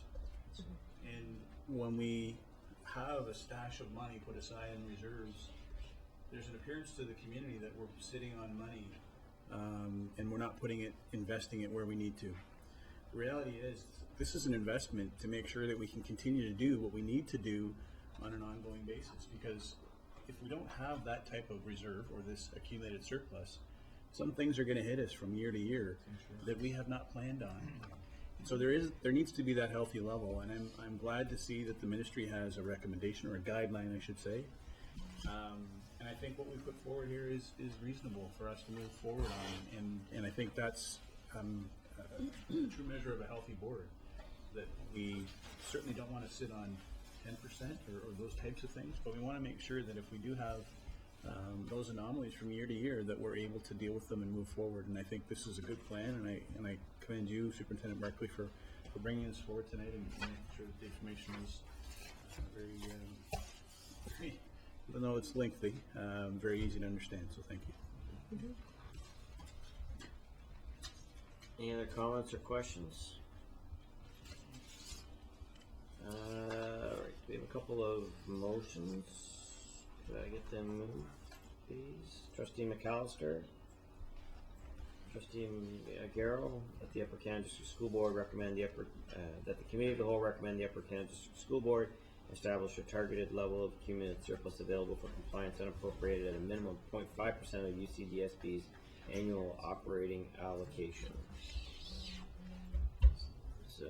And when we have a stash of money put aside in reserves, there's an appearance to the community that we're sitting on money, and we're not investing it where we need to. The reality is, this is an investment to make sure that we can continue to do what we need to do on an ongoing basis, because if we don't have that type of reserve or this accumulated surplus, some things are going to hit us from year to year that we have not planned on. So there needs to be that healthy level, and I'm glad to see that the ministry has a recommendation, or a guideline, I should say. And I think what we put forward here is reasonable for us to move forward on, and I think that's a true measure of a healthy board, that we certainly don't want to sit on 10% or those types of things, but we want to make sure that if we do have those anomalies from year to year, that we're able to deal with them and move forward. And I think this is a good plan, and I commend you, Superintendent Barclay, for bringing this forward tonight and making sure that the information is very, even though it's lengthy, very easy to understand. So thank you. Any other comments or questions? All right, we have a couple of motions. Could I get them moved, please? Trustee McAllister. Trustee Garrow, that the Upper Canada District School Board recommend that the Committee of the Whole recommend the Upper Canada District School Board establish a targeted level of accumulated surplus available for compliance unappropriated at a minimum of 0.5% of UCDSB's annual operating allocation. So,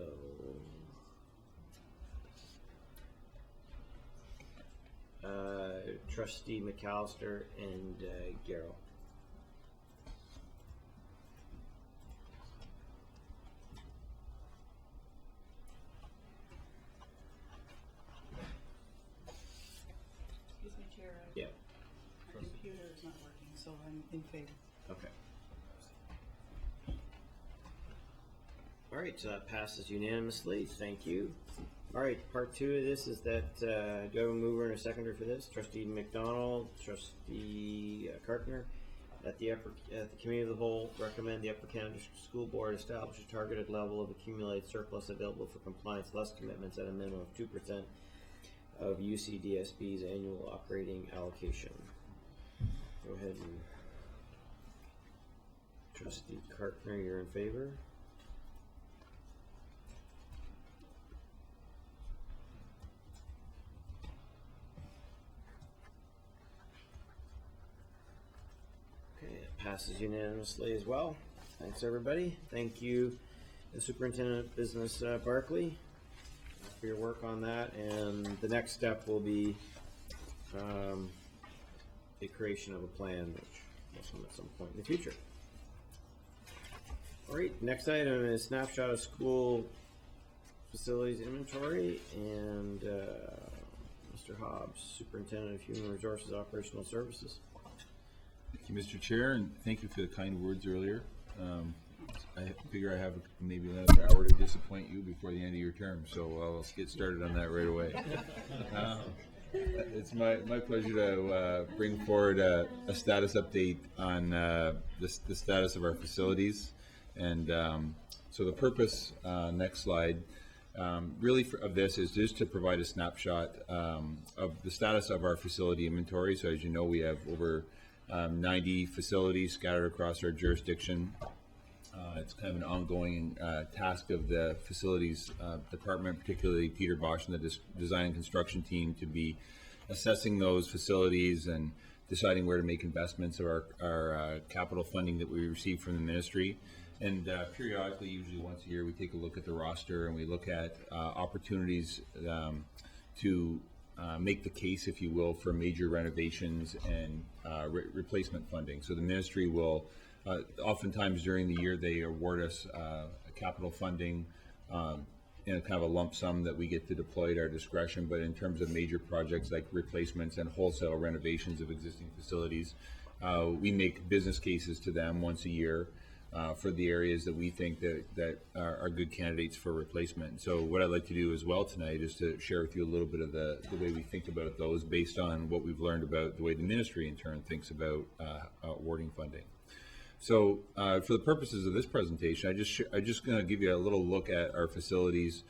Trustee McAllister and Garrow. so I'm in favor. Okay. All right, so that passes unanimously. Thank you. All right, part two of this is that, do I have a mover and a seconder for this? Trustee McDonald, trustee Cartner, at the committee of the whole, recommend the Upper Canada School Board establish a targeted level of accumulated surplus available for compliance, less commitments at a minimum of 2% of UCDSB's annual operating allocation. Go ahead and, trustee Cartner, you're in favor? Okay, it passes unanimously as well. Thanks, everybody. Thank you, the Superintendent of Business, Barkley, for your work on that. And the next step will be the creation of a plan, which will come at some point in the future. All right, next item is snapshot of school facilities inventory, and Mr. Hobbs, Superintendent of Human Resources Operational Services. Thank you, Mr. Chair, and thank you for the kind words earlier. I figure I have maybe another hour to disappoint you before the end of your term, so let's get started on that right away. It's my pleasure to bring forward a status update on the status of our facilities. And so the purpose, next slide, really of this is just to provide a snapshot of the status of our facility inventory. So as you know, we have over 90 facilities scattered across our jurisdiction. It's kind of an ongoing task of the facilities department, particularly Peter Bosch and the design and construction team, to be assessing those facilities and deciding where to make investments of our capital funding that we receive from the ministry. And periodically, usually once a year, we take a look at the roster and we look at opportunities to make the case, if you will, for major renovations and replacement funding. So the ministry will, oftentimes during the year, they award us capital funding in a kind of a lump sum that we get to deploy at our discretion. But in terms of major projects like replacements and wholesale renovations of existing facilities, we make business cases to them once a year for the areas that we think that are good candidates for replacement. So what I'd like to do as well tonight is to share with you a little bit of the way we think about those based on what we've learned about the way the ministry in turn thinks about awarding funding. So for the purposes of this presentation, I'm just going to give you a little look at our facilities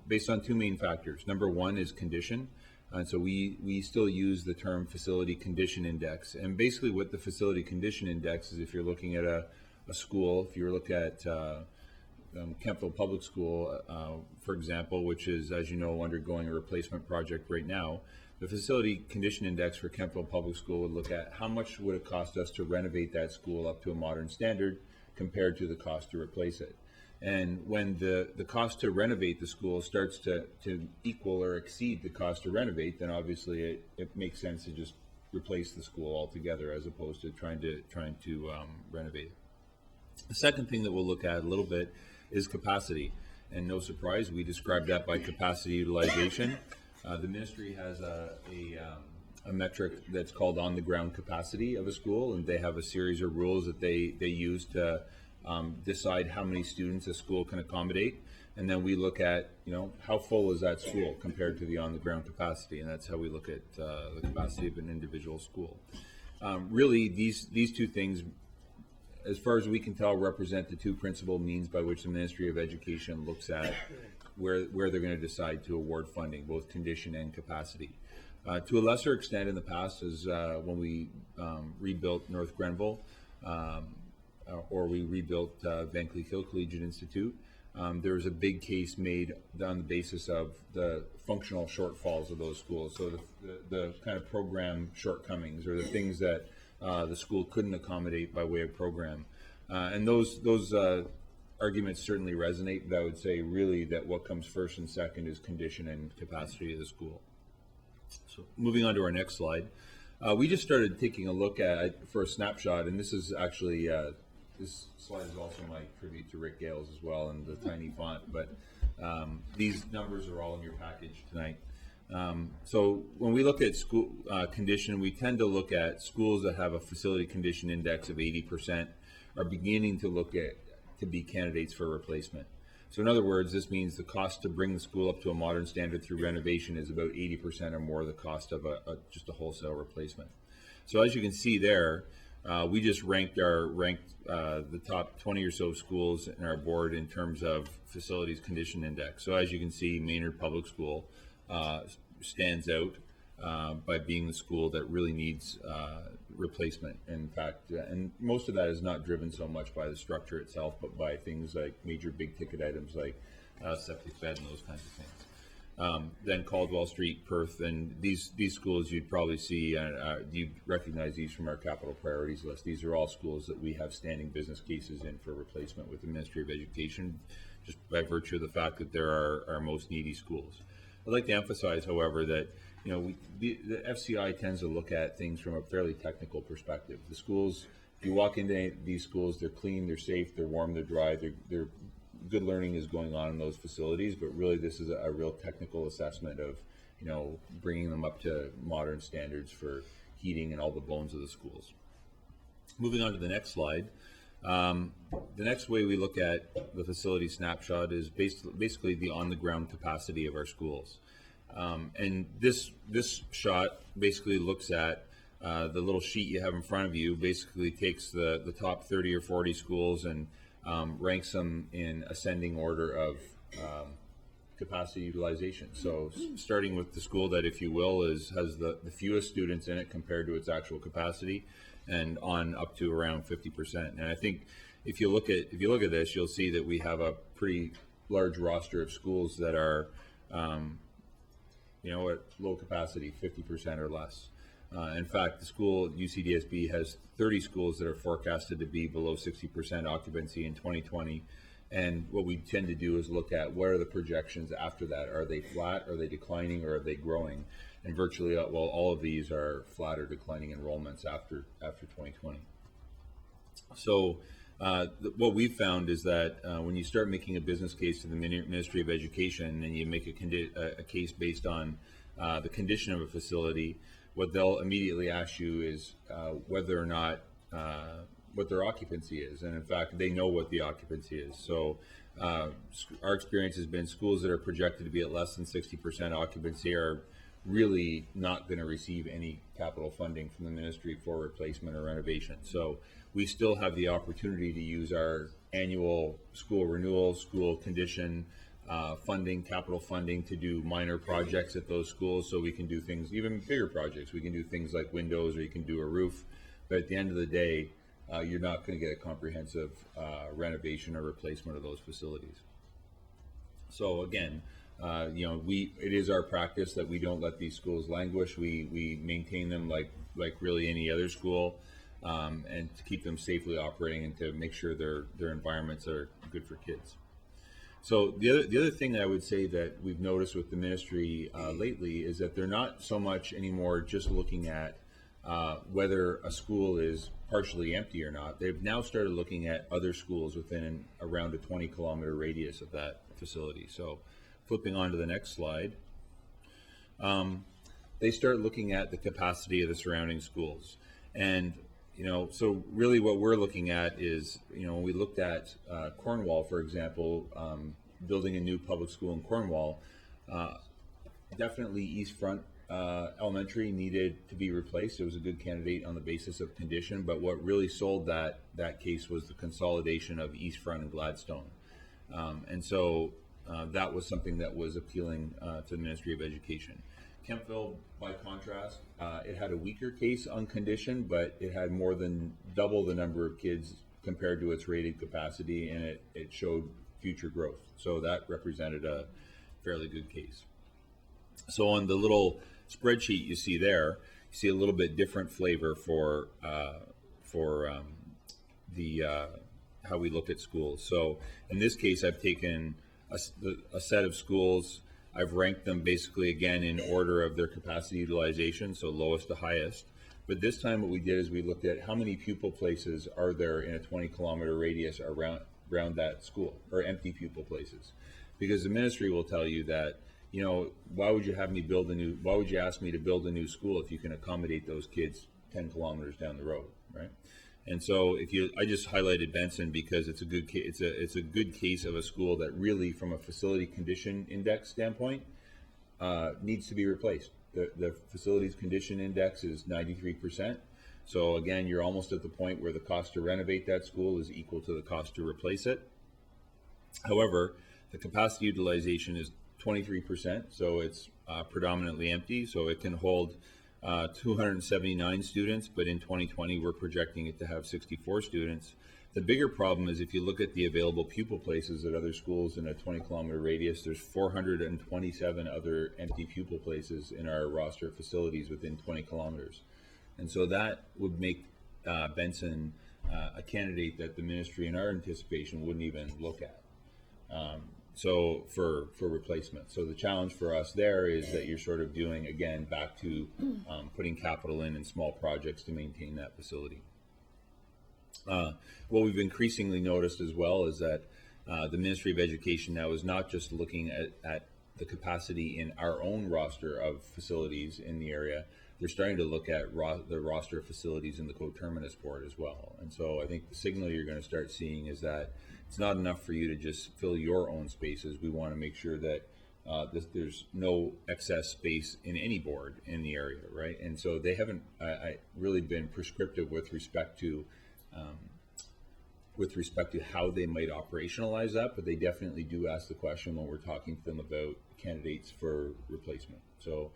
based on two main factors. Number one is condition. And so we still use the term facility condition index. And basically what the facility condition index is, if you're looking at a school, if you look at Kemptville Public School, for example, which is, as you know, undergoing a replacement project right now, the facility condition index for Kemptville Public School would look at how much would it cost us to renovate that school up to a modern standard compared to the cost to replace it. And when the cost to renovate the school starts to equal or exceed the cost to renovate, then obviously it makes sense to just replace the school altogether as opposed to trying to renovate it. The second thing that we'll look at a little bit is capacity. And no surprise, we describe that by capacity utilization. The ministry has a metric that's called on-the-ground capacity of a school, and they have a series of rules that they use to decide how many students a school can accommodate. And then we look at, how full is that school compared to the on-the-ground capacity, and that's how we look at the capacity of an individual school. Really, these two things, as far as we can tell, represent the two principal means by which the Ministry of Education looks at where they're going to decide to award funding, both condition and capacity. To a lesser extent in the past is when we rebuilt North Grenville, or we rebuilt Van Cleef Hill Collegiate Institute. There was a big case made on the basis of the functional shortfalls of those schools. So the kind of program shortcomings, or the things that the school couldn't accommodate by way of program. And those arguments certainly resonate, but I would say really that what comes first and second is condition and capacity of the school. So moving on to our next slide. We just started taking a look at, for a snapshot, and this is actually, this slide is also my tribute to Rick Gales as well, in the tiny font, but these numbers are all in your package tonight. So when we look at school condition, we tend to look at schools that have a facility condition index of 80% are beginning to look at to be candidates for replacement. So in other words, this means the cost to bring the school up to a modern standard through renovation is about 80% or more the cost of just a wholesale replacement. So as you can see there, we just ranked the top 20 or so schools in our board in terms of facilities condition index. So as you can see, Maynard Public School stands out by being the school that really needs replacement. In fact, and most of that is not driven so much by the structure itself, but by things like major big ticket items like septic bed and those kinds of things. Then Caldwell Street, Perth, and these schools you'd probably see, you'd recognize these from our capital priorities list. These are all schools that we have standing business cases in for replacement with the Ministry of Education, just by virtue of the fact that they're our most needy schools. I'd like to emphasize, however, that the FCI tends to look at things from a fairly technical perspective. The schools, if you walk into these schools, they're clean, they're safe, they're warm, they're dry, they're good learning is going on in those facilities, but really this is a real technical assessment of, bringing them up to modern standards for heating and all the bones of the schools. Moving on to the next slide. The next way we look at the facility snapshot is basically the on-the-ground capacity of our schools. And this shot basically looks at the little sheet you have in front of you, basically takes the top 30 or 40 schools and ranks them in ascending order of capacity utilization. So starting with the school that, if you will, has the fewest students in it compared to its actual capacity, and on up to around 50%. And I think if you look at this, you'll see that we have a pretty large roster of schools that are at low capacity, 50% or less. In fact, the school, UCDSB, has 30 schools that are forecasted to be below 60% occupancy in 2020. And what we tend to do is look at what are the projections after that. Are they flat, are they declining, or are they growing? And virtually, all of these are flat or declining enrollments after 2020. So what we've found is that when you start making a business case to the Ministry of Education and you make a case based on the condition of a facility, what they'll immediately ask you is whether or not what their occupancy is. And in fact, they know what the occupancy is. So our experience has been schools that are projected to be at less than 60% occupancy are really not going to receive any capital funding from the ministry for replacement or renovation. So we still have the opportunity to use our annual school renewal, school condition funding, capital funding, to do minor projects at those schools. So we can do things, even bigger projects. We can do things like windows, or you can do a roof. But at the end of the day, you're not going to get a comprehensive renovation or replacement of those facilities. So again, it is our practice that we don't let these schools languish. We maintain them like really any other school, and to keep them safely operating and to make sure their environments are good for kids. So the other thing that I would say that we've noticed with the ministry lately is that they're not so much anymore just looking at whether a school is partially empty or not. They've now started looking at other schools within around a 20-kilometer radius of that facility. So flipping on to the next slide, they start looking at the capacity of the surrounding schools. And so really what we're looking at is, when we looked at Cornwall, for example, building a new public school in Cornwall, definitely East Front Elementary needed to be replaced. It was a good candidate on the basis of condition, but what really sold that case was the consolidation of East Front and Gladstone. And so that was something that was appealing to the Ministry of Education. Kemptville, by contrast, it had a weaker case on condition, but it had more than double the number of kids compared to its rated capacity, and it showed future growth. So that represented a fairly good case. So on the little spreadsheet you see there, you see a little bit different flavor for how we look at schools. So in this case, I've taken a set of schools. I've ranked them basically again in order of their capacity utilization, so lowest to highest. But this time what we did is we looked at how many pupil places are there in a 20-kilometer radius around that school, or empty pupil places. Because the ministry will tell you that you know, why would you ask me to build a new school if you can accommodate those kids 10 kilometers down the road, right? And so I just highlighted Benson because it's a good case of a school that really, from a facility condition index standpoint, needs to be replaced. The facilities condition index is 93%. So again, you're almost at the point where the cost to renovate that school is equal to the cost to replace it. However, the capacity utilization is 23%, so it's predominantly empty, so it can hold 279 students, but in 2020 we're projecting it to have 64 students. The bigger problem is if you look at the available pupil places at other schools in a 20-kilometer radius, there's 427 other empty pupil places in our roster of facilities within 20 kilometers. And so that would make Benson a candidate that the ministry, in our anticipation, wouldn't even look at. So for replacement. So the challenge for us there is that you're sort of doing, again, back to putting capital in small projects to maintain that facility. What we've increasingly noticed as well is that the Ministry of Education now is not just looking at the capacity in our own roster of facilities in the area. They're starting to look at the roster of facilities in the coterminous board as well. And so I think the signal you're going to start seeing is that it's not enough for you to just fill your own spaces. We want to make sure that there's no excess space in any board in the area, right? And so they haven't really been prescriptive with respect to how they might operationalize that, but they definitely do ask the question when we're talking to them about candidates for replacement. So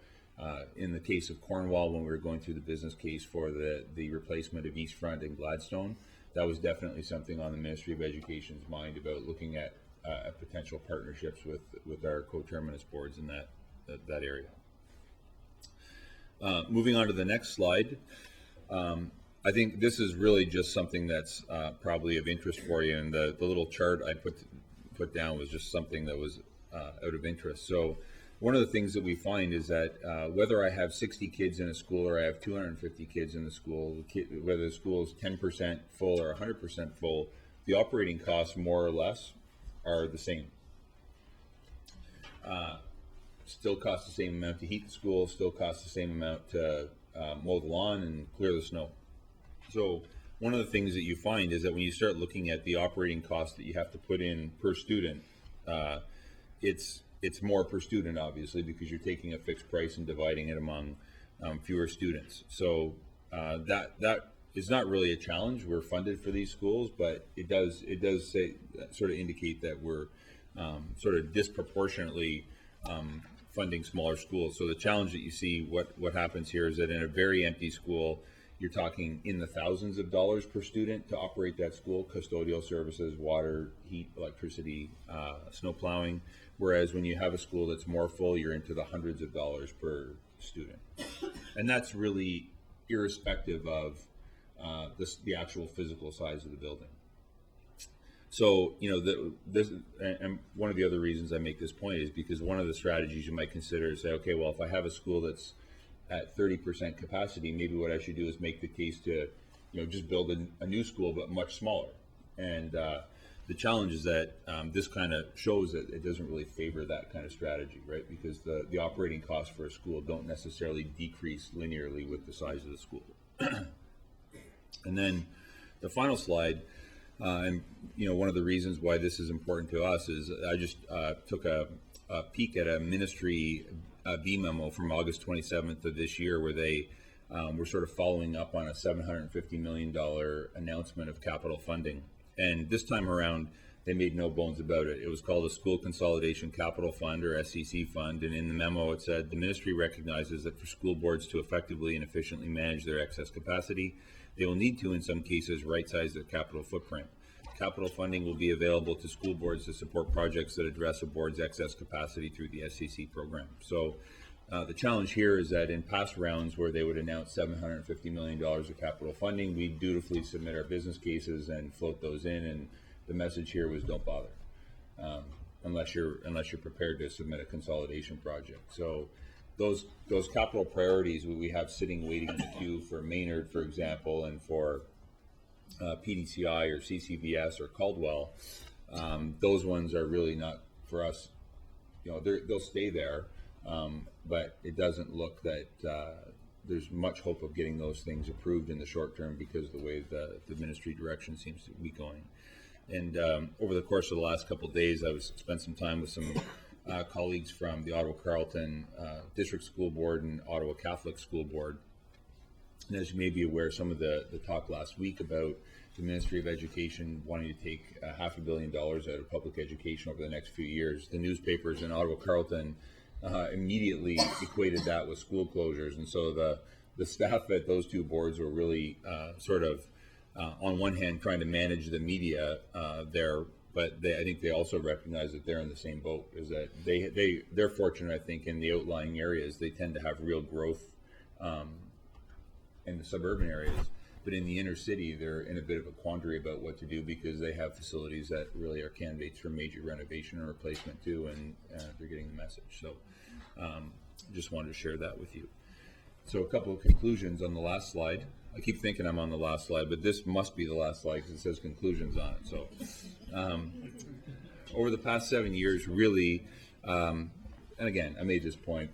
in the case of Cornwall, when we were going through the business case for the replacement of East Front and Gladstone, that was definitely something on the Ministry of Education's mind about looking at potential partnerships with our coterminous boards in that area. Moving on to the next slide. I think this is really just something that's probably of interest for you, and the little chart I put down was just something that was out of interest. So one of the things that we find is that whether I have 60 kids in a school or I have 250 kids in the school, whether the school is 10% full or 100% full, the operating costs more or less are the same. Still costs the same amount to heat the school, still costs the same amount to mow the lawn and clear the snow. So one of the things that you find is that when you start looking at the operating costs that you have to put in per student, it's more per student, obviously, because you're taking a fixed price and dividing it among fewer students. So that is not really a challenge. We're funded for these schools, but it does sort of indicate that we're sort of disproportionately funding smaller schools. So the challenge that you see, what happens here is that in a very empty school, you're talking in the thousands of dollars per student to operate that school, custodial services, water, heat, electricity, snow plowing. Whereas when you have a school that's more full, you're into the hundreds of dollars per student. And that's really irrespective of the actual physical size of the building. So, you know, and one of the other reasons I make this point is because one of the strategies you might consider is say, okay, well, if I have a school that's at 30% capacity, maybe what I should do is make the case to, you know, just build a new school, but much smaller. And the challenge is that this kind of shows that it doesn't really favor that kind of strategy, right? Because the operating costs for a school don't necessarily decrease linearly with the size of the school. And then the final slide, and you know, one of the reasons why this is important to us is I just took a peek at a ministry B memo from August 27th of this year, where they were sort of following up on a $750 million announcement of capital funding. And this time around, they made no bones about it. It was called a School Consolidation Capital Fund, or SCC fund. And in the memo, it said, the ministry recognizes that for school boards to effectively and efficiently manage their excess capacity, they will need to, in some cases, right-size their capital footprint. Capital funding will be available to school boards to support projects that address a board's excess capacity through the SCC program. So the challenge here is that in past rounds where they would announce $750 million of capital funding, we dutifully submit our business cases and float those in, and the message here was don't bother unless you're prepared to submit a consolidation project. So those capital priorities we have sitting waiting in the queue for Maynard, for example, and for PDCI or CCVS or Caldwell, those ones are really not for us they'll stay there, but it doesn't look that there's much hope of getting those things approved in the short term because of the way the ministry direction seems to be going. And over the course of the last couple of days, I spent some time with some colleagues from the Ottawa Carleton District School Board and Ottawa Catholic School Board. And as you may be aware, some of the talk last week about the Ministry of Education wanting to take $500 million out of public education over the next few years. The newspapers in Ottawa Carleton immediately equated that with school closures. And so the staff at those two boards were really on one hand trying to manage the media there, but I think they also recognize that they're in the same boat, is that they're fortunate, I think, in the outlying areas. They tend to have real growth in the suburban areas, but in the inner city, they're in a bit of a quandary about what to do because they have facilities that really are candidates for major renovation or replacement too, and they're getting the message. So just wanted to share that with you. So a couple of conclusions on the last slide. I keep thinking I'm on the last slide, but this must be the last slide because it says conclusions on it. So over the past 7 years, really, and again, I made this point,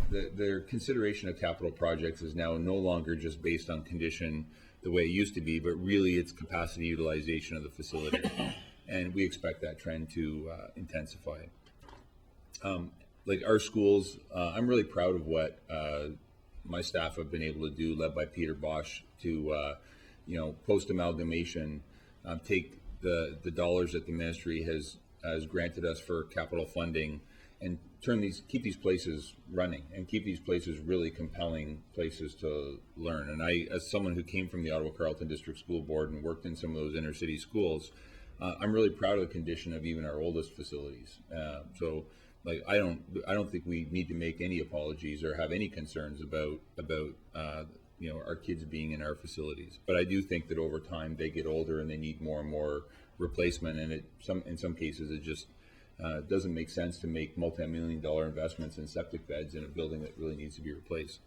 their consideration of capital projects is now no longer just based on condition the way it used to be, but really it's capacity utilization of the facility. And we expect that trend to intensify. Like our schools, I'm really proud of what my staff have been able to do, led by Peter Bosch, to post amalgamation, take the dollars that the ministry has granted us for capital funding and keep these places running and keep these places really compelling places to learn. And I, as someone who came from the Ottawa Carleton District School Board and worked in some of those inner city schools, I'm really proud of the condition of even our oldest facilities. So like, I don't think we need to make any apologies or have any concerns about our kids being in our facilities. But I do think that over time they get older and they need more and more replacement, and in some cases it just doesn't make sense to make multi-million-dollar investments in septic beds in a building that really needs to be replaced.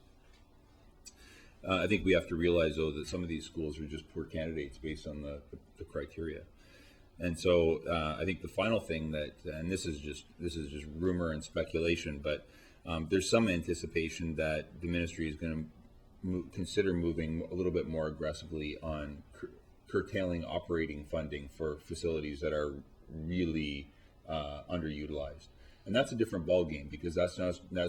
I think we have to realize, though, that some of these schools are just poor candidates based on the criteria. And so I think the final thing and this is just rumor and speculation, but there's some anticipation that the ministry is going to consider moving a little bit more aggressively on curtailing operating funding for facilities that are really underutilized. And that's a different ballgame because that's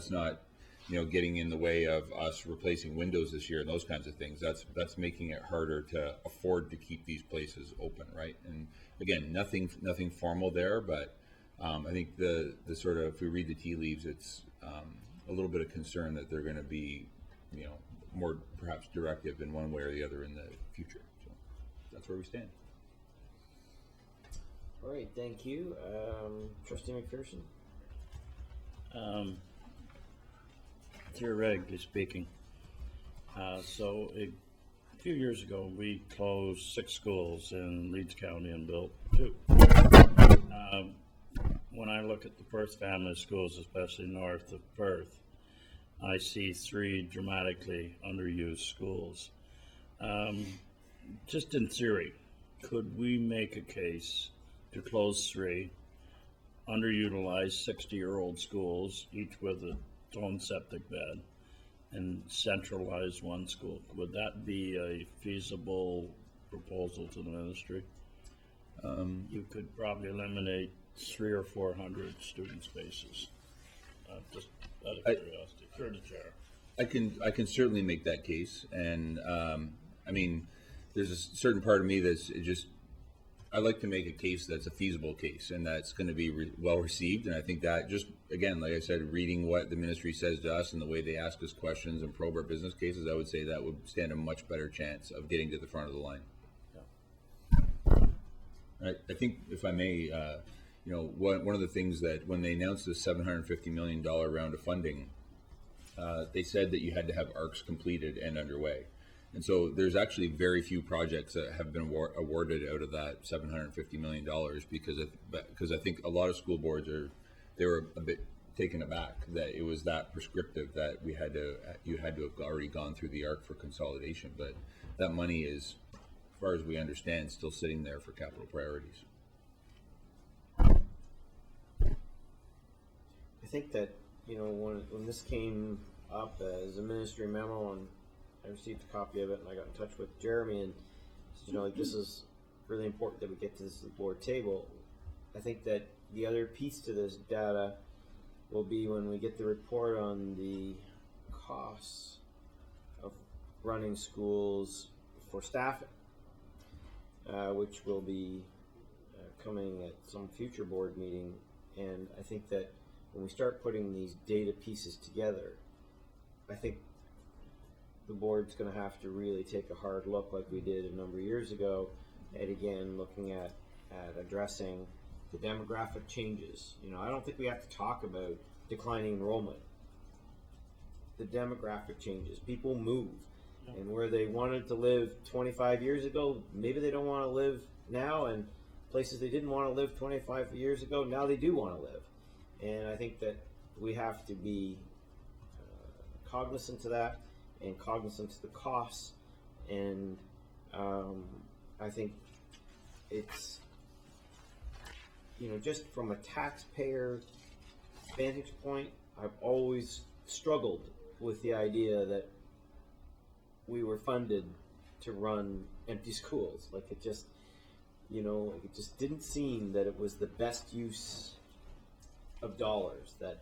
not getting in the way of us replacing windows this year and those kinds of things. That's making it harder to afford to keep these places open, right? And again, nothing formal there, but I think the sort of, if we read the tea leaves, it's a little bit of concern that they're going to be more perhaps directive in one way or the other in the future. So that's where we stand. All right, thank you. Trustee McPherson? Dear Reg speaking. So a few years ago, we closed 6 schools in Leeds County and built 2. When I look at the Perth family schools, especially north of Perth, I see 3 dramatically underused schools. Just in theory, could we make a case to close 3 underutilized 60-year-old schools, each with its own septic bed, and centralize 1 school? Would that be a feasible proposal to the ministry? You could probably eliminate 300 or 400 student spaces. Just out of curiosity, through the chair. I can certainly make that case, and I mean, there's a certain part of me that's I like to make a case that's a feasible case and that's going to be well received. And I think that just, again, like I said, reading what the ministry says to us and the way they ask us questions and probe our business cases, I would say that would stand a much better chance of getting to the front of the line. Yeah. I think, if I may, one of the things that when they announced this $750 million round of funding, they said that you had to have ARCs completed and underway. And so there's actually very few projects that have been awarded out of that $750 million because I think a lot of school boards they were a bit taken aback that it was that prescriptive that you had to have already gone through the ARC for consolidation. But that money is, as far as we understand, still sitting there for capital priorities. I think that, when this came up as a ministry memo, and I received a copy of it, and I got in touch with Jeremy, and said, this is really important that we get to this board table. I think that the other piece to this data will be when we get the report on the costs of running schools for staffing, which will be coming at some future board meeting. And I think that when we start putting these data pieces together, I think the board's going to have to really take a hard look, like we did a number of years ago, at again looking at addressing the demographic changes. I don't think we have to talk about declining enrollment. The demographic changes. People move, and where they wanted to live 25 years ago, maybe they don't want to live now, and places they didn't want to live 25 years ago, now they do want to live. And I think that we have to be cognizant of that, and cognizant of the costs. And I think it's, just from a taxpayer vantage point, I've always struggled with the idea that we were funded to run empty schools. Like it just didn't seem that it was the best use of dollars, that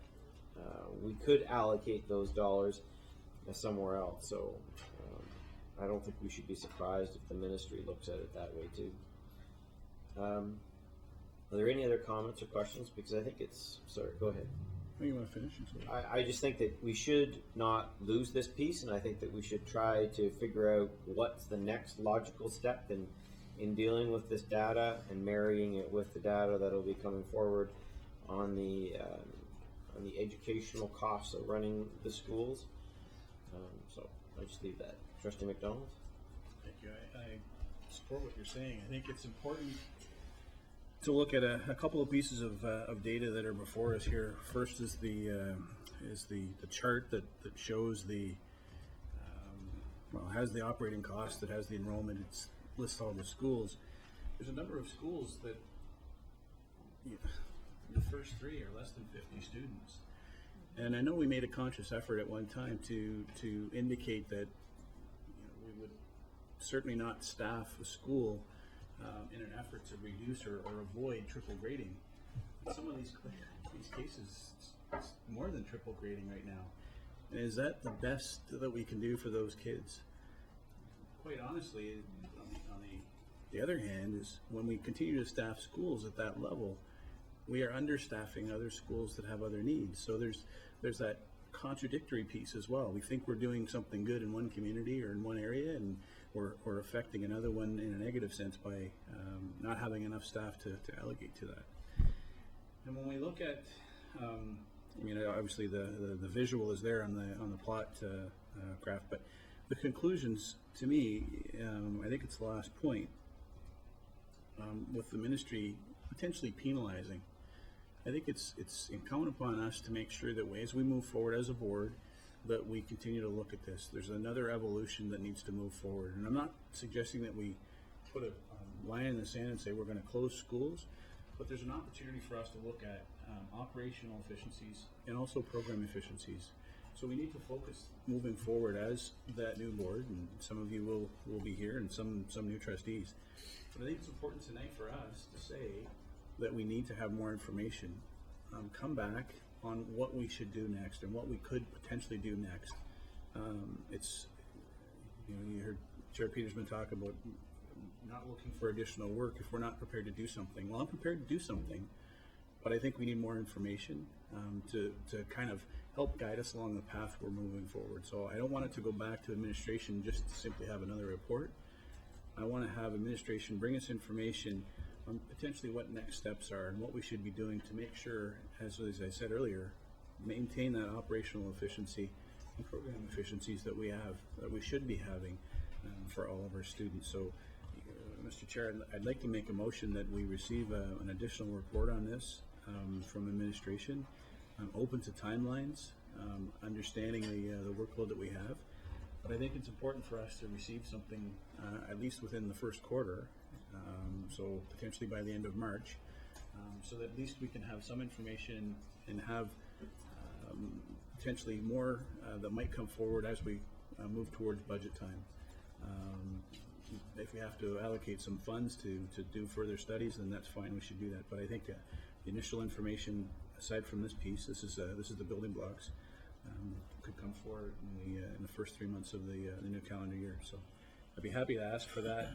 we could allocate those dollars somewhere else. So I don't think we should be surprised if the ministry looks at it that way too. Are there any other comments or questions? Because I think sorry, go ahead. You want to finish? I just think that we should not lose this piece, and I think that we should try to figure out what's the next logical step in dealing with this data and marrying it with the data that will be coming forward on the educational costs of running the schools. So I just leave that. Trustee McDonald? Thank you. I support what you're saying. I think it's important to look at a couple of pieces of data that are before us here. First is the chart that shows has the operating cost, that has the enrollment, it lists all the schools. There's a number of schools that the first three are less than 50 students. And I know we made a conscious effort at one time to indicate that we would certainly not staff a school in an effort to reduce or avoid triple grading. In some of these cases, it's more than triple grading right now. And is that the best that we can do for those kids? Quite honestly, on the other hand, is when we continue to staff schools at that level, we are understaffing other schools that have other needs. So there's that contradictory piece as well. We think we're doing something good in one community or in one area, and we're affecting another one in a negative sense by not having enough staff to allocate to that. And when we look at, obviously the visual is there on the plot graph, but the conclusions, to me, I think it's the last point, with the ministry potentially penalizing. I think it's incumbent upon us to make sure that as we move forward as a board, that we continue to look at this. There's another evolution that needs to move forward. And I'm not suggesting that we put a line in the sand and say we're going to close schools, but there's an opportunity for us to look at operational efficiencies and also program efficiencies. So we need to focus moving forward as that new board, and some of you will be here, and some new trustees. But I think it's important tonight for us to say that we need to have more information, come back on what we should do next and what we could potentially do next. You heard Chair Petersman talk about not looking for additional work if we're not prepared to do something. Well, I'm prepared to do something, but I think we need more information to kind of help guide us along the path we're moving forward. So I don't want it to go back to administration just to simply have another report. I want to have administration bring us information on potentially what next steps are and what we should be doing to make sure, as I said earlier, maintain that operational efficiency and program efficiencies that we should be having for all of our students. So, Mr. Chair, I'd like to make a motion that we receive an additional report on this from administration. I'm open to timelines, understanding the workload that we have, but I think it's important for us to receive something at least within the first quarter. So potentially by the end of March, so that at least we can have some information and have potentially more that might come forward as we move towards budget time. If we have to allocate some funds to do further studies, then that's fine, we should do that. But I think the initial information, aside from this piece, this is the building blocks, could come forward in the first 3 months of the new calendar year. So I'd be happy to ask for that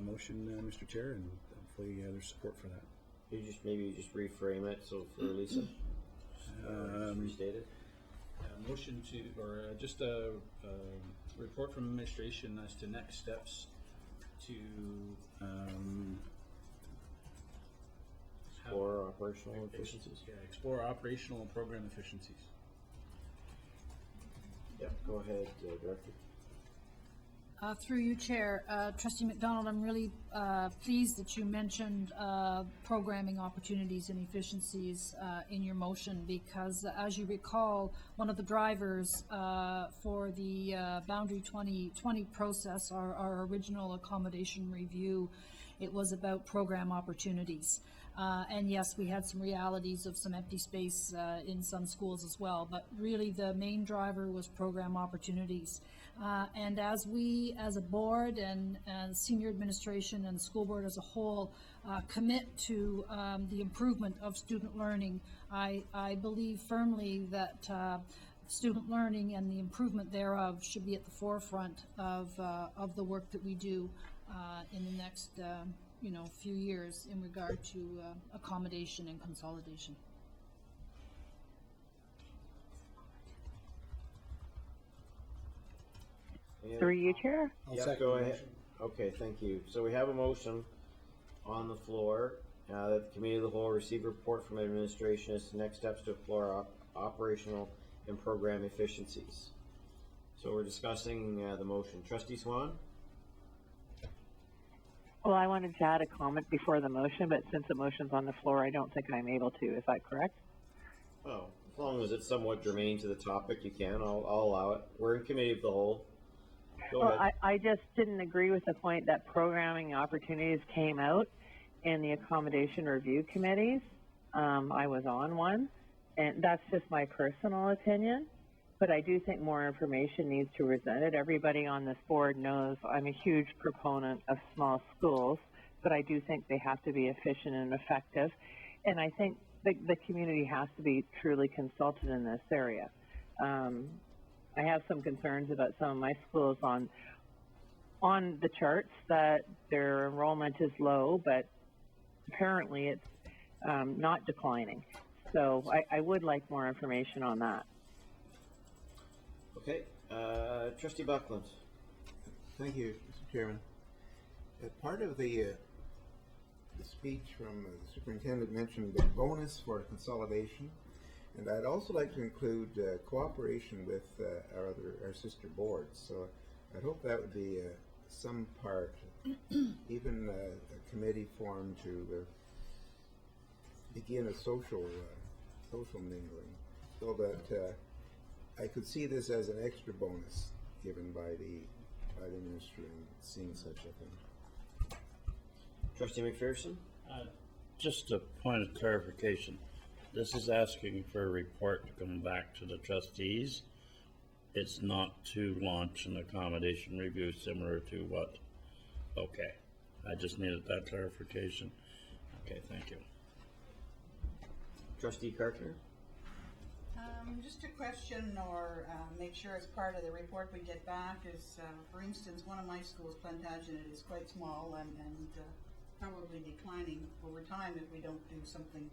motion, Mr. Chair, and hopefully there's support for that. You maybe just reframe it, so for Lisa, just restate it. Motion to, or just a report from administration as to next steps to Explore operational efficiencies. Yeah, explore operational and program efficiencies. Yep, go ahead, Director. Through you, Chair. Trustee McDonald, I'm really pleased that you mentioned programming opportunities and efficiencies in your motion, because as you recall, one of the drivers for the Boundary 2020 process, our original accommodation review, it was about program opportunities. And yes, we had some realities of some empty space in some schools as well, but really the main driver was program opportunities. And as we, as a board and senior administration and school board as a whole, commit to the improvement of student learning, I believe firmly that student learning and the improvement thereof should be at the forefront of the work that we do in the next few years in regard to accommodation and consolidation. Through you, Chair. Yep, go ahead. Okay, thank you. So we have a motion on the floor that the Committee of the Whole receive a report from administration as to next steps to explore operational and program efficiencies. So we're discussing the motion. Trustee Swan? Well, I wanted to add a comment before the motion, but since the motion's on the floor, I don't think I'm able to. Is that correct? Oh, as long as it's somewhat germane to the topic, you can. I'll allow it. We're in Committee of the Whole. Go ahead. I just didn't agree with the point that programming opportunities came out in the accommodation review committees. I was on one, and that's just my personal opinion. But I do think more information needs to be presented. Everybody on this board knows I'm a huge proponent of small schools, but I do think they have to be efficient and effective. And I think the community has to be truly consulted in this area. I have some concerns about some of my schools on the charts that their enrollment is low, but apparently it's not declining. So I would like more information on that. Okay, Trustee Buckland. Thank you, Mr. Chairman. Part of the speech from the superintendent mentioned the bonus for consolidation, and I'd also like to include cooperation with our sister boards. So I'd hope that would be some part, even a committee formed to begin a social mingling, so that I could see this as an extra bonus given by the ministry in seeing such a thing. Trustee McPherson? Just a point of clarification. This is asking for a report to come back to the trustees. It's not to launch an accommodation review similar to what? Okay. I just needed that clarification. Okay, thank you. Trustee Carter? Just a question, or make sure as part of the report we get back is, for instance, one of my schools, Plantagenet, is quite small and probably declining over time if we don't do something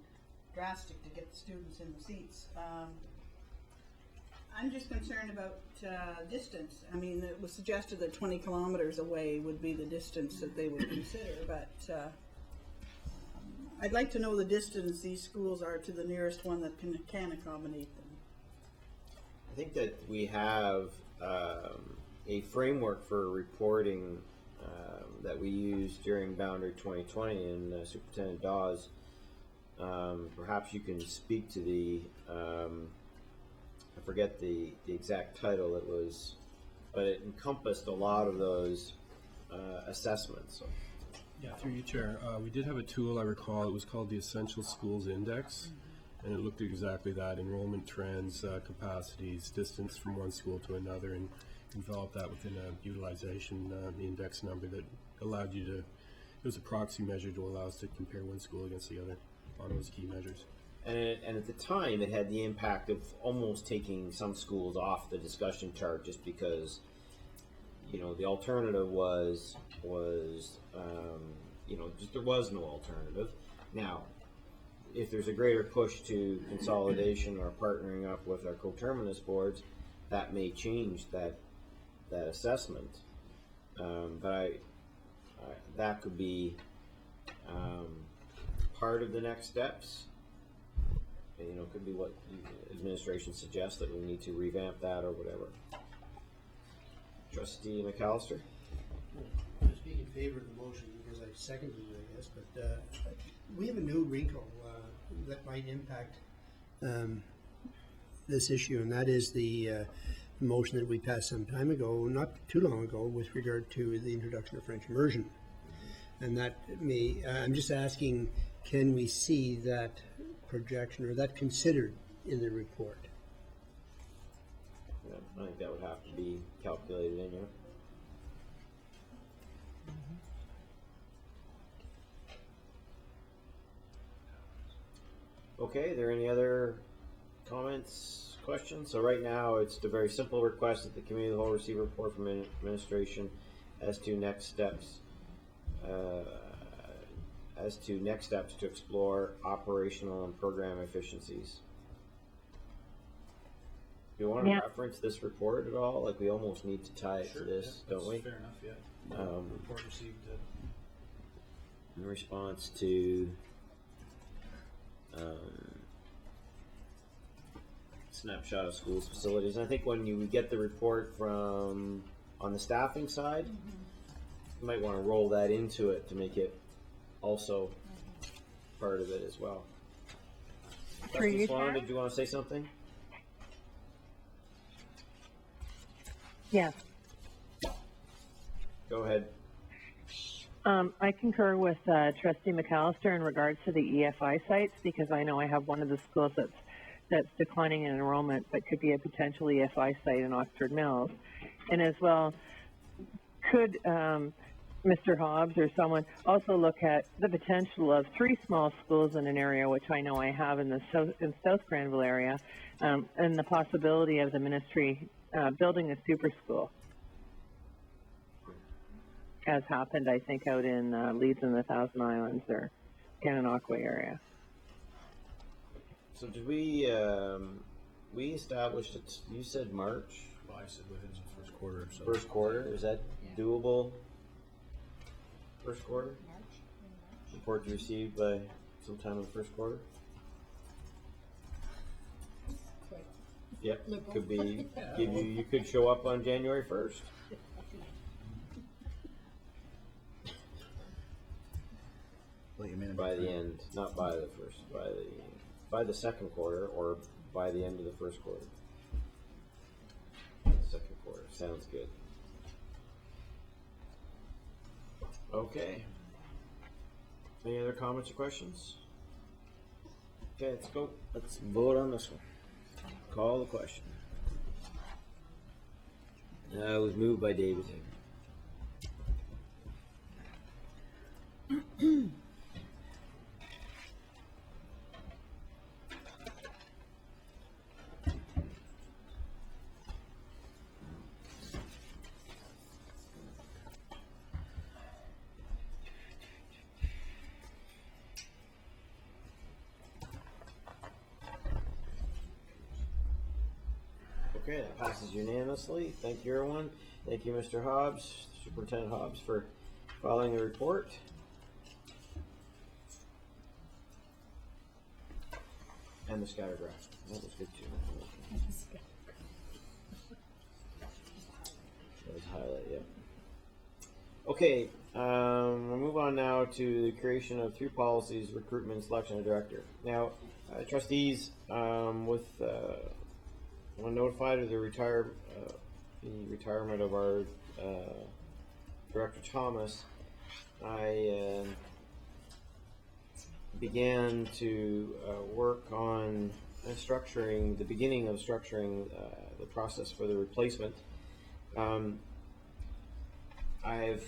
drastic to get the students in the seats. I'm just concerned about distance. I mean, it was suggested that 20 kilometers away would be the distance that they would consider, but I'd like to know the distance these schools are to the nearest one that can accommodate them. I think that we have a framework for reporting that we used during Boundary 2020, and Superintendent Dawes, perhaps you can speak to the, I forget the exact title it was, but it encompassed a lot of those assessments. So. Yeah, through you, Chair. We did have a tool, I recall, it was called the Essential Schools Index. And it looked at exactly that, enrollment trends, capacities, distance from one school to another, and developed that within a utilization index number that allowed you to, it was a proxy measure to allow us to compare one school against the other on those key measures. And at the time, it had the impact of almost taking some schools off the discussion chart just because, you know, the alternative was you know, just there was no alternative. Now, if there's a greater push to consolidation or partnering up with our coterminous boards, that may change that assessment. But that could be part of the next steps. And, you know, could be what the administration suggests, that we need to revamp that or whatever. Trustee McAllister? I speak in favor of the motion because I seconded it, I guess, but we have a new wrinkle that might impact this issue, and that is the motion that we passed some time ago, not too long ago, with regard to the introduction of French immersion. And that may, I'm just asking, can we see that projection or that considered in the report? Yeah, I think that would have to be calculated in here. Okay, are there any other comments, questions? So right now, it's the very simple request that the committee of the whole receive a report from administration as to next steps. To explore operational and program efficiencies. Do you want to reference this report at all? Like, we almost need to tie it to this, don't we? Fair enough, yeah. Report received. In response to snapshot of schools facilities. And I think when you get the report from on the staffing side, you might want to roll that into it to make it also part of it as well. Trustee Swan, did you want to say something? Yes. Go ahead. I concur with Trustee McAllister in regards to the EFI sites, because I know I have one of the schools that's declining in enrollment, but could be a potential EFI site in Oxford Mills. And as well, could Mr. Hobbs or someone also look at the potential of 3 small schools in an area, which I know I have in the South Granville area, and the possibility of the ministry building a super school, as happened, I think, out in Leeds and the Thousand Islands or Gananoque area. So did we established it, you said March? Well, I said within the first quarter. So. First quarter, is that doable? First quarter? Report received by sometime in the first quarter? Yep, could be, you could show up on January 1st. By the end, not by the first, by the second quarter, or by the end of the first quarter. Second quarter, sounds good. Okay. Any other comments or questions? Okay, let's go. Let's vote on this one. Call the question. It was moved by David. Okay, that passes unanimously. Thank you, everyone. Thank you, Mr. Hobbs, Superintendent Hobbs, for following the report. And the scatter graph. That was good too. That was highlight, yeah. Okay, we'll move on now to the creation of 3 policies, recruitment and selection of director. Now, trustees, when notified of the retirement of our Director Thomas, I began to work on structuring, the beginning of structuring the process for the replacement. I've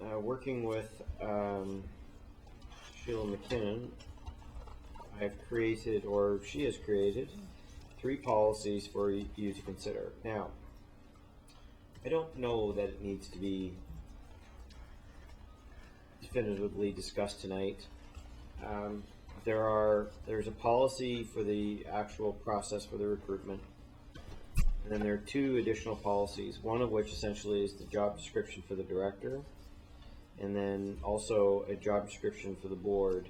working with Sheila McKinnon, I've created, or she has created, 3 policies for you to consider. Now, I don't know that it needs to be definitively discussed tonight. There's a policy for the actual process for the recruitment, and then there are 2 additional policies, one of which essentially is the job description for the director, and then also a job description for the board.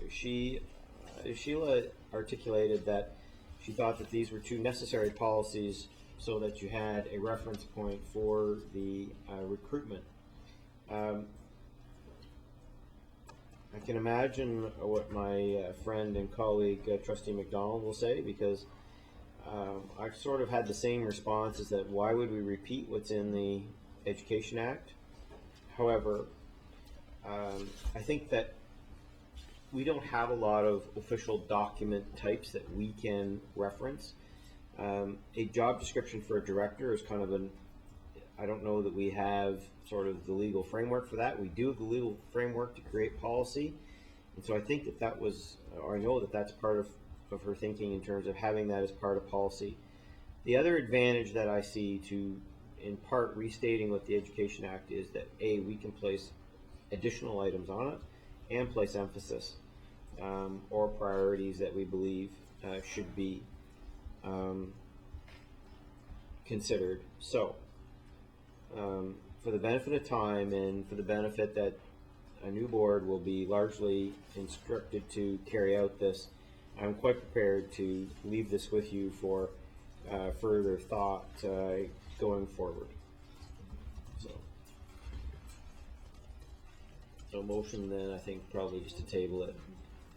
Sheila articulated that she thought that these were 2 necessary policies so that you had a reference point for the recruitment. I can imagine what my friend and colleague Trustee McDonald will say, because I've sort of had the same response, is that why would we repeat what's in the Education Act? However, I think that we don't have a lot of official document types that we can reference. A job description for a director is kind of I don't know that we have sort of the legal framework for that. We do have the legal framework to create policy. And so I think that was, or I know that that's part of her thinking in terms of having that as part of policy. The other advantage that I see to, in part, restating what the Education Act is that, A, we can place additional items on it and place emphasis or priorities that we believe should be considered. So, for the benefit of time and for the benefit that a new board will be largely instructed to carry out this, I'm quite prepared to leave this with you for further thought going forward. So motion then, I think probably just to table it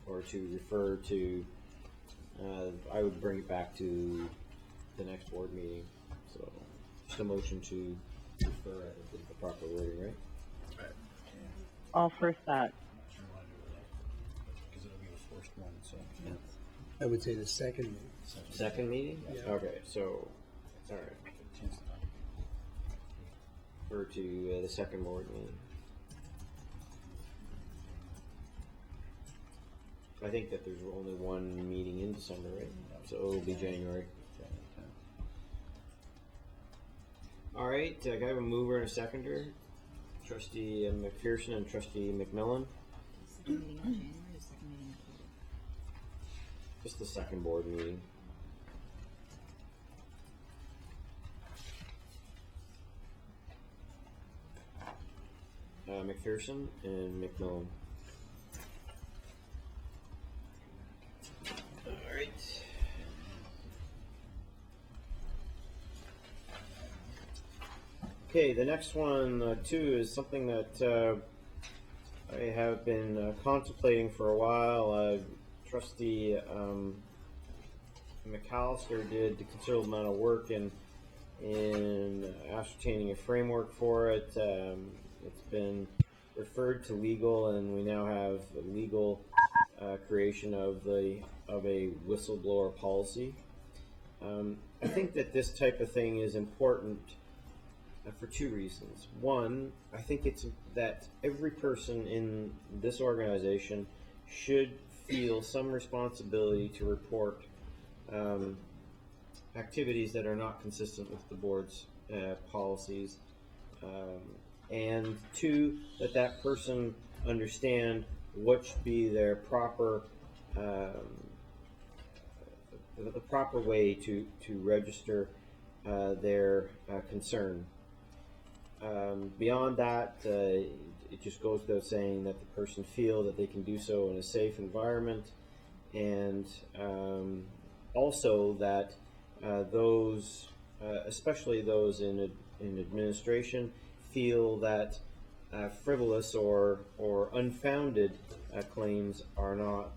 or to refer to, I would bring it back to the next board meeting. So just a motion to refer, I think is the proper wording, right? I'll first that. Because it'll be the first one, so. I would say the second. Second meeting? Yeah. Okay, so, all right. Refer to the second board meeting. I think that there's only one meeting in December, right? So it'll be January. All right, I have a mover and a seconder. Trustee McPherson and Trustee McMillan. Just the second board meeting. McPherson and McMillan. All right. Okay, the next one too is something that I have been contemplating for a while. Trustee McAllister did a considerable amount of work in ascertaining a framework for it. It's been referred to legal, and we now have a legal creation of a whistleblower policy. I think that this type of thing is important for 2 reasons. One, I think it's that every person in this organization should feel some responsibility to report activities that are not consistent with the board's policies. And 2, that person understand what should be their proper the proper way to register their concern. Beyond that, it just goes without saying that the person feel that they can do so in a safe environment, and also that those, especially those in administration, feel that frivolous or unfounded claims are not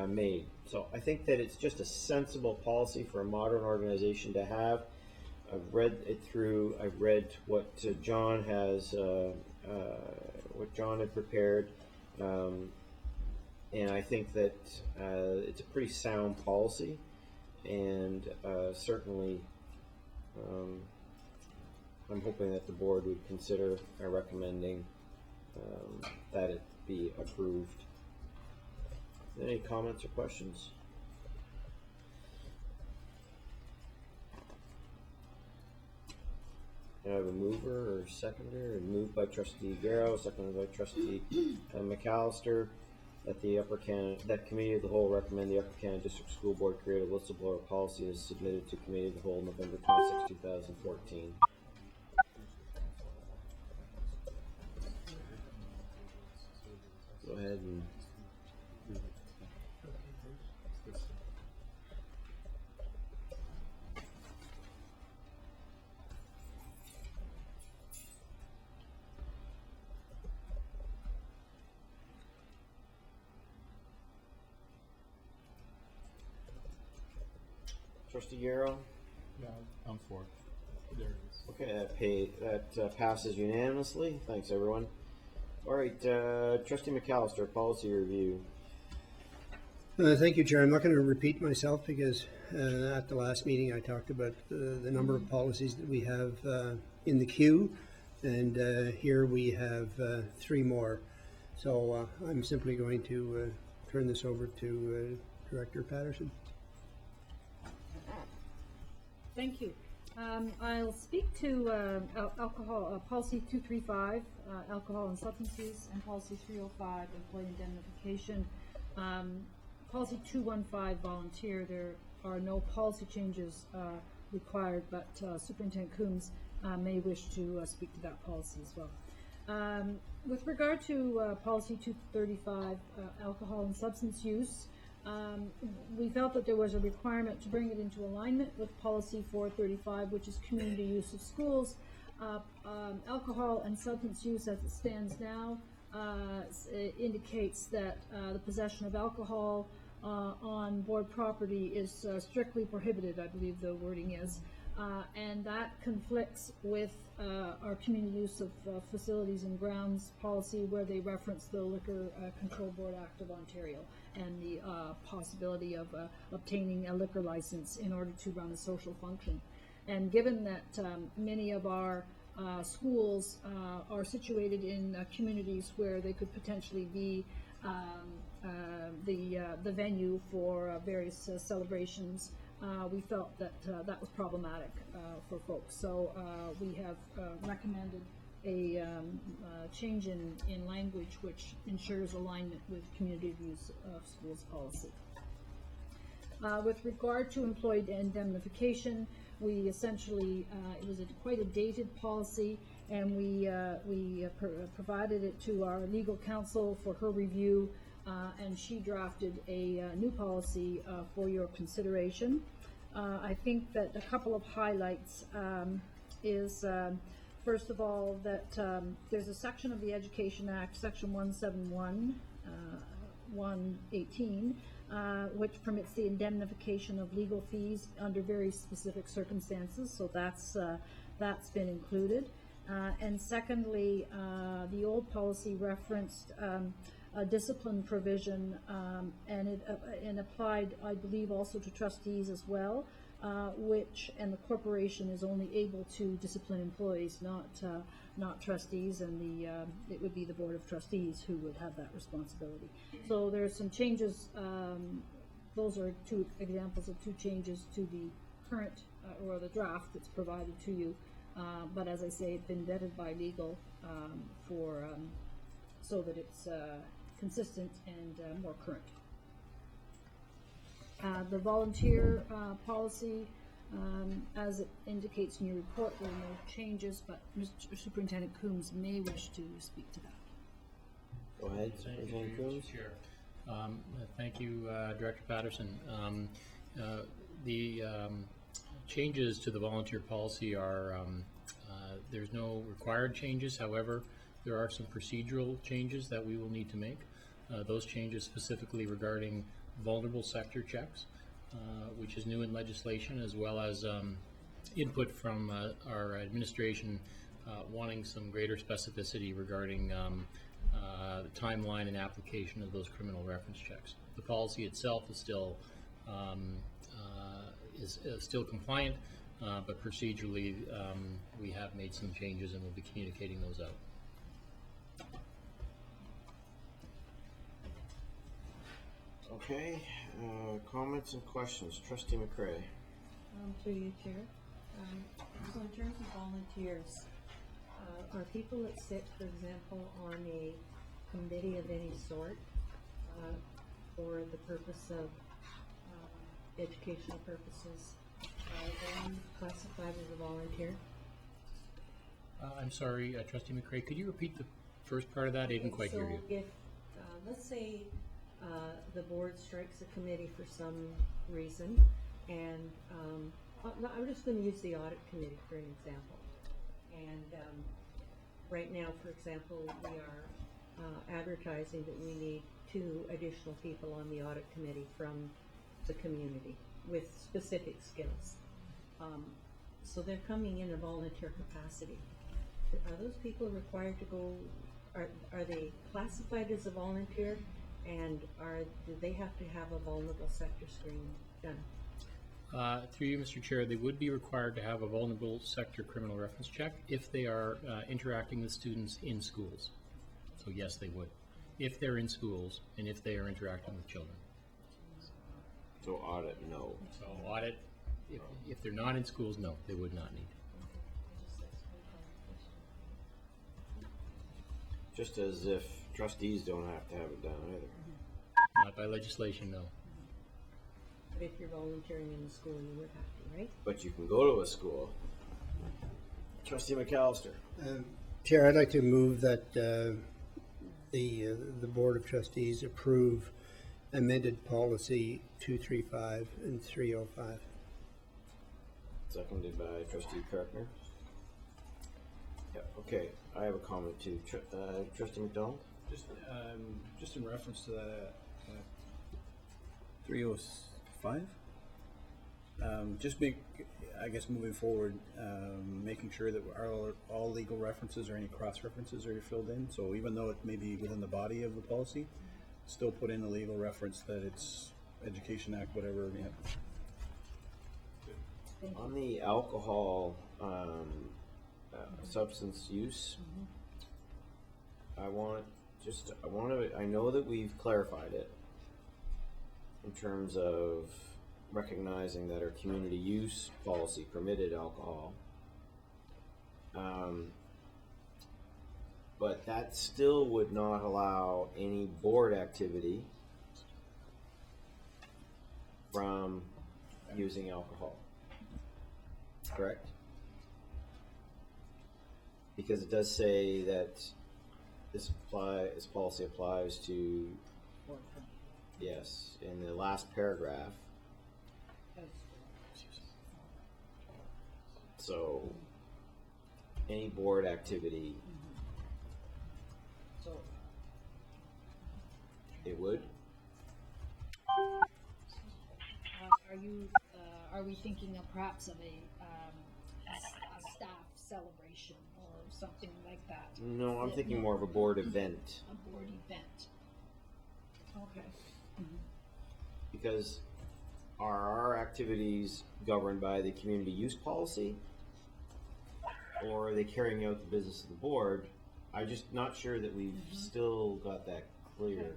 made. So I think that it's just a sensible policy for a modern organization to have. I've read it through. I've read what John has, what John had prepared. And I think that it's a pretty sound policy, and certainly I'm hoping that the board would consider recommending that it be approved. Any comments or questions? I have a mover or seconder, moved by trustee Garrow, seconded by trustee McAllister, that the that committee of the whole recommend the Upper Canada District School Board create a whistleblower policy as submitted to committee of the whole November 26, 2014. Go ahead and Trustee Yarrow? Yeah, I'm for it. There it is. Okay, that passes unanimously. Thanks, everyone. All right, Trustee McAllister, policy review. Thank you, Chair. I'm not going to repeat myself because at the last meeting I talked about the number of policies that we have in the queue, and here we have 3 more. So I'm simply going to turn this over to Director Patterson. Thank you. I'll speak to alcohol, policy 235, alcohol and substance use, and policy 305, employee indemnification. Policy 215, volunteer, there are no policy changes required, but Superintendent Coombs may wish to speak to that policy as well. With regard to policy 235, alcohol and substance use, we felt that there was a requirement to bring it into alignment with policy 435, which is community use of schools. Alcohol and substance use as it stands now indicates that the possession of alcohol on board property is strictly prohibited, I believe the wording is, and that conflicts with our community use of facilities and grounds policy, where they reference the Liquor Control Board Act of Ontario and the possibility of obtaining a liquor license in order to run a social function. And given that many of our schools are situated in communities where they could potentially be the venue for various celebrations, we felt that that was problematic for folks. So we have recommended a change in language which ensures alignment with community use of schools policy. With regard to employee indemnification, we essentially, it was quite a dated policy, and we provided it to our legal counsel for her review, and she drafted a new policy for your consideration. I think that a couple of highlights is, first of all, that there's a section of the Education Act, Section 171, 118, which permits the indemnification of legal fees under very specific circumstances, so that's been included. And secondly, the old policy referenced a discipline provision, and it applied, I believe, also to trustees as well, and the corporation is only able to discipline employees, not trustees, and it would be the Board of Trustees who would have that responsibility. So there are some changes. Those are 2 examples of 2 changes to the current or the draft that's provided to you. But as I say, it's been vetted by legal so that it's consistent and more current. The volunteer policy, as it indicates in your report, there are no changes, but Mr. Superintendent Coombs may wish to speak to that. Go ahead, Superintendent Coombs. Chair. Thank you, Director Patterson. The changes to the volunteer policy are, there's no required changes. However, there are some procedural changes that we will need to make. Those changes specifically regarding vulnerable sector checks, which is new in legislation, as well as input from our administration wanting some greater specificity regarding the timeline and application of those criminal reference checks. The policy itself is still still compliant, but procedurally, we have made some changes and we'll be communicating those out. Okay, comments and questions. Trustee McCray. Through you, Chair. So in terms of volunteers, are people that sit, for example, on a committee of any sort for the purpose of educational purposes, are they classified as a volunteer? I'm sorry, Trustee McCray, could you repeat the first part of that? I didn't quite hear you. So if, let's say, the board strikes a committee for some reason, and I'm just going to use the audit committee for an example. And right now, for example, we are advertising that we need 2 additional people on the audit committee from the community with specific skills. So they're coming in a volunteer capacity. Are those people required to go, are they classified as a volunteer? And do they have to have a vulnerable sector screen done? Through you, Mr. Chair, they would be required to have a vulnerable sector criminal reference check if they are interacting with students in schools. So yes, they would, if they're in schools and if they are interacting with children. So audit, no. So audit, if they're not in schools, no, they would not need. Just as if trustees don't have to have it done either. Not by legislation, no. But if you're volunteering in the school, you would have to, right? But you can go to a school. Trustee McAllister. Chair, I'd like to move that the Board of Trustees approve amended policy 235 and 305. Seconded by Trustee Kirkner. Yeah, okay, I have a comment too. Trustee McDonald? Just in reference to that, 305, I guess moving forward, making sure that all legal references or any cross references are filled in. So even though it may be within the body of the policy, still put in a legal reference that it's Education Act, whatever. Yeah. On the alcohol substance use, I know that we've clarified it in terms of recognizing that our community use policy permitted alcohol. But that still would not allow any board activity from using alcohol. Correct? Because it does say that this policy applies to, yes, in the last paragraph. So, any board activity, it would? Are we thinking of perhaps of a staff celebration or something like that? No, I'm thinking more of a board event. A board event. Okay. Because are our activities governed by the community use policy? Or are they carrying out the business of the board? I'm just not sure that we've still got that clear.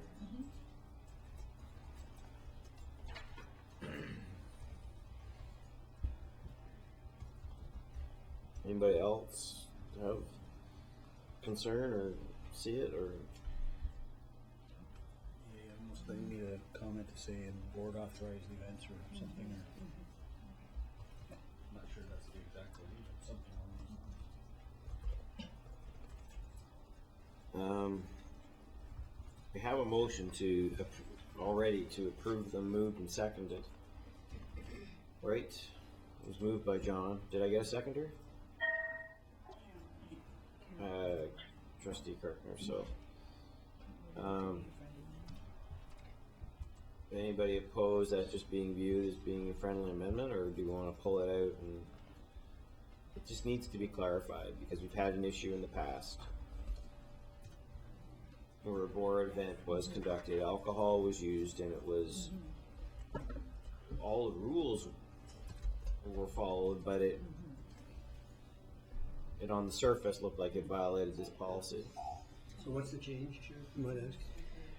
Anybody else have concern or see it or? Yeah, almost they need a comment to say board authorized events or something. Or Not sure that's the exact wording, but something along those lines. We have a motion to already to approve them moved and seconded. Right? It was moved by John. Did I get a seconder? Trustee Kirkner. So, anybody opposed that just being viewed as being a friendly amendment, or do you want to pull it out? And it just needs to be clarified because we've had an issue in the past. or a board event was conducted, alcohol was used, and it was, all the rules were followed, but it on the surface looked like it violated this policy. So what's the change, Chair? You might ask.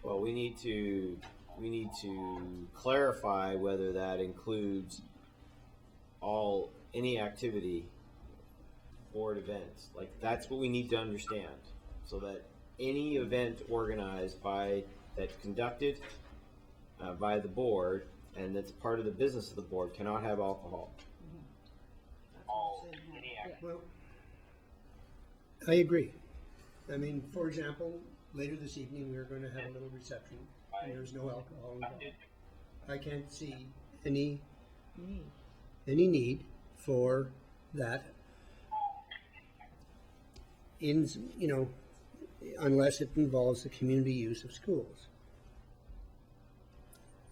Well, we need to clarify whether that includes any activity, board events. Like, that's what we need to understand, so that any event organized conducted by the board and that's part of the business of the board cannot have alcohol. Well, I agree. I mean, for example, later this evening, we're going to have a little reception, and there's no alcohol involved. I can't see any need for that unless it involves the community use of schools.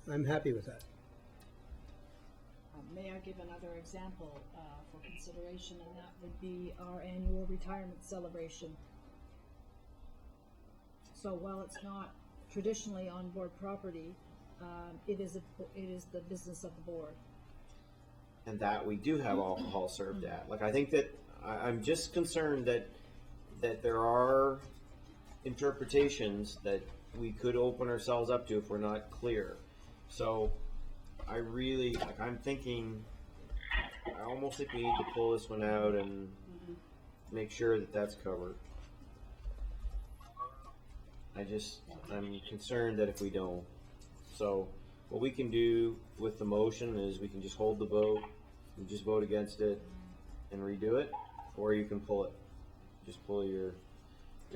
I'm happy with that. May I give another example for consideration, and that would be our annual retirement celebration. So while it's not traditionally on board property, it is the business of the board. And that we do have alcohol served at. Like, I think that I'm just concerned that there are interpretations that we could open ourselves up to if we're not clear. So I really, I'm thinking, I almost think we need to pull this one out and make sure that that's covered. I'm concerned that if we don't. So what we can do with the motion is we can just hold the vote, and just vote against it and redo it, or you can pull it. Just pull your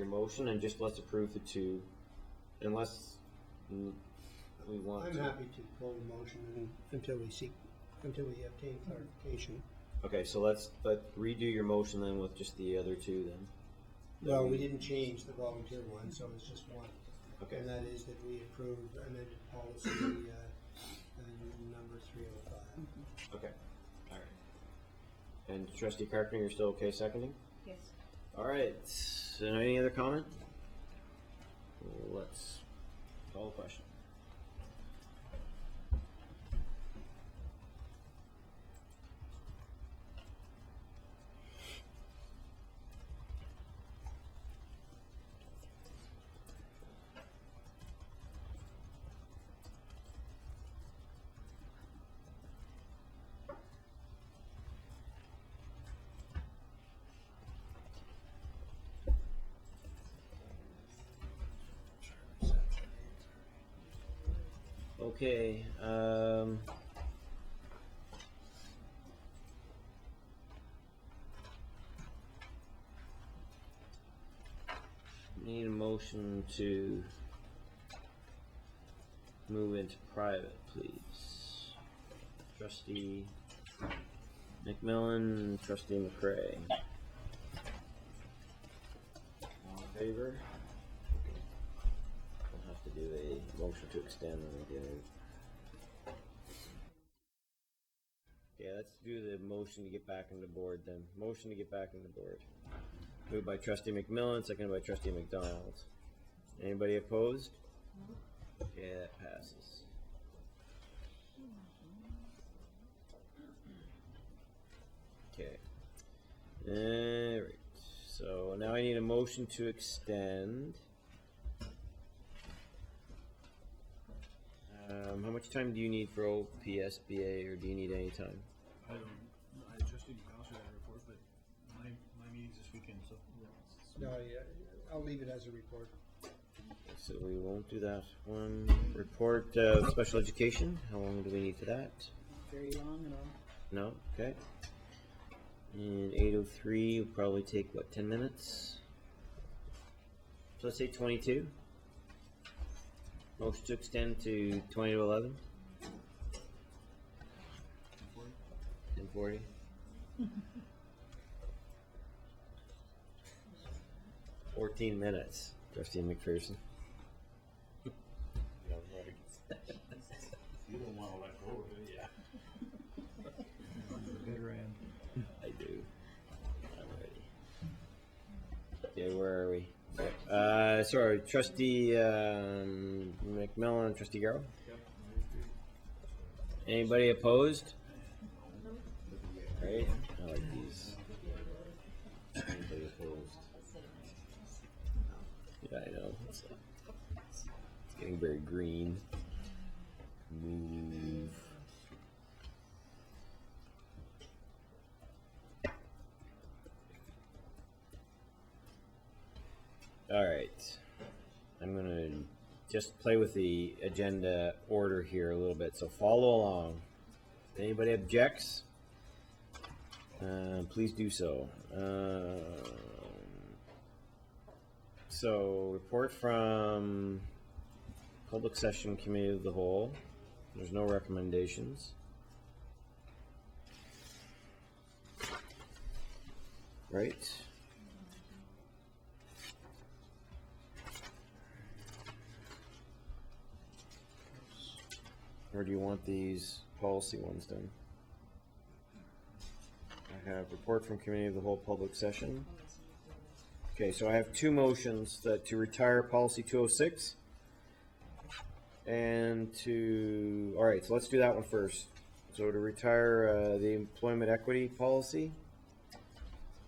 motion and just let's approve the two, unless we want I'm to. happy to pull the motion until we obtain clarification. Okay, so let's redo your motion then with just the other two then. Well, we didn't change the volunteer one, so it's just one. Okay. And that is that we approve amended policy number 305. Okay, all right. And Trustee Carpenter, you're still okay seconding? Yes. All right, so any other comment? Let's call the question. Okay, need a motion to move into private, please. Trustee McMillan, Trustee McCray. All in favor? We'll have to do a motion to extend again. Yeah, let's do the motion to get back into board then. Motion to get back into board. Moved by Trustee McMillan, seconded by Trustee McDonald. Anybody opposed? Okay, that passes. Okay. Alright, so now I need a motion to extend. How much time do you need for OPSBA, or do you need any time? I just need to pass that report, but my meeting's this weekend, so. No, yeah, I'll leave it as a report. So we won't do that one. Report of special education, how long do we need for that? Very long at all. No, okay. And 8:03 will probably take, what, 10 minutes? So let's say 22. Motion to extend to 20 to 11. 10:40. $14 minutes, Trustee McPherson. You don't want to let go of it, yeah. Bitter end. I do. I'm ready. Okay, where are we? Sorry, trustee McMillan and trustee Garrow? Anybody opposed? Right, I like these. Anybody opposed? Yeah, I know. It's getting very green. Move. All right. I'm gonna just play with the agenda order here a little bit, so follow along. If anybody objects, please do so. So, report from Public Session Committee of the Whole. There's no recommendations. Right? Or do you want these policy ones done? I have report from Committee of the Whole Public Session. Okay, so I have two motions that to retire policy 206 and to, all right, so let's do that one first. So to retire the employment equity policy.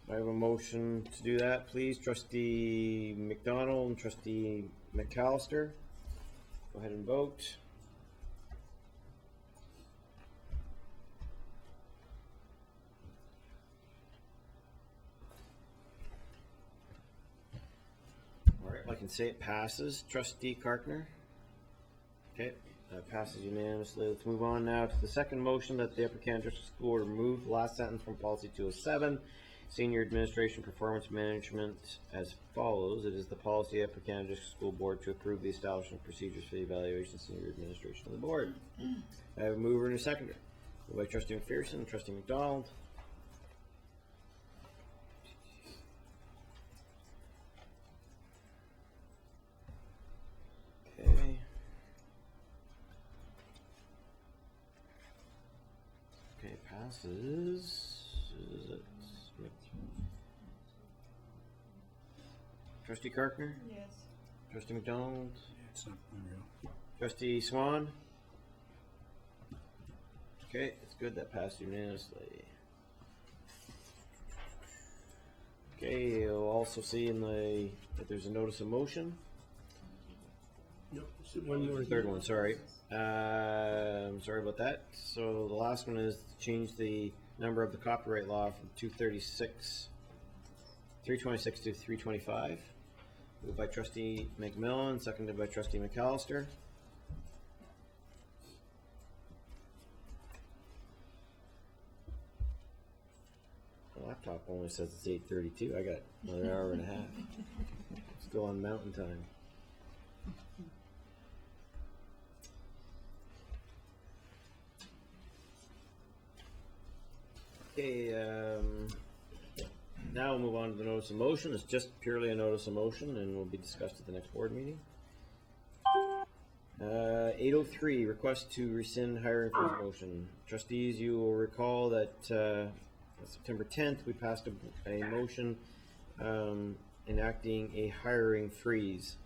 I have a motion to do that, please. Trustee McDonald and Trustee McAllister. Go ahead and vote. All right, I can say it passes. Trustee Karkner? Okay, that passes unanimously. Let's move on now to the second motion that the Upper Canada District School Board remove the last sentence from policy 207, senior administration performance management, as follows. It is the policy of Upper Canada District School Board to approve the establishment procedures for the evaluation of senior administration of the board. I have a mover and a seconder. Moved by Trustee McPherson, Trustee McDonald. Okay. Okay, passes. Is it Trustee Karkner? Yes. Trustee McDonald? It's not unreal. Trustee Swan? Okay, it's good, that passed unanimously. Okay, you'll also see in the, that there's a notice of motion. One more. Third one, sorry. I'm sorry about that. So the last one is to change the number of the copyright law from 326 to 325. Moved by Trustee McMillan, seconded by Trustee McAllister. The laptop only says it's 8:32. I got another hour and a half. Still on mountain time. Okay, now we'll move on to the notice of motion. It's just purely a notice of motion and will be discussed at the next board meeting. 803, request to rescind hiring freeze motion. Trustees, you will recall that September 10th, we passed a motion enacting a hiring freeze.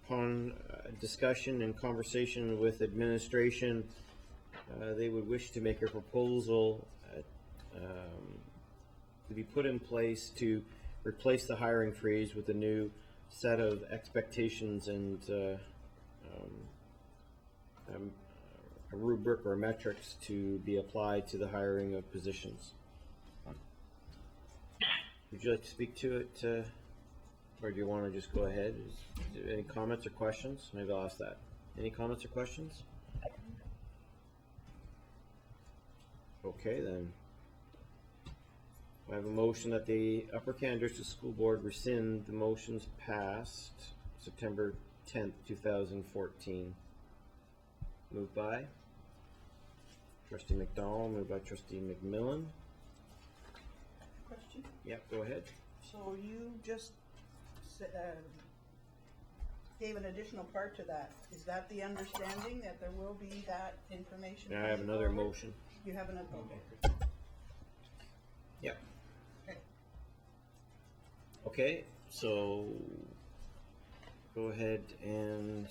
Upon discussion and conversation with administration, they would wish to make a proposal to be put in place to replace the hiring freeze with a new set of expectations and a rubric or metrics to be applied to the hiring of positions. Would you like to speak to it, or do you want to just go ahead? Is there any comments or questions? Maybe I'll ask that. Any comments or questions? Okay, then. I have a motion that the Upper Canada District School Board rescind the motions passed September 10th, 2014. Moved by Trustee McDonald, moved by Trustee McMillan. Question? Yep, go ahead. So you just gave an additional part to that. Is that the understanding that there will be that information? Now I have another forward? motion. You have another, okay. Yep. Okay. Okay, So, go ahead and,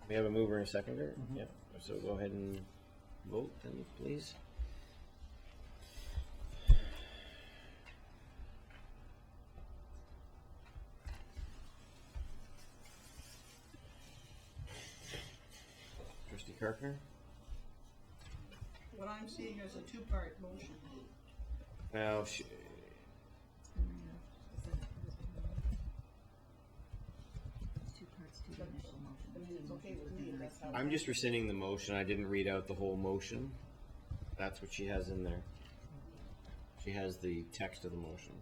we have a mover and a seconder? Yep, so go ahead and vote then, please. Trustee Carpenter? What I'm seeing is a two-part motion. Well, I mean, it's okay with me, that's how. I'm just rescinding the motion. I didn't read out the whole motion. That's what she has in there. She has the text of the motion.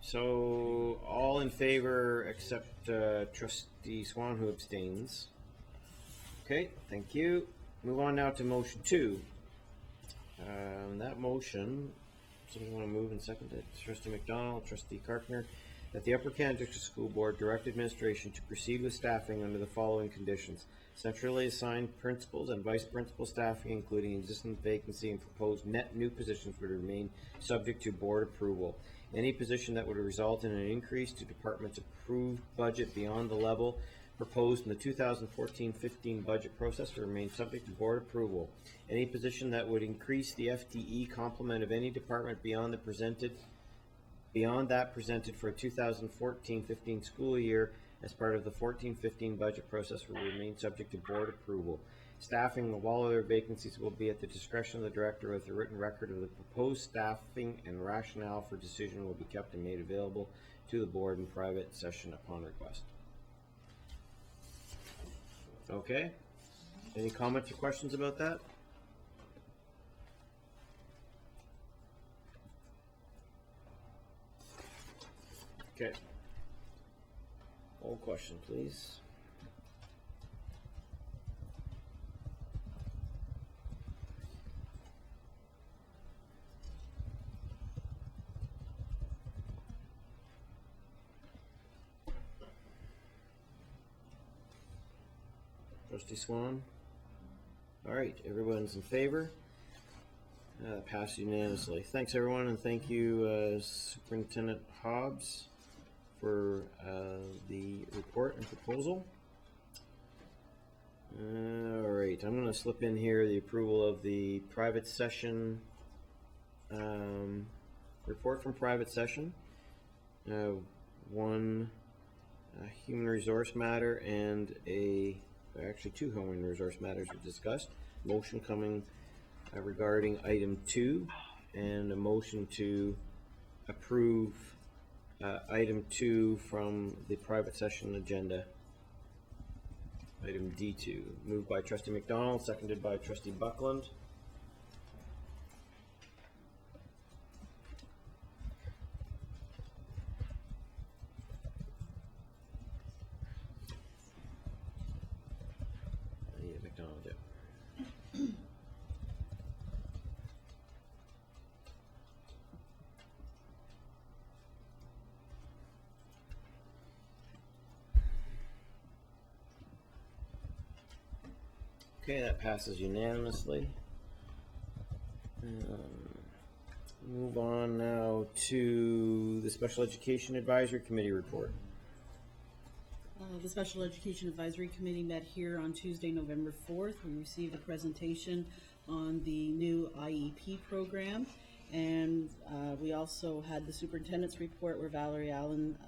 So, all in favor except Trustee Swan, who abstains. Okay, thank you. Move on now to motion 2. That motion, somebody want to move and second it? Trustee McDonald, Trustee Carpenter, that the Upper Canada District School Board direct administration to proceed with staffing under the following conditions. Centrally assigned principals and vice principal staffing, including existing vacancy and proposed net new positions, would remain subject to board approval. Any position that would result in an increase to department's approved budget beyond the level proposed in the 2014-15 budget process will remain subject to board approval. Any position that would increase the FTE complement of any department beyond that presented for a 2014-15 school year as part of the 14-15 budget process will remain subject to board approval. Staffing of all other vacancies will be at the discretion of the director, with a written record of the proposed staffing and rationale for decision will be kept and made available to the board in private session upon request. Okay. Any comments or questions about that? Okay. All question, please. Trustee Swan? All right, everyone's in favor? Passed unanimously. Thanks, everyone, and thank you, Superintendent Hobbs, for the report and proposal. All right, I'm going to slip in here the approval of the private session, report from private session. One human resource matter and actually 2 human resource matters were discussed. Motion coming regarding item 2, and a motion to approve item 2 from the private session agenda. Item D2, moved by Trustee McDonald, seconded by Trustee Buckland. McDonald, yeah. Okay, that passes unanimously. Move on now to the Special Education Advisory Committee report. The Special Education Advisory Committee met here on Tuesday, November 4th. We received a presentation on the new IEP program, and we also had the superintendent's report where Valerie Allen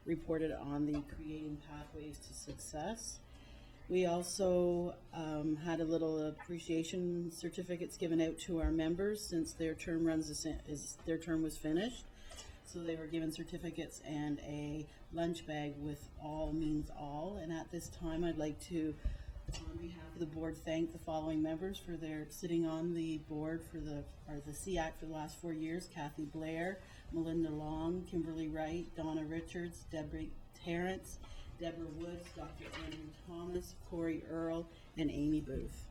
reported on the Creating Pathways to Success. We also had a little appreciation certificates given out to our members since their term their term was finished. So they were given certificates and a lunch bag with all means all. And at this time, I'd like to, on behalf of the board, thank the following members for their sitting on the board for the SEAC for the last 4 years: Kathy Blair, Melinda Long, Kimberly Wright, Donna Richards, Deborah Terrence, Deborah Woods, Dr. Andrew Thomas, Corey Earl, and Amy Booth.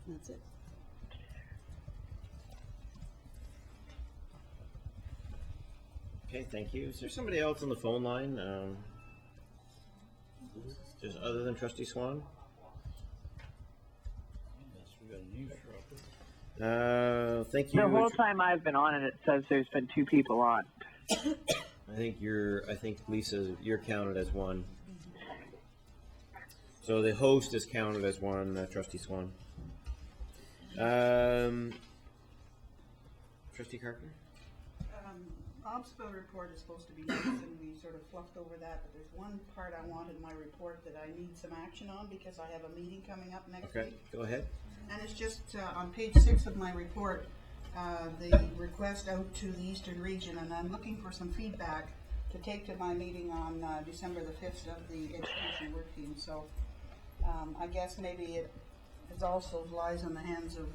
And that's it. Okay, thank you. Is there somebody else on the phone line? Just other than Trustee Swan? Yes, we Thank you. The whole time I've been on it, it says there's been 2 people on. I think Lisa, you're counted as one. So the host is counted as one, Trustee Swan. Trustee Carpenter? OBSPA report is supposed to be nice, and we sort of fluffed over that, but there's one part I want in my report that I need some action on because I have a meeting coming up next Okay, week. go ahead. And it's just on page 6 of my report, the request out to the Eastern Region, and I'm looking for some feedback to take to my meeting on December the 5th of the Education Work Team. So I guess maybe it also lies in the hands of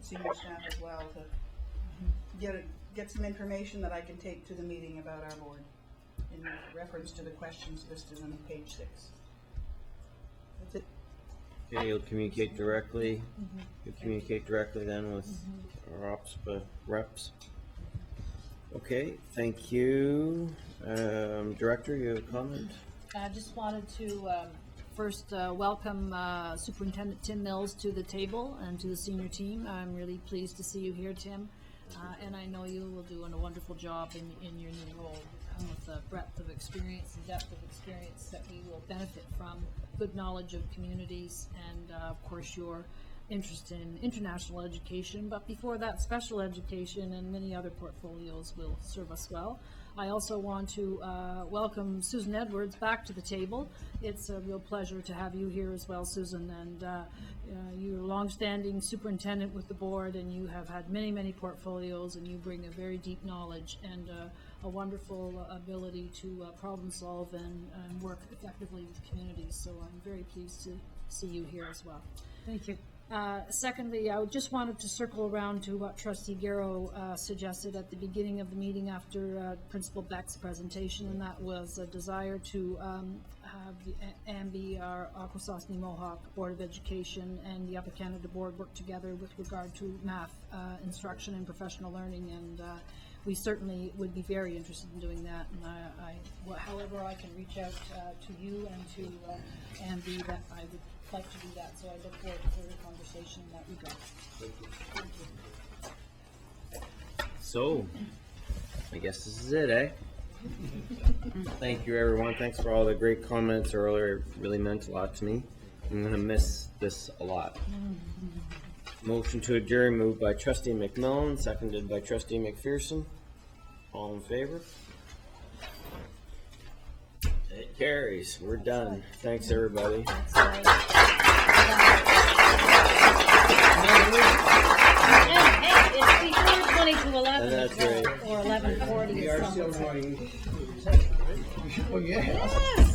senior staff as well to get some information that I can take to the meeting about our board in reference to the questions listed on page 6. That's it. Okay, you'll communicate directly. You'll communicate directly then with our OPSPA reps. Okay, thank you. Director, you have a comment? I just wanted to first welcome Superintendent Tim Mills to the table and to the senior team. I'm really pleased to see you here, Tim. And I know you will do a wonderful job in your new role. Come with a breadth of experience and depth of experience that we will benefit from, good knowledge of communities, and of course your interest in international education. But before that, special education and many other portfolios will serve us well. I also want to welcome Susan Edwards back to the table. It's a real pleasure to have you here as well, Susan. And you're a longstanding superintendent with the board, and you have had many, many portfolios, and you bring a very deep knowledge and a wonderful ability to problem solve and work effectively with communities. So I'm very pleased to see you here as well. Thank you. Secondly, I just wanted to circle around to what Trustee Garrow suggested at the beginning of the meeting after Principal Beck's presentation, and that was a desire to have the AMBI, our Akwesasne Mohawk Board of Education, and the Upper Canada Board work together with regard to math instruction and professional learning, and we certainly would be very interested in doing that. And however I can reach out to you and to AMBI, that I would like to do that, so I look forward to further conversation in that regard. Thank you. So, I guess this is it, eh? Thank you, everyone. Thanks for all the great comments earlier. It really meant a lot to me. I'm going to miss this a lot. Motion to adjourn moved by Trustee McMillan, seconded by Trustee McPherson. All in favor? It carries. We're done. Thanks, everybody. Hey, it's before 20 to 11, That's right. or 11:40. We are still running. Oh, yeah. Yes.